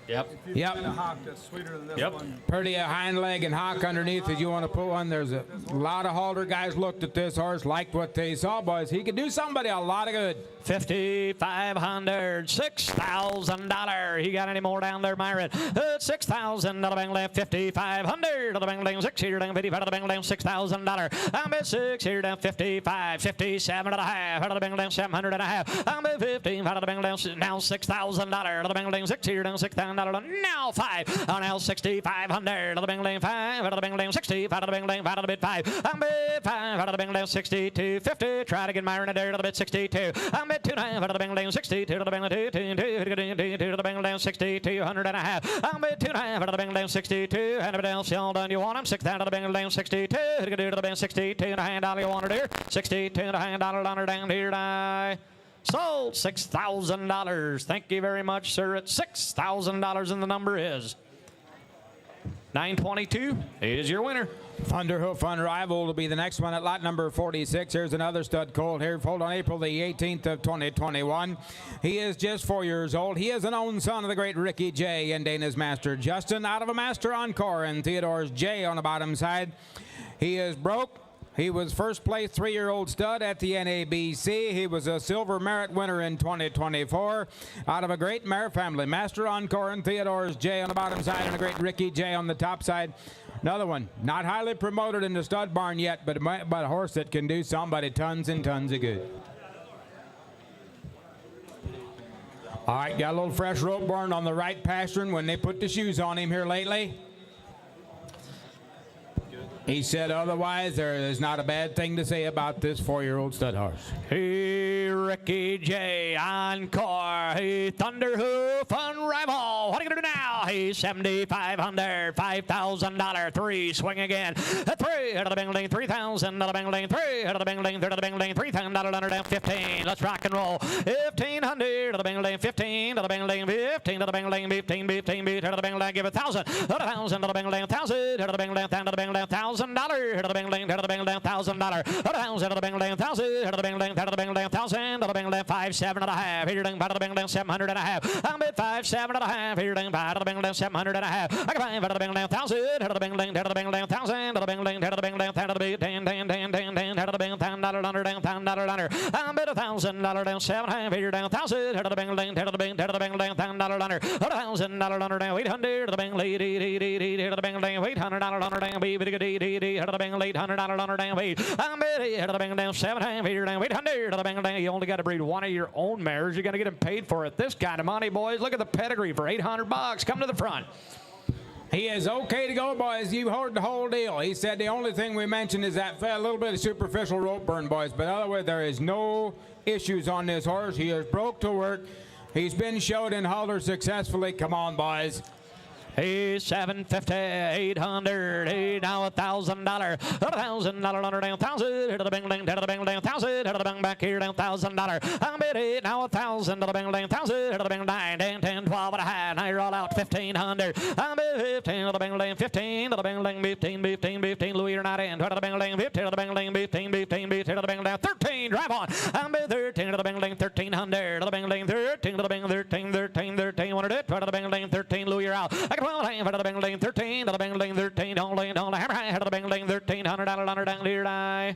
Yep. Yep. Pretty hind leg and hock underneath if you want to put one. There's a lot of halter guys looked at this horse, liked what they saw, boys. He could do somebody a lot of good. 5,500, $6,000. You got any more down there, Myron? 6,000 to the Bing 5,500 to the Bing 6 here down 55 to the Bing $6,000. I'm at 6 here down 55, 57 and a half to the Bing 700 and a half. I'm at 15 to the Bing now $6,000 to the Bing 6 here down $6,000. Now 5. Now 6,500 to the Bing 5 to the Bing 65 to the Bing 5 to the bid 5. I'm bid 5 to the Bing 62, 50. Try to get Myron there to the bid 62. I'm bid 2.5 to the Bing 62 to the Bing 2 to the Bing 62, 100 and a half. I'm bid 2.5 to the Bing 62. And if it else all done, you want him 6,000 to the Bing 62. To the Bing 62 and a hand dollar you want it here. 62 and a hand dollar down here. Die. Sold $6,000. Thank you very much, sir. It's $6,000 and the number is 922 is your winner. Thunderhoof Unrivaled will be the next one at lot number 46. Here's another stud colt here, foaled on April the 18th of 2021. He is just 4 years old. He is an own son of the great Ricky J. and Dana's Master Justin, out of a Master Encore and Theodore's J on the bottom side. He is broke. He was first place 3-year-old stud at the NABC. He was a Silver Merit winner in 2024 out of a great mare family. Master Encore and Theodore's J on the bottom side and a great Ricky J on the top side. Another one, not highly promoted in the stud barn yet, but a horse that can do somebody tons and tons of good. All right, got a little fresh rope burn on the right pastern when they put the shoes on him here lately. He said otherwise there is not a bad thing to say about this 4-year-old stud horse. Hey, Ricky J. Encore. Hey, Thunderhoof Unrivaled. What are you going to do now? Hey, 7,500, $5,000. 3, swing again. 3 out of the Bing 3,000 out of the Bing 3 out of the Bing to the Bing $3,000 down 15. Let's rock and roll. 1,500 to the Bing 15 to the Bing 15 to the Bing 15 to the Bing give 1,000 to the 1,000 to the Bing 1,000 to the Bing 1,000 to the Bing $1,000 to the Bing $1,000 to the Bing $1,000 to the Bing 1,000 to the Bing 1,000 to the Bing 5 7 and a half. Here to the Bing 700 and a half. I'm at 5 7 and a half. Here to the Bing 700 and a half. I can 5 to the Bing 1,000 to the Bing 1,000 to the Bing 1,000 to the Bing to the Bing to the Bing to the Bing $10 I'm at $1,000 down 7 here down 1,000 to the Bing to the Bing to the Bing $10 $1,000 down 800 to the Bing to the Bing $800 down $800 on her down feed. I'm $800 down 7 times, feeder down $800 down. You only got to breed one of your own mares. You're going to get them paid for it. This kind of money, boys. Look at the pedigree for $800. Come to the front. He is okay to go, boys. You heard the whole deal. He said the only thing we mentioned is that a little bit of superficial rope burn, boys. But otherwise, there is no issues on this horse. He is broke to work. He's been showed in halter successfully. Come on, boys. He's $750, $800, now $1,000, $1,000 under down, $1,000, hit the bang dang, hit the bang dang, $1,000, hit the bang back here down, $1,000. I'm at it now, $1,000, the bang dang, $1,000, hit the bang 9, 10, 12 and a half. Now you're all out, $1,500. I'm at 15, the bang dang, 15, the bang dang, 15, Louis, you're not in. Hit the bang dang, 15, the bang dang, 15, hit the bang down, 13, drive on. I'm at 13, the bang dang, 1,300, the bang dang, 13, the bang 13, wanted it, the bang dang, 13, Louis, you're out. I can 12, out of the bang lane 13, to the bang lane 13, don't hammer high, out of the bang lane $1,300 down here, die.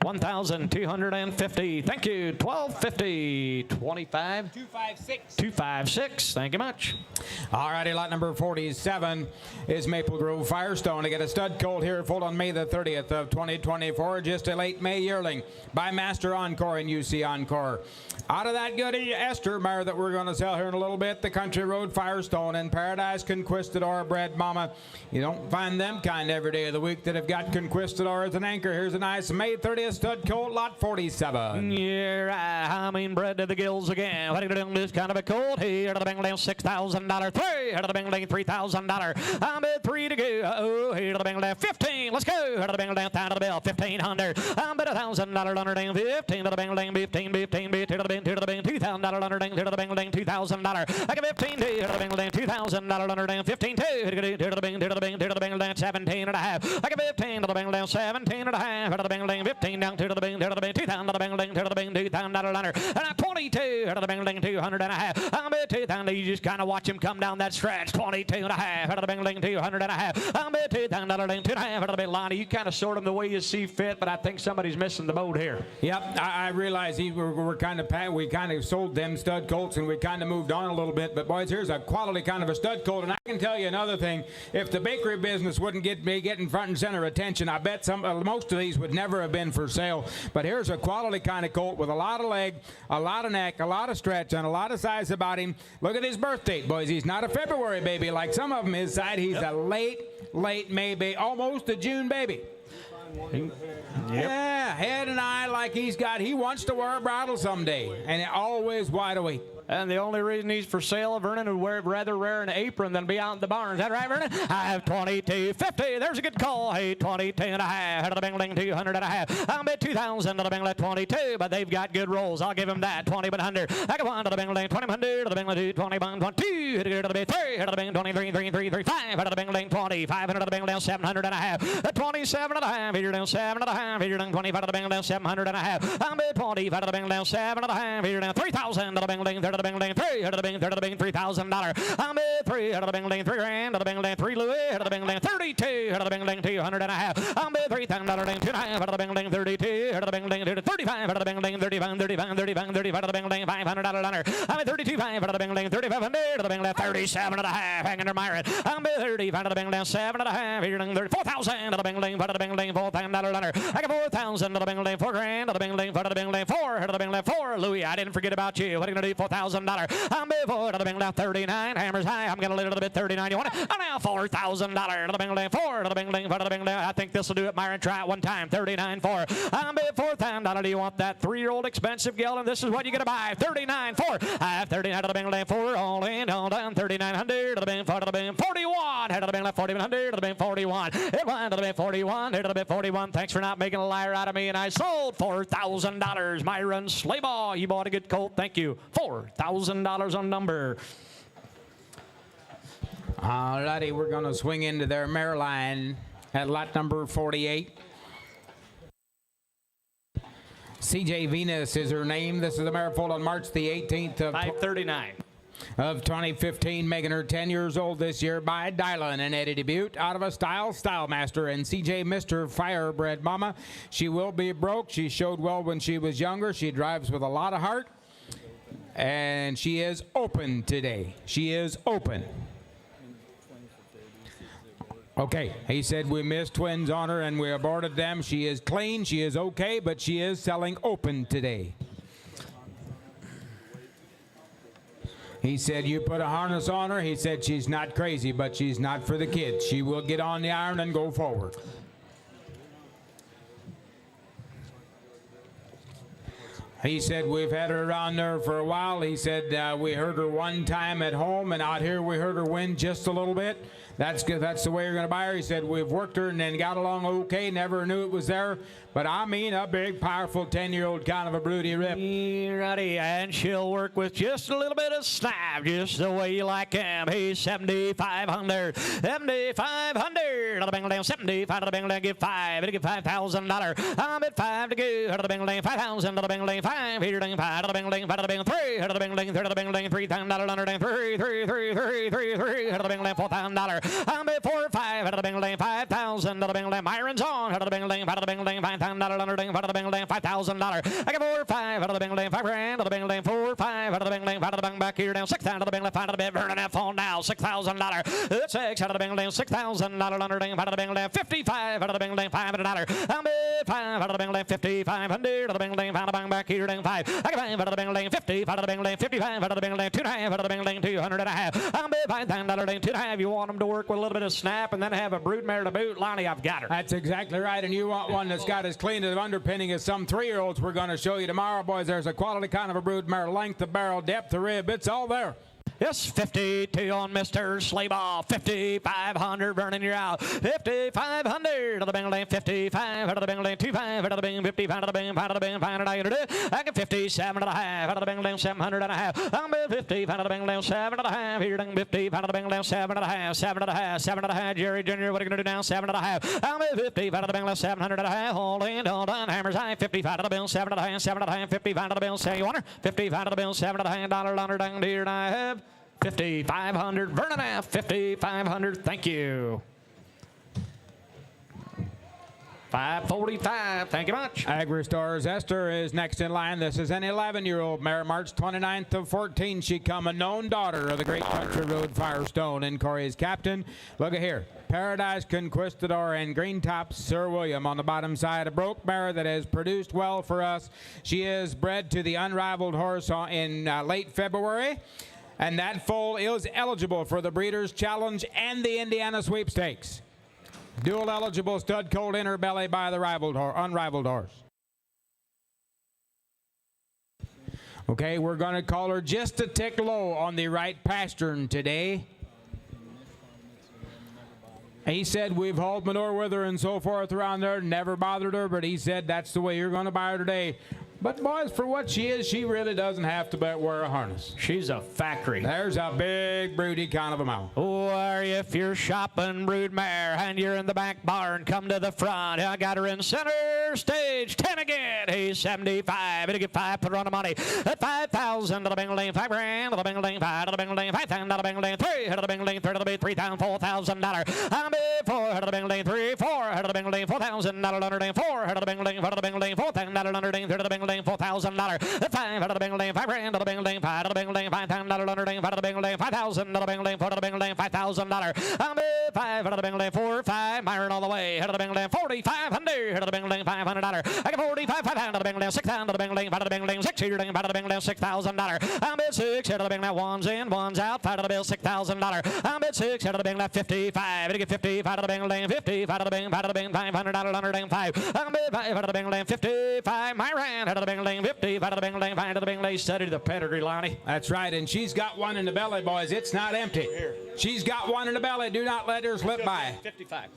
1,250. Thank you. 1,250. 25. 256. 256. Thank you much. All righty, lot number 47 is Maple Grove Firestone to get a stud colt here, full on May the 30th of 2024. Just a late May yearling by Master Encore and UC Encore. Out of that goodie, Esther mare that we're going to sell here in a little bit, the Country Road Firestone and Paradise Conquistador bred mama. You don't find them kind every day of the week that have got Conquistador as an anchor. Here's a nice May 30th stud colt, lot 47. Yeah, right. I mean, bred to the gills again. What are you doing this kind of a colt? Here to the bang lane $6,000. 3 here to the bang lane $3,000. I'm at 3 to go. Oh, here to the bang lane 15. Let's go. Here to the bang lane down to the bell 1,500. I'm at $1,000 under down 15 to the bang lane 15 to the bang $2,000 under down to the bang lane $2,000. I give 15 to the bang lane $2,000 under down 15 to the bang lane 17 and a half. I give 15 to the bang lane 17 and a half. To the bang lane 15 down to the bang $2,000 to the bang lane $2,000 under. And I'm 22 to the bang lane 200 and a half. I'm at 2,000. You just kind of watch him come down that stretch. 22 and a half. To the bang lane 200 and a half. I'm at $2,000 2 and a half. To the bang line. You kind of sort them the way you see fit, but I think somebody's missing the boat here. Yep, I realize we're kind of we kind of sold them stud colts and we kind of moved on a little bit. But boys, here's a quality kind of a stud colt, and I can tell you another thing: if the bakery business wouldn't get in front and center attention, I bet most of these would never have been for sale. But here's a quality kind of colt with a lot of leg, a lot of neck, a lot of stretch, and a lot of size about him. Look at his birth date, boys. He's not a February baby like some of them his side. He's a late May baby, almost a June baby. Yep. Yeah, head and eye like he wants to wear a bridle someday, and always wide awake. And the only reason he's for sale, Vernon would rather wear an apron than be out in the barn. Is that right, Vernon? I have 22.50. There's a good call. Hey, 22 and a half. Out of the Bingling 200 and a half. I'm at 2,000 to the Bingling 22, but they've got good rolls. I'll give him that. 20,100. I got 1 to the Bingling 20,100 to the Bingling 2, 21, 22 to the 3 to the Bingling 23, 3, 3, 5 out of the Bingling 20, 500 to the Bingling 700 and a half. 27 and a half. Here down 7 and a half. Here down 25 to the Bingling 700 and a half. I'm at 25 to the Bingling 7 and a half. Here down 3,000 to the Bingling 30 to the Bingling 3 out of the Bing $3,000. I'm at 3 out of the Bingling 3 grand to the Bingling 3 Louis out of the Bingling 32 out of the Bingling 200 and a half. I'm at $3,000 2 and a half out of the Bingling 32 out of the Bingling 35 out of the Bingling 35 out of the Bingling $500. I'm at 32.5 out of the Bingling 3,500 out of the Bingling 37 and a half hanging under Myron. I'm at 35 out of the Bingling 7 and a half. Here 4,000 out of the Bingling out of the Bingling $4,000. I got 4,000 out of the Bingling 4 grand out of the Bingling out of the Bingling 4 out of the Bingling 4 Louis. I didn't forget about you. What are you gonna do? $4,000. I'm before to the Bingling 39. Hammers high. I'm gonna let it a bit 39. You want it? I'm now $4,000 to the Bingling 4 to the Bingling to the Bingling. I think this will do it, Myron. Try it one time. 39.4. I'm at $4,000. Do you want that 3-year-old expensive gelding? This is what you're gonna buy. 39.4. I have 39 to the Bingling 4. All in, all down. 3,900 to the Bingling 4 to the Bingling 41. Head to the Bingling 4,100 to the Bingling 41. It went to the Bingling 41. Head to the Bingling 41. Thanks for not making a liar out of me. And I sold $4,000. Myron Slaybaugh. You bought a good colt. Thank you. $4,000 on number. All righty, we're going to swing into their mare line at lot number 48. CJ Venus is her name. This is the mare foaled on March the 18th of 539. Of 2015, making her 10 years old this year by Dylan and Eddie Debut out of a Style Master and CJ Mr. Firebred Mama. She will be broke. She showed well when she was younger. She drives with a lot of heart. And she is open today. She is open. Okay, he said we missed twins on her and we aborted them. She is clean, she is okay, but she is selling open today. He said you put a harness on her. He said she's not crazy, but she's not for the kids. She will get on the iron and go forward. He said we've had her around there for a while. He said we heard her one time at home, and out here we heard her win just a little bit. That's good. That's the way you're going to buy her. He said we've worked her and then got along okay. Never knew it was there. But I mean a big, powerful 10-year-old kind of a broody rip. Righty, and she'll work with just a little bit of snap, just the way you like him. He's 7,500. 7,500. The Bengals 75 to the Bengals. Give 5. It'll give $5,000. I'm at 5 to go. To the Bengals 5,000 to the Bengals 5. Here to the 5 to the Bengals 5 to the Bengals 3. To the Bengals 3 to the Bengals $3,000. 3 to the Bengals $4,000. I'm at 4 5 to the Bengals 5,000 to the Bengals. Myron's on. To the Bengals 5 to the Bengals $5,000. $5,000. I got 4 5 out of the Bengals, $5,000 to the Bengals, 4 5 out of the Bengals, 5 to the Bengals, back here down, 6,000 to the Bengals, 5 to the bed, burning that phone now, $6,000. 6 out of the Bengals, $6,000 under 5 to the Bengals, 55 out of the Bengals, $500. I'm at 5 out of the Bengals, 5,500 to the Bengals, 5 to the Bengals, back here down, 5. I got 5 out of the Bengals, 50 out of the Bengals, 55 out of the Bengals, 2.5 out of the Bengals, 200 and a half. I'm at $5,000, 2.5. You want them to work with a little bit of snap and then have a broodmare to boot, Lonnie, I've got her. That's exactly right, and you want one that's got as clean as underpinning as some 3-year-olds we're going to show you tomorrow, boys. There's a quality kind of a broodmare, length of barrel, depth of rib, it's all there. Yes, 52 on Mr. Slayball. 5,500 burning you out. 5,500 to the Bengals. 55 out of the Bengals. 25 out of the Bengals. 55 out of the Bengals. 5 out of the Bengals. 500. I get 57 and a half out of the Bengals. 700 and a half. I'm at 50 out of the Bengals. 7 and a half. Here down 50 out of the Bengals. 7 and a half. 7 and a half. 7 and a half. Jerry Jr., what are you going to do now? 7 and a half. I'm at 50 out of the Bengals. 700 and a half. Hold in, hold on. Hammers high. 55 out of the Bills. 7 and a half. 7 and a half. 55 out of the Bills. Say you want her? 55 out of the Bills. 7 and a half. $1 down here and I have 5,500. Vernon F. 5,500. Thank you. 545. Thank you much. AgriStar's Esther is next in line. This is an 11-year-old mare, March 29th of 14. She come a known daughter of the Great Country Road Firestone and Corey's captain. Look at here. Paradise Conquistador and Green Top Sir William on the bottom side. A broke mare that has produced well for us. She is bred to the Unrivaled horse in late February. And that foal is eligible for the Breeders' Challenge and the Indiana Sweepstakes. Dual eligible stud colt in her belly by the unrivaled horse. Okay, we're going to call her just a tick low on the right pastern today. He said we've hauled manure with her and so forth around there, never bothered her, but he said that's the way you're going to buy her today. But, boys, for what she is, she really doesn't have to wear a harness. She's a factory. There's a big, broody kind of a mouth. Or if you're shopping broodmare and you're in the back barn, come to the front. I got her in center stage. 10 again. He's 75. It'll get 5. Put her on the money. At 5,000 to the Bengals. 5 grand to the Bengals. 5 to the Bengals. 5,000 to the Bengals. 3 to the Bengals. 3 to the Bengals. 3,000. $4,000. I'm at 4 to the Bengals. 3. 4 to the Bengals. $4,000. 4 to the Bengals. 4 to the Bengals. $4,000. 3 to the Bengals. $4,000. 5 out of the Bengals. 5 grand to the Bengals. 5 to the Bengals. $5,000. 5 to the Bengals. 5,000 to the Bengals. 4 to the Bengals. $5,000. I'm at 5 out of the Bengals. 4 5. Myron all the way. Out of the Bengals. 4,500. Out of the Bengals. $500. I got 45. 500 to the Bengals. 6,000 to the Bengals. 5 to the Bengals. 6 here. 5 to the Bengals. $6,000. I'm at 6 out of the Bengals. One's in, one's out. 5 to the Bills. $6,000. I'm at 6 out of the Bengals. 55. It'll get 55 to the Bengals. 55 to the Bengals. 5 to the Bengals. $500. 105. I'm at 5 out of the Bengals. 55. Myron out of the Bengals. 50 out of the Bengals. 5 to the Bengals. Studied the pedigree, Lonnie. That's right, and she's got one in the belly, boys. It's not empty. She's got one in the belly. Do not let her slip by. 55.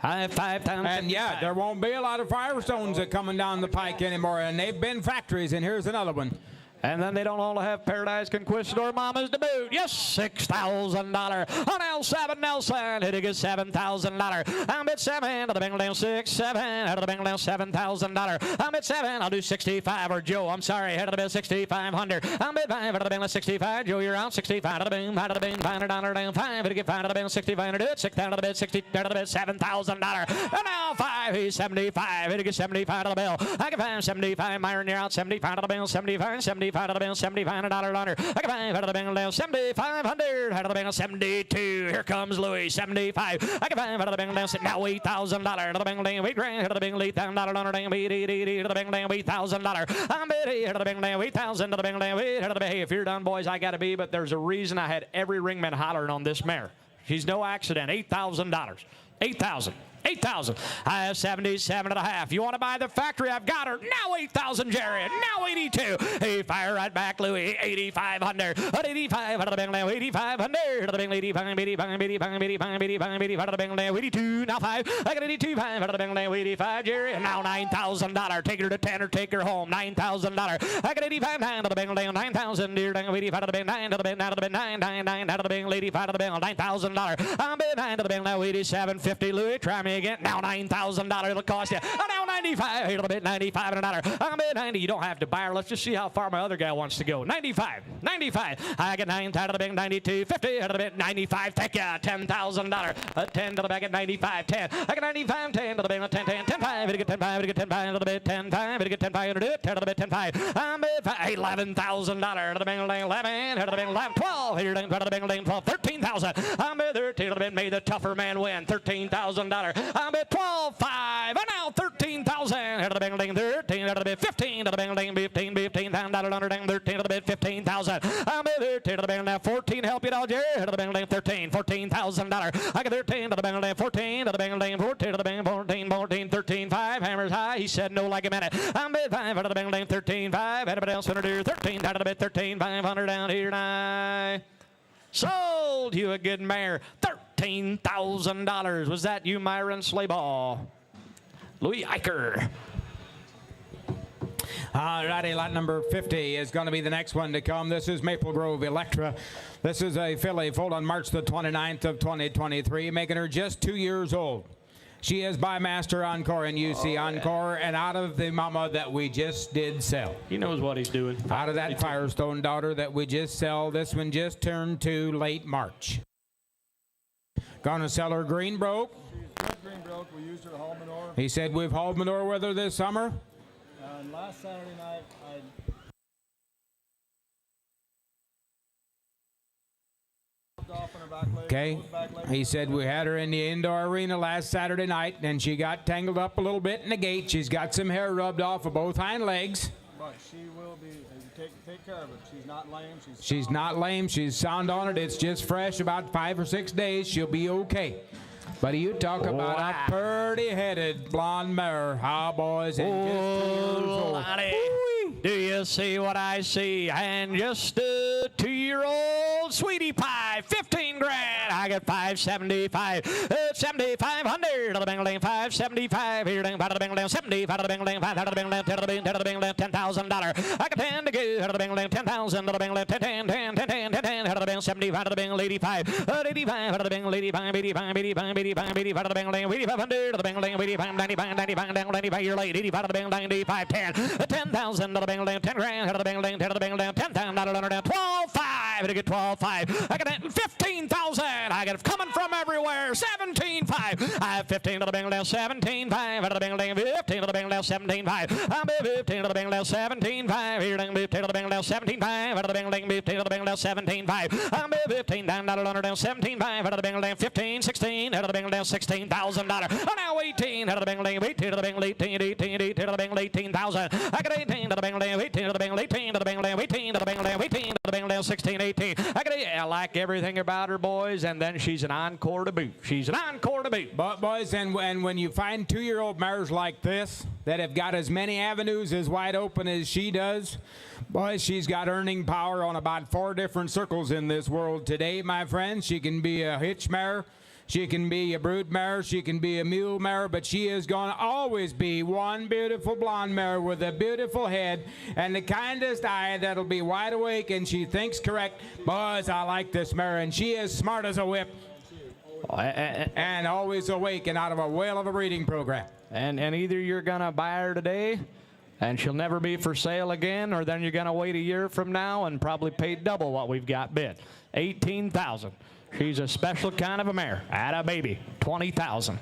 I have 5,000. And yeah, there won't be a lot of Firestones that coming down the pike anymore, and they've been factories, and here's another one. And then they don't all have Paradise Conquistador Mamas to boot. Yes, $6,000 on L7 Nelson. Hitting is $7,000. I'm at 7 to the Bengals. 6, 7 out of the Bengals. $7,000. I'm at 7. I'll do 65 or Joe. I'm sorry. Head of the bill 6,500. I'm at 5 out of the Bengals. 65. Joe, you're out. 65 out of the boom. Out of the boom. $500 down. 5. It'll get 5 out of the Bengals. 6,500. Do it. 6 out of the bed. 60 out of the bed. $7,000. And now 5. He's 75. It'll get 75 out of the bill. I can find 75. Myron, you're out. 75 out of the Bengals. 75. 75. 75 to the bill, $7,500 under. I got 5 out of the bill, 7,500 out of the bill, 72. Here comes Louis, 75. I got 5 out of the bill, now $8,000 out of the bill, $8,000 out of the bill, $8,000 under, $8,000 out of the bill, $8,000. I'm $8,000 out of the bill, $8,000 out of the bill, $8,000 out of the bill. Hey, if you're done, boys, I got to be, but there's a reason I had every ringman hollering on this mare. She's no accident. $8,000. $8,000. 8,000. I have 77 and a half. You want to buy the factory? I've got her. Now 8,000, Jerry. Now 82. Hey, fire right back, Louis. 8,500. 85 out of the bank now. 8,500 out of the bank. 85, 85, 85, 85, 85, 85 out of the bank now. 82. Now 5. I got 82, 5 out of the bank now. 85, Jerry. And now $9,000. Take her to 10 or take her home. $9,000. I got 85, 9 out of the bank now. 9,000, dear. 85 out of the bank. 9 out of the bank. 9 out of the bank. 9, 9, 9 out of the bank. 85 out of the bank. $9,000. I'm 9 out of the bank now. 87.50, Louis. Try me again. Now $9,000 it'll cost you. Now 95. Here a bit. 95 and $1. I'm at 90. You don't have to buy her. Let's just see how far my other guy wants to go. 95. 95. I get 9 out of the bank. 92. 50 out of the bank. 95. Take ya. $10,000. 10 to the back at 95. 10. I get 95. 10 to the bank. 10. 10. 10. 5. It'll get 10. 5. It'll get 10. 5 to the bit. 10. 5. It'll get 10. 5. It'll do it. 10 to the bit. 10. 5. I'm at $11,000 to the bank. 11. Out of the bank. 11. 12. Here out of the bank. 12. 13,000. I'm at 13 to the bit. May the tougher man win. $13,000. I'm at 12, 5, and now 13,000 out of the bank, 13 out of the bid, 15 out of the bank, 15,000 under 13 out of the bid, 15,000. I'm at 13 out of the bank now, 14. Help you out, Jerry. Out of the bank, 13, $14,000. I got 13 out of the bank, 14 out of the bank, 14 out of the bank, 14, 13, 5. Hammers high. He said no like a minute. I'm at 5 out of the bank, 13, 5. Anybody else want to do 13 out of the bid, 13, 500 down here now. Sold you a good mare. $13,000. Was that you, Myron Slayball? Louis Eicher. All righty, lot number 50 is going to be the next one to come. This is Maple Grove Electra. This is a filly foaled on March the 29th of 2023, making her just 2 years old. She is by Master Encore and UC Encore, and out of the mama that we just did sell. He knows what he's doing. Out of that Firestone daughter that we just sell, this one just turned 2 late March. Gonna sell her green broke. She's good green broke. We used her to haul manure. He said we've hauled manure with her this summer. And last Saturday night, I off on her back leg. Okay. Back leg. He said we had her in the indoor arena last Saturday night, and she got tangled up a little bit in the gate. She's got some hair rubbed off of both hind legs. But she will be. Take care of it. She's not lame. She's not lame. She's sound on it. It's just fresh. About 5 or 6 days, she'll be okay. But you talk about a pretty-headed blonde mare, how boys, and just 2 years old. Do you see what I see? And just a 2-year-old sweetie pie, 15 grand. I got 575, 7,500 out of the bank lane, 575 here, out of the bank lane, 75 out of the bank lane, 5 out of the bank lane, 10 out of the bank lane, $10,000. I got 10 to go out of the bank lane, 10,000 out of the bank lane, 10 out of the bank, 75 out of the bank, 85, 85 out of the bank, 85, 85, 85, 85, 85 out of the bank lane, 8,500 out of the bank lane, 85, 95, 95, 95, you're late, 85 out of the bank, 95, 10, 10,000 out of the bank lane, 10 grand out of the bank lane, 10 out of the bank lane, 10,000 out of the bank lane, 12, 5, to get 12, 5. I got 15,000. I got it coming from everywhere. 17.5. I have 15 to the bank now. 17.5 out of the bank now. 15 to the bank now. 17.5. I'm 15 to the bank now. 17.5. Here, 15 to the bank now. 17.5 out of the bank now. 15 to the bank now. 17.5. I'm 15 down out of the down. 17.5 out of the bank now. 15, 16 out of the bank now. $16,000. Oh, now 18 out of the bank now. 18 to the bank. 18 to the bank. 18,000. I got 18 to the bank now. 18 to the bank. 18 to the bank now. 18 to the bank now. 18 to the bank now. 16, 18. I like everything about her, boys, and then she's an encore to boot. She's an encore to boot. But, boys, and when you find 2-year-old mares like this that have got as many avenues as wide open as she does, boys, she's got earning power on about 4 different circles in this world today, my friends. She can be a hitch mare. She can be a brood mare, she can be a mule mare, but she is going to always be one beautiful blonde mare with a beautiful head and the kindest eye that'll be wide awake, and she thinks correct. Boys, I like this mare, and she is smart as a whip and always awake and out of a whale of a breeding program. And either you're going to buy her today and she'll never be for sale again, or then you're going to wait a year from now and probably pay double what we've got bid. 18,000. She's a special kind of a mare. Atta baby. 20,000.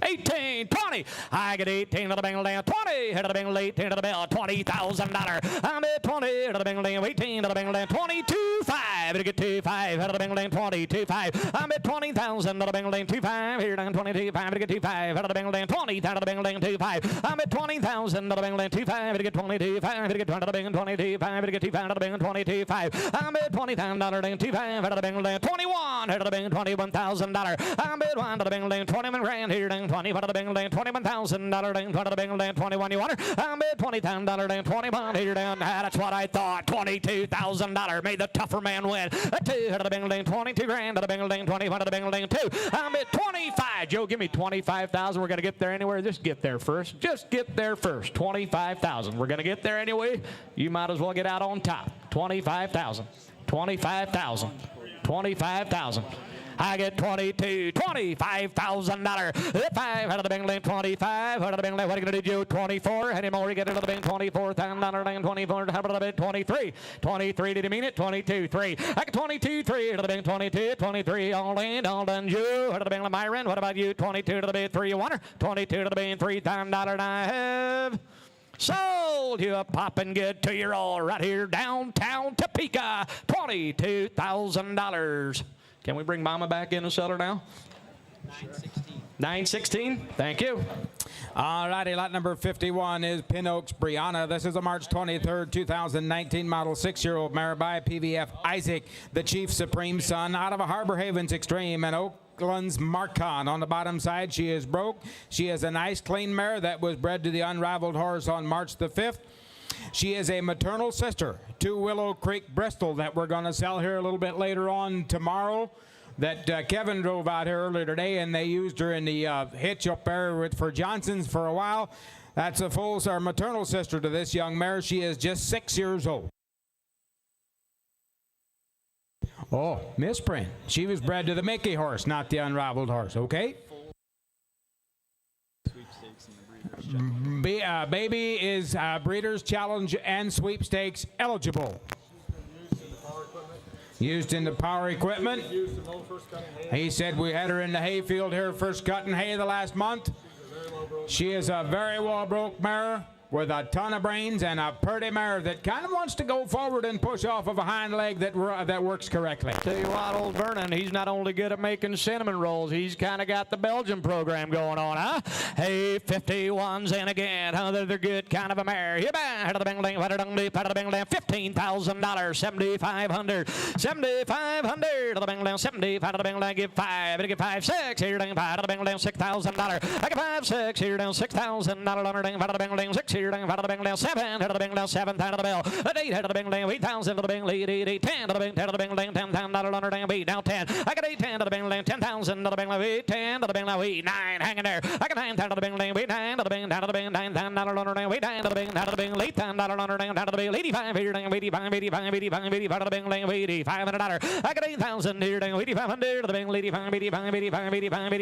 18, 20. I get 18 to the bingle down, 20 to the bingle, 18 to the bell, $20,000. I'm at 20 to the bingle down, 18 to the bingle down, 22, 5 to get 2, 5 to the bingle down, 22, 5. I'm at 20,000 to the bingle down, 2, 5 here down, 22, 5 to get 2, 5 to the bingle down, 20 to the bingle down, 2, 5. I'm at 20,000 to the bingle down, 2, 5 to get 22, 5 to get 20 to the bingle, 22, 5 to get 2, 5 to the bingle, 22, 5. I'm at $20,000 down, 2, 5 to the bingle down, 21 to the bingle, $21,000. I'm at 1 to the bingle down, 21 grand here down, 20 to the bingle down, $21,000 down, 20 to the bingle down, 21 you want her. I'm at $20,000 down, 21 here down. That's what I thought. $22,000 made the tougher man win. 2 to the bingle down, 22 grand to the bingle down, 21 to the bingle down, 2. I'm at 25. Joe, give me 25,000. We're gonna get there anywhere. Just get there first. Just get there first. 25,000. We're gonna get there anyway. You might as well get out on top. 25,000. 25,000. 25,000. I get $25,000. 5 out of the bingle down, 25 out of the bingle down. What are you going to do, Joe? 24. Any more? You get out of the bingle, $24,000 down, 24. How about the 23? 23, did you mean it? 22, 3. I get 22, 3 out of the bingle, 22, 23. All in, all done, Joe. Out of the bingle, Myron. What about you? 22 to the bingle, 3 you want her? 22 to the bingle, $3,000 and I have sold you a poppin' good 2-year-old right here downtown Topeka. $22,000. Can we bring Mama back in and sell her now? 916. 916. Thank you. All righty, lot number 51 is Pin Oaks Brianna. This is a March 23rd, 2019 model 6-year-old mare by PVF Isaac, the Chief Supreme Son, out of a Harbor Havens Extreme and Oakland's Marcon. On the bottom side, she is broke. She is a nice, clean mare that was bred to the Unrivaled horse on March the 5th. She is a maternal sister to Willow Creek Bristol that we're going to sell here a little bit later on tomorrow. That Kevin drove out here earlier today, and they used her in the hitch up there for Johnson's for a while. That's a full maternal sister to this young mare. She is just 6 years old. Oh, misprint. She was bred to the Mickey horse, not the Unrivaled horse, okay? Baby is Breeders' Challenge and Sweepstakes eligible. Used in the power equipment. He said we had her in the hayfield here, first cutting hay the last month. She is a very well broke mare with a ton of brains and a pretty mare that kind of wants to go forward and push off of a hind leg that works correctly. Tell you what, old Vernon, he's not only good at making cinnamon rolls, he's kind of got the Belgian program going on, huh? Hey, 51's in again. Huh? They're good kind of a mare. You bet. $15,000, 7,500, 7,500 to the bingle down, 75 to the bingle down. Give 5, and give 5, 6 here down, 5 to the bingle down, $6,000. I give 5, 6 here down, $6,000 under down, 5 to the bingle down, 6 here down, 5 to the bingle down, 7 to the bingle down, 7 to the bell, 8 to the bingle down, 8,000 to the bingle, 8, 10 to the bingle, 10 to the bingle down, $10,000 under down, 8 down 10. I got 8, 10 to the bingle down, 10,000 to the bingle, 8, 10 to the bingle, 8, 9 hanging there. I got 9 to the bingle down, 8, 9 to the bingle, down to the bingle, $9,000 under down, 8, 9 to the bingle, down to the bingle, $8,000 under down, down to the bingle, 85 here down, 85 to the bingle down, $8,500. I got 8,000 here down, 8,500 to the bingle, 85,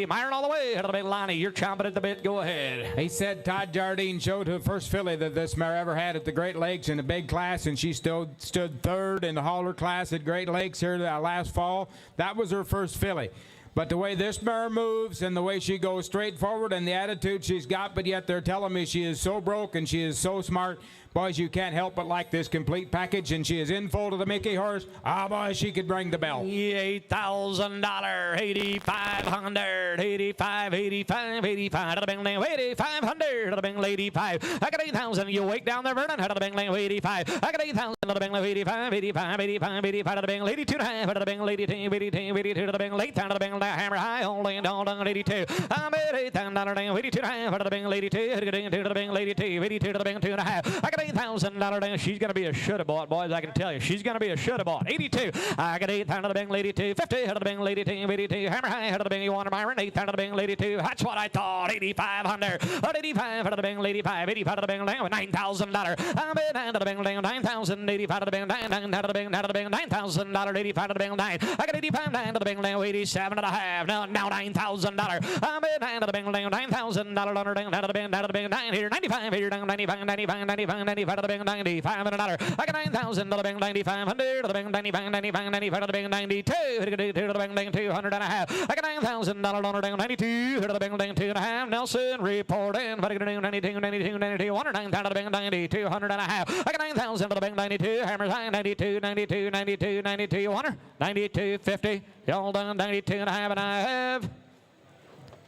Myron all the way to the bingle, Lonnie, you're chomping at the bit. Go ahead. He said Todd Jardine showed her first filly that this mare ever had at the Great Lakes in a big class, and she stood third in the hauler class at Great Lakes here last fall. That was her first filly. But the way this mare moves and the way she goes straight forward and the attitude she's got, but yet they're telling me she is so broke and she is so smart. Boys, you can't help but like this complete package, and she is in full to the Mickey horse. Ah, boy, she could ring the bell. $8,000, 8,500, 85, 85, 85 to the bingle, 8,500 to the bingle, 85. I got 8,000. You wake down there, Vernon, to the bingle, 85. I got 8,000 to the bingle, 85, 85, 85, 85 to the bingle, 82 and a half to the bingle, 82, 82, 82 to the bingle, 8,000 to the bingle, hammer high, all done, 82. I'm at $8,000, 82 and a half to the bingle, 82, 82 to the bingle, 82, 82 to the bingle, 2 and a half. I got $8,000 down. She's going to be a shoulda bought, boys. I can tell you. She's going to be a shoulda bought. 82. I got 8,000 to the bingle, 82. 50 to the bingle, 82, 82. Hammer high to the bingle. You want to Myron? 8,000 to the bingle, 82. That's what I thought. 8,500. 85 to the bingle, 85. 85 to the bingle down with $9,000. I'm at 9 to the bingle down. 9,000. 85 to the bingle down. 9 to the bingle, $9,000. 85 to the bingle 9. I got 85 9 to the bingle down. 87 and a half. Now $9,000. I'm at 9 to the bingle down. $9,000 under down. Down to the bingle 9 here. 95 here. 95, 95, 95, 95, 95 to the bing 90, $500. I got 9,000 to the bing 9,500 to the bing 95, 95, 95 to the bing 92, to the bing 200 and a half. I got $9,000 on the bing 92 to the bing 2 and a half. Nelson reporting. What are you gonna do? 92, 92, 92, 109,000 to the bing 90, 200 and a half. I got 9,000 to the bing 92. Hammers high 92, 92, 92, 92, 100, 92, 50. Y'all done 92 and a half, and I have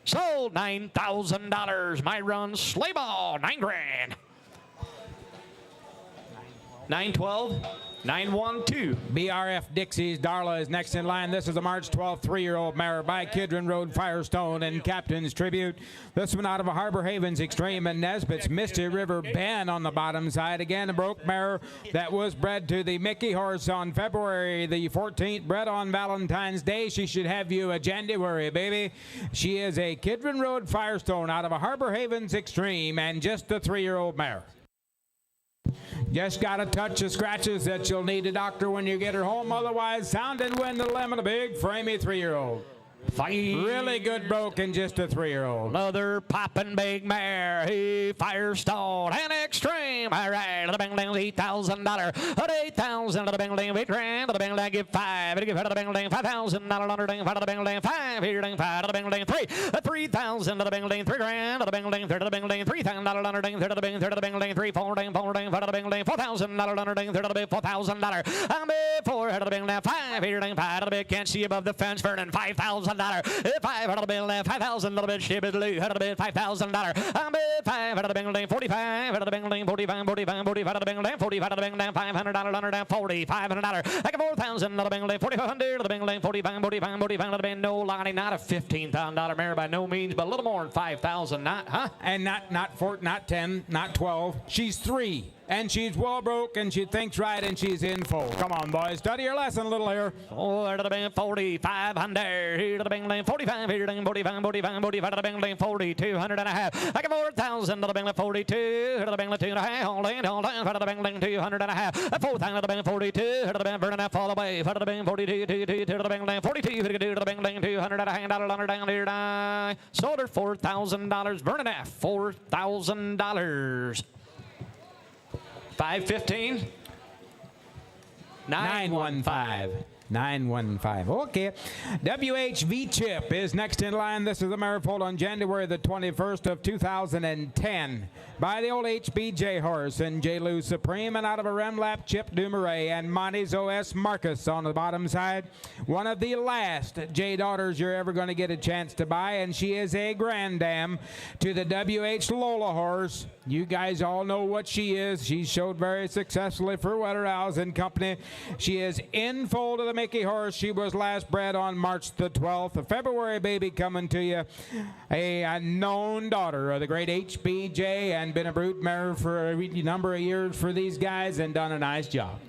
sold $9,000. My run, sleigh ball, $9 grand. 912, 912. BRF Dixie's Darla is next in line. This is a March 12th 3-year-old mare by Kidron Road Firestone and Captain's Tribute. This one out of a Harbor Havens Extreme and Nesbitt's Misty River Ben on the bottom side. Again, a broke mare that was bred to the Mickey horse on February the 14th. Bred on Valentine's Day. She should have you a January, baby. She is a Kidron Road Firestone out of a Harbor Havens Extreme and just a 3-year-old mare. Just got a touch of scratches that you'll need a doctor when you get her home. Otherwise, sound and win the lemon, a big framey 3-year-old. Really good broke and just a 3-year-old. Another poppin' big mare. He Firestone and Extreme. All right, the bing $8,000. $8,000 to the bing $8 grand. To the bing give $5. Give her to the bing $5,000 on her ding. To the bing $5. Here ding $5 to the bing $3. $3,000 to the bing $3 grand. To the bing $3 to the bing $3,000 on her ding. To the bing $3 to the bing $3. $4 ding to the bing $4,000 on her ding. To the bing $4,000. I'm $4 to the bing $5. Here ding $5 to the bing. Can't see above the fence. Vernon $5,000. $500 to bill, 5,000 to the bid, ship it blue, $100 to bid, $5,000. I'm bid 5 to the bing, 45 to the bing, 45, 45, 45 to the bing, 45 to the bing, $500 under down, $40, $500. I got 4,000 to the bing, 4,500 to the bing, 45, 45, 45 to the bing. No, Lonnie, not a $15,000 mare by no means, but a little more than 5,000, not, huh? And not 4, not 10, not 12. She's 3. And she's well broke, and she thinks right, and she's in full. Come on, boys. Study your lesson a little here. 4 to the bing, 4,500. Here to the bing, 45. Here to the 45, 45, 45 to the bing, 40, 200 and a half. I got 4,000 to the bing, 42. Here to the bing, 2 and a half. Hold on. For the bing, 200 and a half. 4,000 to the bing, 42. Here to the bing, burning that fall away. For the bing, 42, to the bing, 42. Here to the bing, 200 and a half. $100 down here. Die. Sold her $4,000. Burning that $4,000. 515 915. 915. Okay. WHV Chip is next in line. This is the mare foaled on January the 21st of 2010 by the old HBJ horse and J. Lou Supreme, and out of a Remlap Chip Dumouriez and Monty's OS Marcus on the bottom side. One of the last J daughters you're ever going to get a chance to buy, and she is a grandam to the WH Lola horse. You guys all know what she is. She showed very successfully for Wetterhouse and Company. She is in foal to the Mickey horse. She was last bred on March the 12th. A February baby coming to you. A known daughter of the great HBJ and been a brood mare for a number of years for these guys and done a nice job.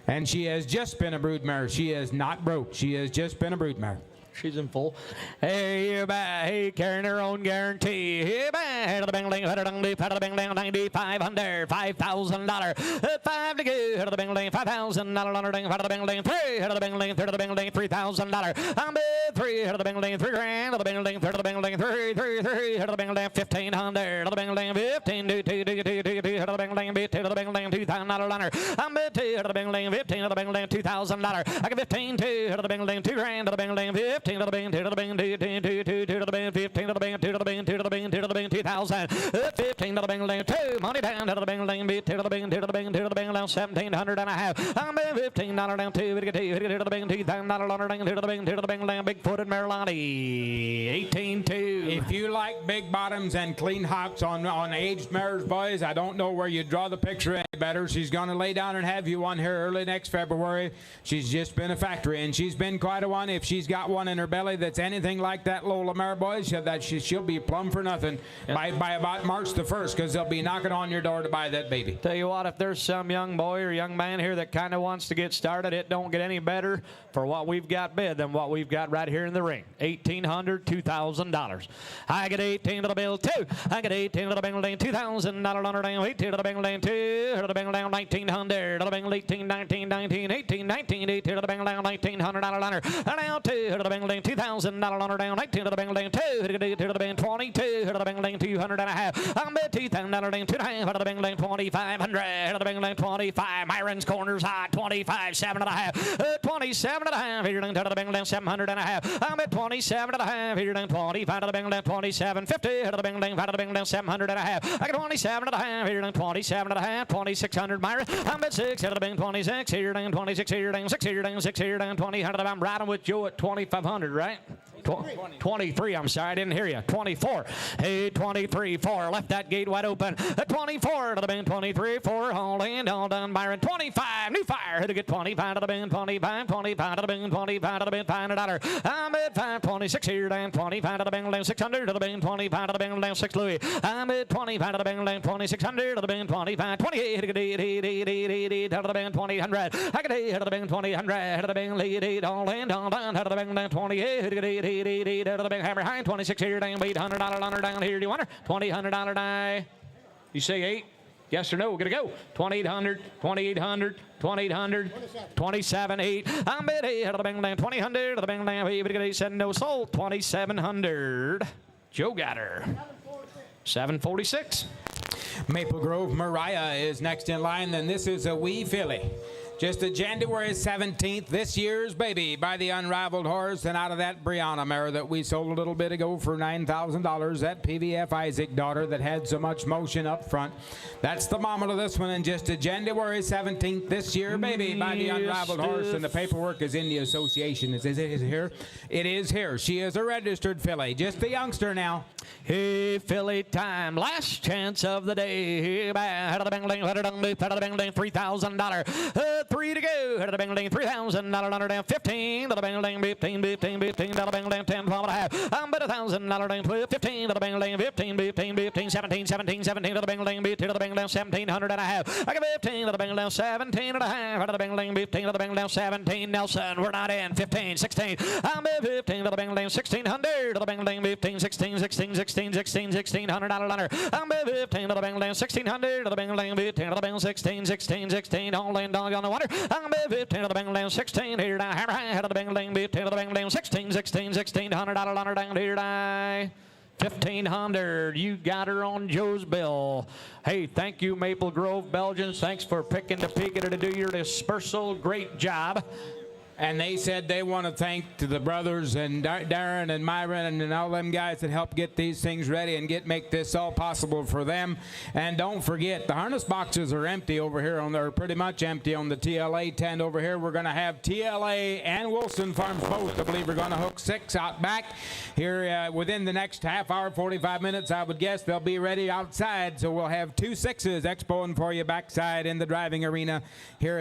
And she has just been a brood mare. She is not broke. She has just been a brood mare. She's in full. Hey, you buy, hey, carrying her own guarantee. Hey, buy, to the bing, ling, to the bing, to the bing, 90, $500, $5,000. 5 to go, to the bing, $5,000 on her ding, to the bing, 3, to the bing, to the bing, $3,000. I'm bid 3, to the bing, $3 grand, to the bing, to the bing, 3, to the bing, $1,500, to the bing, 15, to the bing, to the bing, $2,000. I'm bid 2, to the bing, 15, to the bing, $2,000. I got 15, to the bing, $2 grand, to the bing, 15 to the bing, 2 to the bing, 2 to the bing, 15 to the bing, 2 to the bing, 2 to the bing, 2 to the bing, 2,000. 15 to the bing, 2, money down to the bing, 2 to the bing, 2 to the bing, 2 to the bing, down 1,700 and a half. I'm $15 down 2, to the bing, $2,000 on her ding, 2 to the bing, big-footed Marilani, 18-2. If you like big bottoms and clean hocks on aged mares, boys, I don't know where you draw the picture any better. She's going to lay down and have you one here early next February. She's just been a factory, and she's been quite a one. If she's got one in her belly that's anything like that Lola mare, boys, she'll be plumb for nothing by about March the 1st, because they'll be knocking on your door to buy that baby. Tell you what, if there's some young boy or young man here that kind of wants to get started, it don't get any better for what we've got bid than what we've got right here in the ring. $1,800, $2,000. I get 18 to the bill, 2. I get 18 to the bing, $2,000 on her down, 18 to the bing, 2 to the bing, down 1,900 to the bing, 18, 19, 19, 18, 19, 18 to the bing, down $1,900 on her. And now 2 to the bing, bang, $2,000 on her down, 19 to the bang, 2 to the bang, 22 to the bang, 200 and a half. I'm at $2,000, 2.5 to the bang, 2,500 to the bang, 25. Myron's corners high, 25, 7 and a half, 27 and a half. Here to the bang, 700 and a half. I'm at 27 and a half. Here to 25 to the bang, 27, 50 to the bang, 5 to the bang, 700 and a half. I got 27 and a half. Here to 27 and a half, 2,600 Myron. I'm at 6 to the bang, 26. Here to 26, here to 6, here to 6, here to 20. I'm riding with Joe at 2,500, right? 23, I'm sorry, I didn't hear you. 24. Hey, 23, 4. Left that gate wide open. 24 to the bend, 23, 4. Hold in, all done, Byron. 25, new fire. Hit to get 25 to the bend, 25, 25 to the bend, 25 to the bend, $500. I'm at 526 here, down 25 to the bend, down 600 to the bend, 25 to the bend, down 6 Louis. I'm at 25 to the bend, down 2600 to the bend, 25, 28 to the bend, 2000. I can hit to the bend, 2000 to the bend, lead, all in, all done, to the bend, down 28 to the out of the big hammer high, 26 here, down, $800 on her down here. Do you want her? $2,800 die. You say 8? Yes or no? We're going to go. 2,800, 2,800, 2,800, 27, 8. I'm at 8 out of the bang down, 2,000 to the bang down. We're going to send no soul, 2,700. Joe got her. 746. Maple Grove Mariah is next in line. Then this is a wee filly. Just a January 17th, this year's baby by the Unrivaled Horse, and out of that Brianna mare that we sold a little bit ago for $9,000, that PVF Isaac daughter that had so much motion up front. That's the mama to this one, and just a January 17th, this year baby by the Unrivaled Horse, and the paperwork is in the association. Is it here? It is here. She is a registered filly, just a youngster now. Hey, filly time, last chance of the day. Head of the bang, head of the bang, $3,000. 3 to go. Head of the bang, $3,000 under down. 15 to the bang, 15 to the bang, 10, 12 and a half. I'm bet $1,000 down. 12, 15 to the bang, 15, 17 to the bang, 2 to the bang, 1,700 and a half. I got 15 to the bang, 17 and a half. Head of the bang, 15 to the bang, 17. Nelson, we're not in. 15, 16. I'm at 15 to the bang, 1,600 to the bang, 15, 16, 1,600 on her. I'm at 15 to the bang, 1,600 to the bang, 15 to the bang, 16, all in dog on the water. I'm at 15 to the bang, 16 here down. Hammer high, head of the bang, 15 to the bang, 16, $1,600 on her down here down. 1,500. You got her on Joe's bill. Hey, thank you, Maple Grove Belgians. Thanks for picking Topeka to do your dispersal. Great job. And they said they want to thank to the brothers and Darren and Myron and all them guys that helped get these things ready and make this all possible for them. And don't forget, the harness boxes are empty over here. They're pretty much empty on the TLA tent over here. We're going to have TLA and Wilson Farms both. I believe we're going to hook 6 out back here within the next half hour, 45 minutes. I would guess they'll be ready outside. So we'll have 2 6s expoing for you backside in the driving arena here in